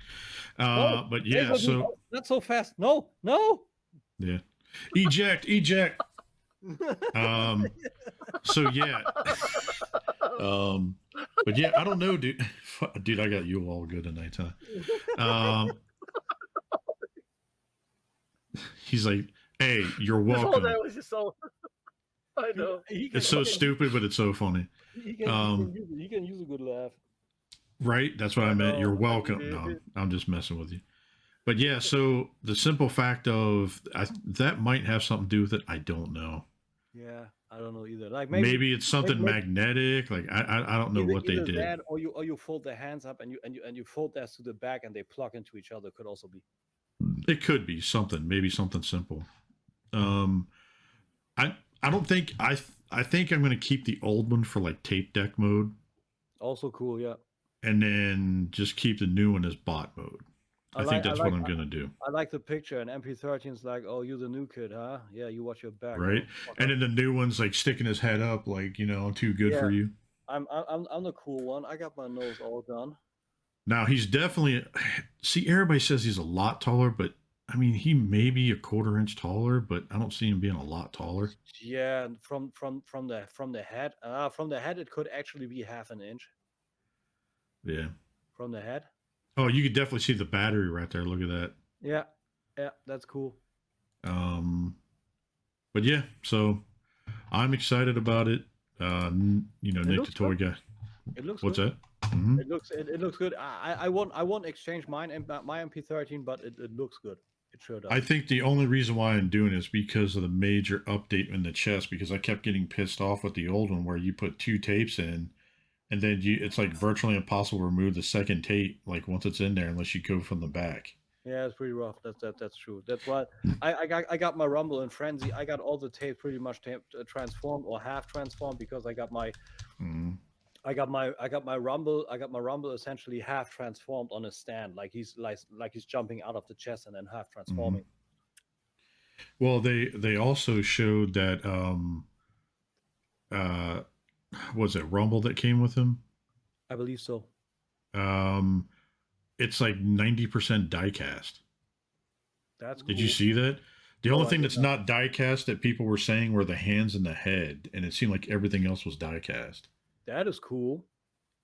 But yeah, so not so fast. No. Yeah, eject. So yeah. But yeah, I don't know, dude. Dude, I got you all good tonight, huh? He's like, hey, you're welcome. That was just so. I know. It's so stupid, but it's so funny. He can use a good laugh. Right? That's what I meant. You're welcome. No, I'm just messing with you. But yeah, so the simple fact of that might have something to do with it. I don't know. Yeah, I don't know either. Like maybe it's something magnetic. Like I don't know what they did. That, or you fold the hands up and you fold that to the back and they plug into each other. Could also be. It could be something. Maybe something simple. I don't think I think I'm going to keep the old one for like tape deck mode, Also cool, yeah. and then just keep the new one as bot mode. I think that's what I'm going to do. I like the picture, and MP13's like, "Oh, you're the new kid, huh? Yeah, you watch your back, right?" And then the new one's like sticking his head up, like, you know, too good for you. I'm the cool one. I got my nose all done. Now he's definitely. See, everybody says he's a lot taller, but I mean, he may be a quarter-inch taller, but I don't see him being a lot taller. Yeah, and from the head, it could actually be half an inch. Yeah. From the head. Oh, you could definitely see the battery right there. Look at that. Yeah, that's cool. But yeah, so I'm excited about it. You know, Nick the toy guy. It looks. What's good. that? Mm-hmm. It looks good. I won't exchange mine and my MP13, but it looks good. It sure does. I think the only reason why I'm doing it is because of the major update in the chest, because I kept getting pissed off with the old one where you put 2 tapes in, and then it's like virtually impossible to remove the second tape, like once it's in there, unless you go from the back. Yeah, it's pretty rough. That's true. That's why I got my Rumble and Frenzy. I got all the tapes pretty much transformed or half transformed because I got my I got my Rumble essentially half transformed on a stand, like he's jumping out of the chest and then half transforming. Well, they also showed that was it Rumble that came with him? I believe so. It's like 90% diecast. That's cool. Did you see that? The only thing that's not diecast that people were saying were the hands and the head, and it seemed like everything else was diecast. That is cool.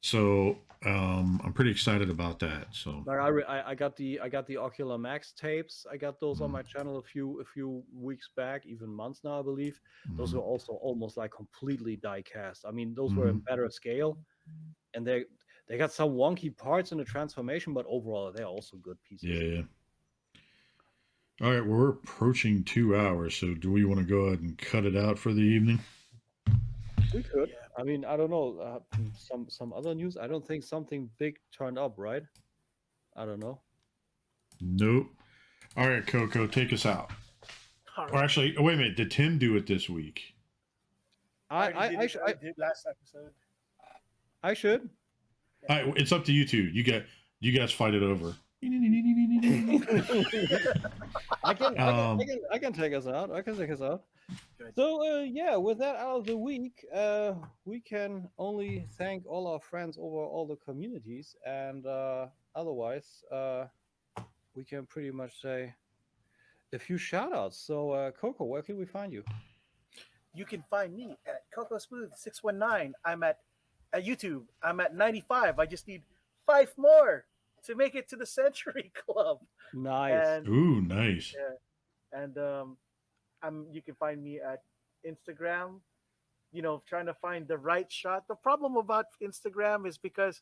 So I'm pretty excited about that. So like I got the Ocular Max tapes. I got those on my channel a few weeks back, even months now, I believe. Those were also almost like completely die cast. I mean, those were in better scale, and they got some wonky parts in the transformation, but overall they're also good pieces. Yeah. All right, we're approaching 2 hours, so do we want to go ahead and cut it out for the evening? We could. I mean, I don't know. Some other news. I don't think something big turned up, right? I don't know. Nope. All right, Coco, take us out. Right. Or actually, wait a minute. Did Tim do it this week? I did last episode. I should. All right, it's up to you two. You guys fight it over. I can take us out. I can take us out. So with that out of the week, we can only thank all our friends over all the communities, and otherwise we can pretty much say a few shout outs. So Coco, where can we find you? You can find me at Cocoasmooth619. I'm at YouTube. I'm at 95. I just need 5 more to make it to the Century Club. Nice. Ooh, nice. Yeah. And you can find me at Instagram, trying to find the right shot. The problem about Instagram is because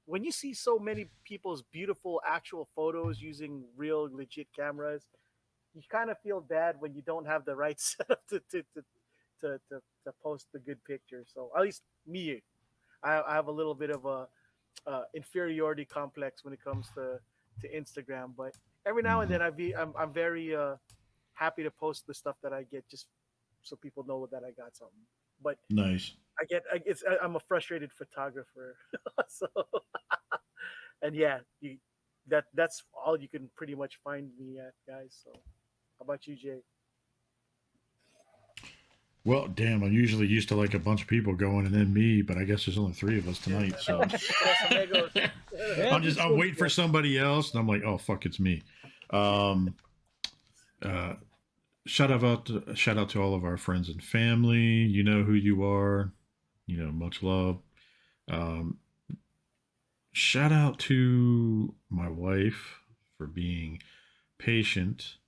when you see so many people's beautiful actual photos using real legit cameras, you kind of feel bad when you don't have the right setup to post the good picture. So at least me, I have a little bit of a inferiority complex when it comes to Instagram, but every now and then I'm very happy to post the stuff that I get just so people know that I got something. But nice. I'm a frustrated photographer, so and that's all you can pretty much find me at, guys. So how about you, Jay? Well, damn, I'm usually used to like a bunch of people going and then me, but I guess there's only 3 of us tonight. So I'm waiting for somebody else, and I'm like, oh fuck, it's me. Shout out to all of our friends and family. You know who you are. Much love. Shout out to my wife for being patient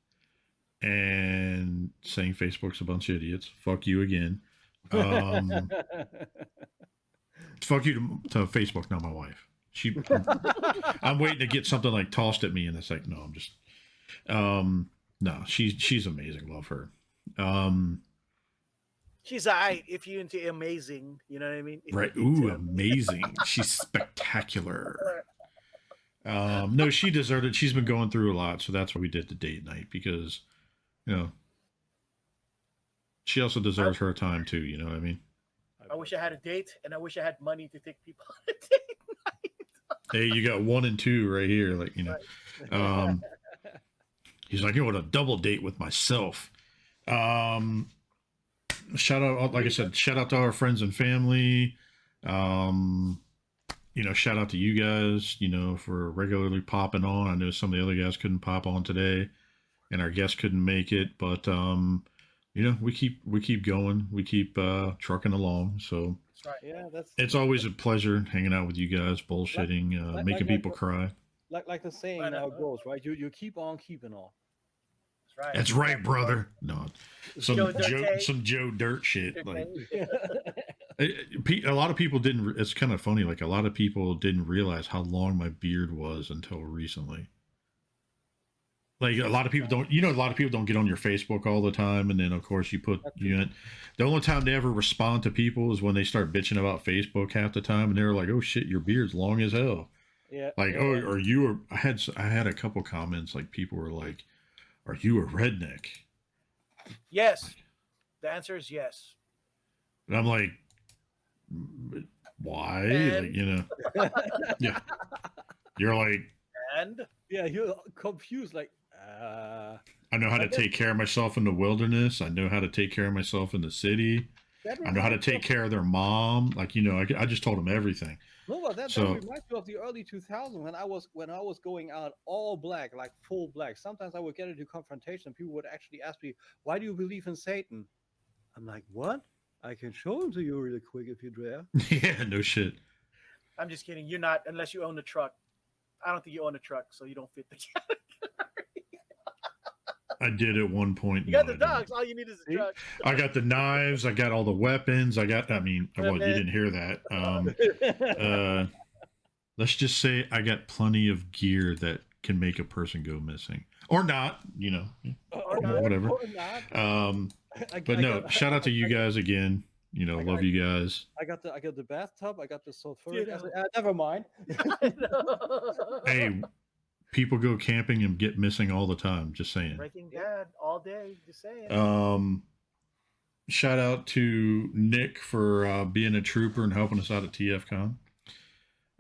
and saying Facebook's a bunch of idiots. Fuck you again. Fuck you to Facebook, not my wife. I'm waiting to get something like tossed at me, and it's like, no, I'm just no, she's amazing. Love her. She's alright if you're into amazing, you know what I mean? Right. Ooh, amazing. She's spectacular. No, she deserved it. She's been going through a lot, so that's why we did the date night, because She also deserves her time too. You know what I mean? I wish I had a date, and I wish I had money to take people on a date. Hey, you got 1 and 2 right here. Like, you know, he's like, you want a double date with myself. Shout out, like I said, shout out to our friends and family. You know, shout out to you guys, you know, for regularly popping on. I know some of the other guys couldn't pop on today, and our guests couldn't make it, but you know, we keep going, we keep trucking along. So That's right. Yeah, it's always a pleasure hanging out with you guys, bullshitting, making people cry. Like the saying now goes, right? You keep on keeping on. That's right. That's right, brother. No, some Joe Joe Dirt shit. Like a lot of people didn't. It's kind of funny. Like a lot of people didn't realize how long my beard was until recently. Like a lot of people don't. You know, a lot of people don't get on your Facebook all the time, and then of course you put you know, the only time they ever respond to people is when they start bitching about Facebook half the time, and they're like, "Oh shit, your beard's long as hell." Yeah. Like, oh, are you? I had a couple comments like people were like, "Are you a redneck?" Yes. The answer is yes. And I'm like, why? And? Like, you know, yeah. You're like, And Yeah, you're confused. Like, I know how to take care of myself in the wilderness. I know how to take care of myself in the city. I know how to take care of their mom. Like, you know, I just told them everything. No, but that So- reminds me of the early 2000s when I was going out all black, like full black. Sometimes I would get into confrontation. People would actually ask me, "Why do you believe in Satan?" I'm like, "What? I can show him to you really quick if you dare." Yeah, no shit. I'm just kidding. You're not, unless you own a truck. I don't think you own a truck, so you don't fit the category. I did at one point. You got no, the I don't. dogs. All you need is a truck. I got the knives. I got all the weapons. I mean, well, you didn't hear that. Let's just say I got plenty of gear that can make a person go missing or not, you know, or whatever. Or not. But no, shout out to you guys again. You know, love you guys. I got the bathtub. I got the sulfuric You know. acid. Never mind. Hey, people go camping and get missing all the time. Just saying. Breaking Bad all day. Just saying. Shout out to Nick for being a trooper and helping us out at TFCon.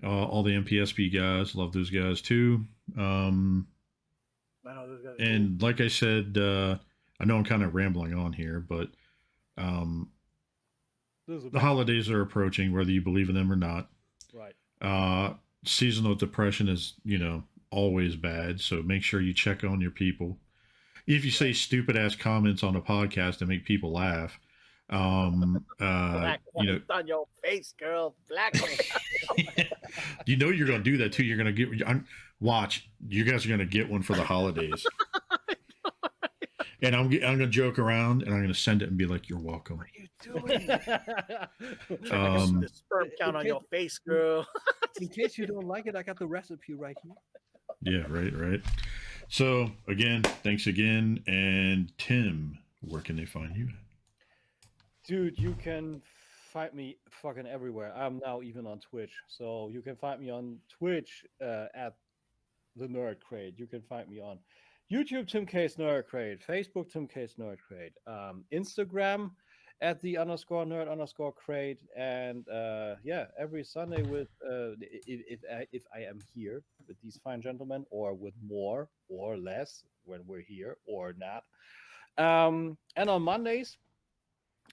All the MPSP guys, love those guys too. I know those guys are And like I said, I know I'm kind of rambling on here, but the holidays are approaching, whether you believe in them or not. Right. Seasonal depression is, you know, always bad. So make sure you check on your people. If you say stupid ass comments on a podcast to make people laugh, black you know, on your face, girl. Black. you know you're going to do that too. You're going to get. Watch, you guys are going to get one for the holidays. And I'm going to joke around and I'm going to send it and be like, "You're welcome." What are you doing? The sperm count on your face, girl. In case you don't like it, I got the recipe right here. Yeah, right. So again, thanks again. And Tim, where can they find you? Dude, you can find me fucking everywhere. I'm now even on Twitch. So you can find me on Twitch at the Nerd Crate. You can find me on YouTube, Tim K's Nerd Crate, Facebook, Tim K's Nerd Crate, Instagram at the _nerd_crate, and yeah, every Sunday with if I am here with these fine gentlemen, or with more or less when we're here or not, and on Mondays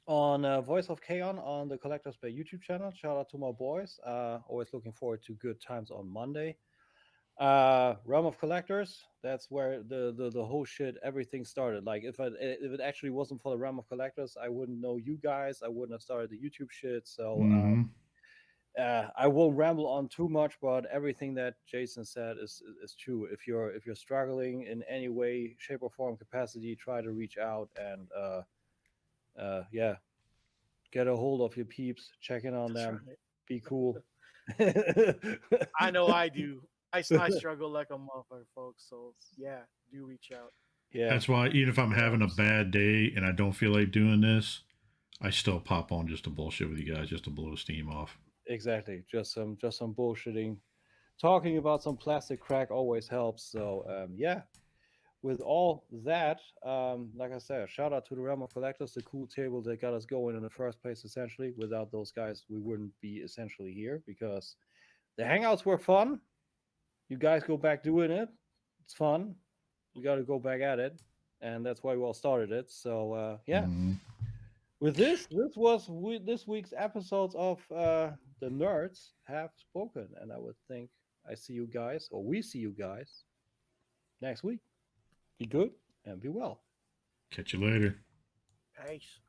on Voice of Kaon on the Collector's Bay YouTube channel. Shout out to my boys. Always looking forward to good times on Monday. Realm of Collectors, that's where the whole shit, everything started. Like if it actually wasn't for the Realm of Collectors, I wouldn't know you guys. I wouldn't have started the YouTube shit. So I won't ramble on too much, but everything that Jason said is true. If you're struggling in any way, shape, or form, capacity, try to reach out and yeah, get a hold of your peeps, check in on them, be cool. I know I do. I struggle like a motherfucker, folks. So yeah, do reach out. Yeah, that's why even if I'm having a bad day and I don't feel like doing this, I still pop on just to bullshit with you guys, just to blow steam off. Exactly, just some bullshitting. Talking about some plastic crack always helps. So yeah, with all that, like I said, shout out to the Realm of Collectors, the cool table that got us going in the first place. Essentially, without those guys, we wouldn't be essentially here because the hangouts were fun. You guys go back doing it; it's fun. We got to go back at it, and that's why we all started it. So yeah. Mhm. With this was this week's episodes of the Nerds Have Spoken, and I would think I see you guys, or we see you guys next week. Be good and be well. Catch you later. Peace.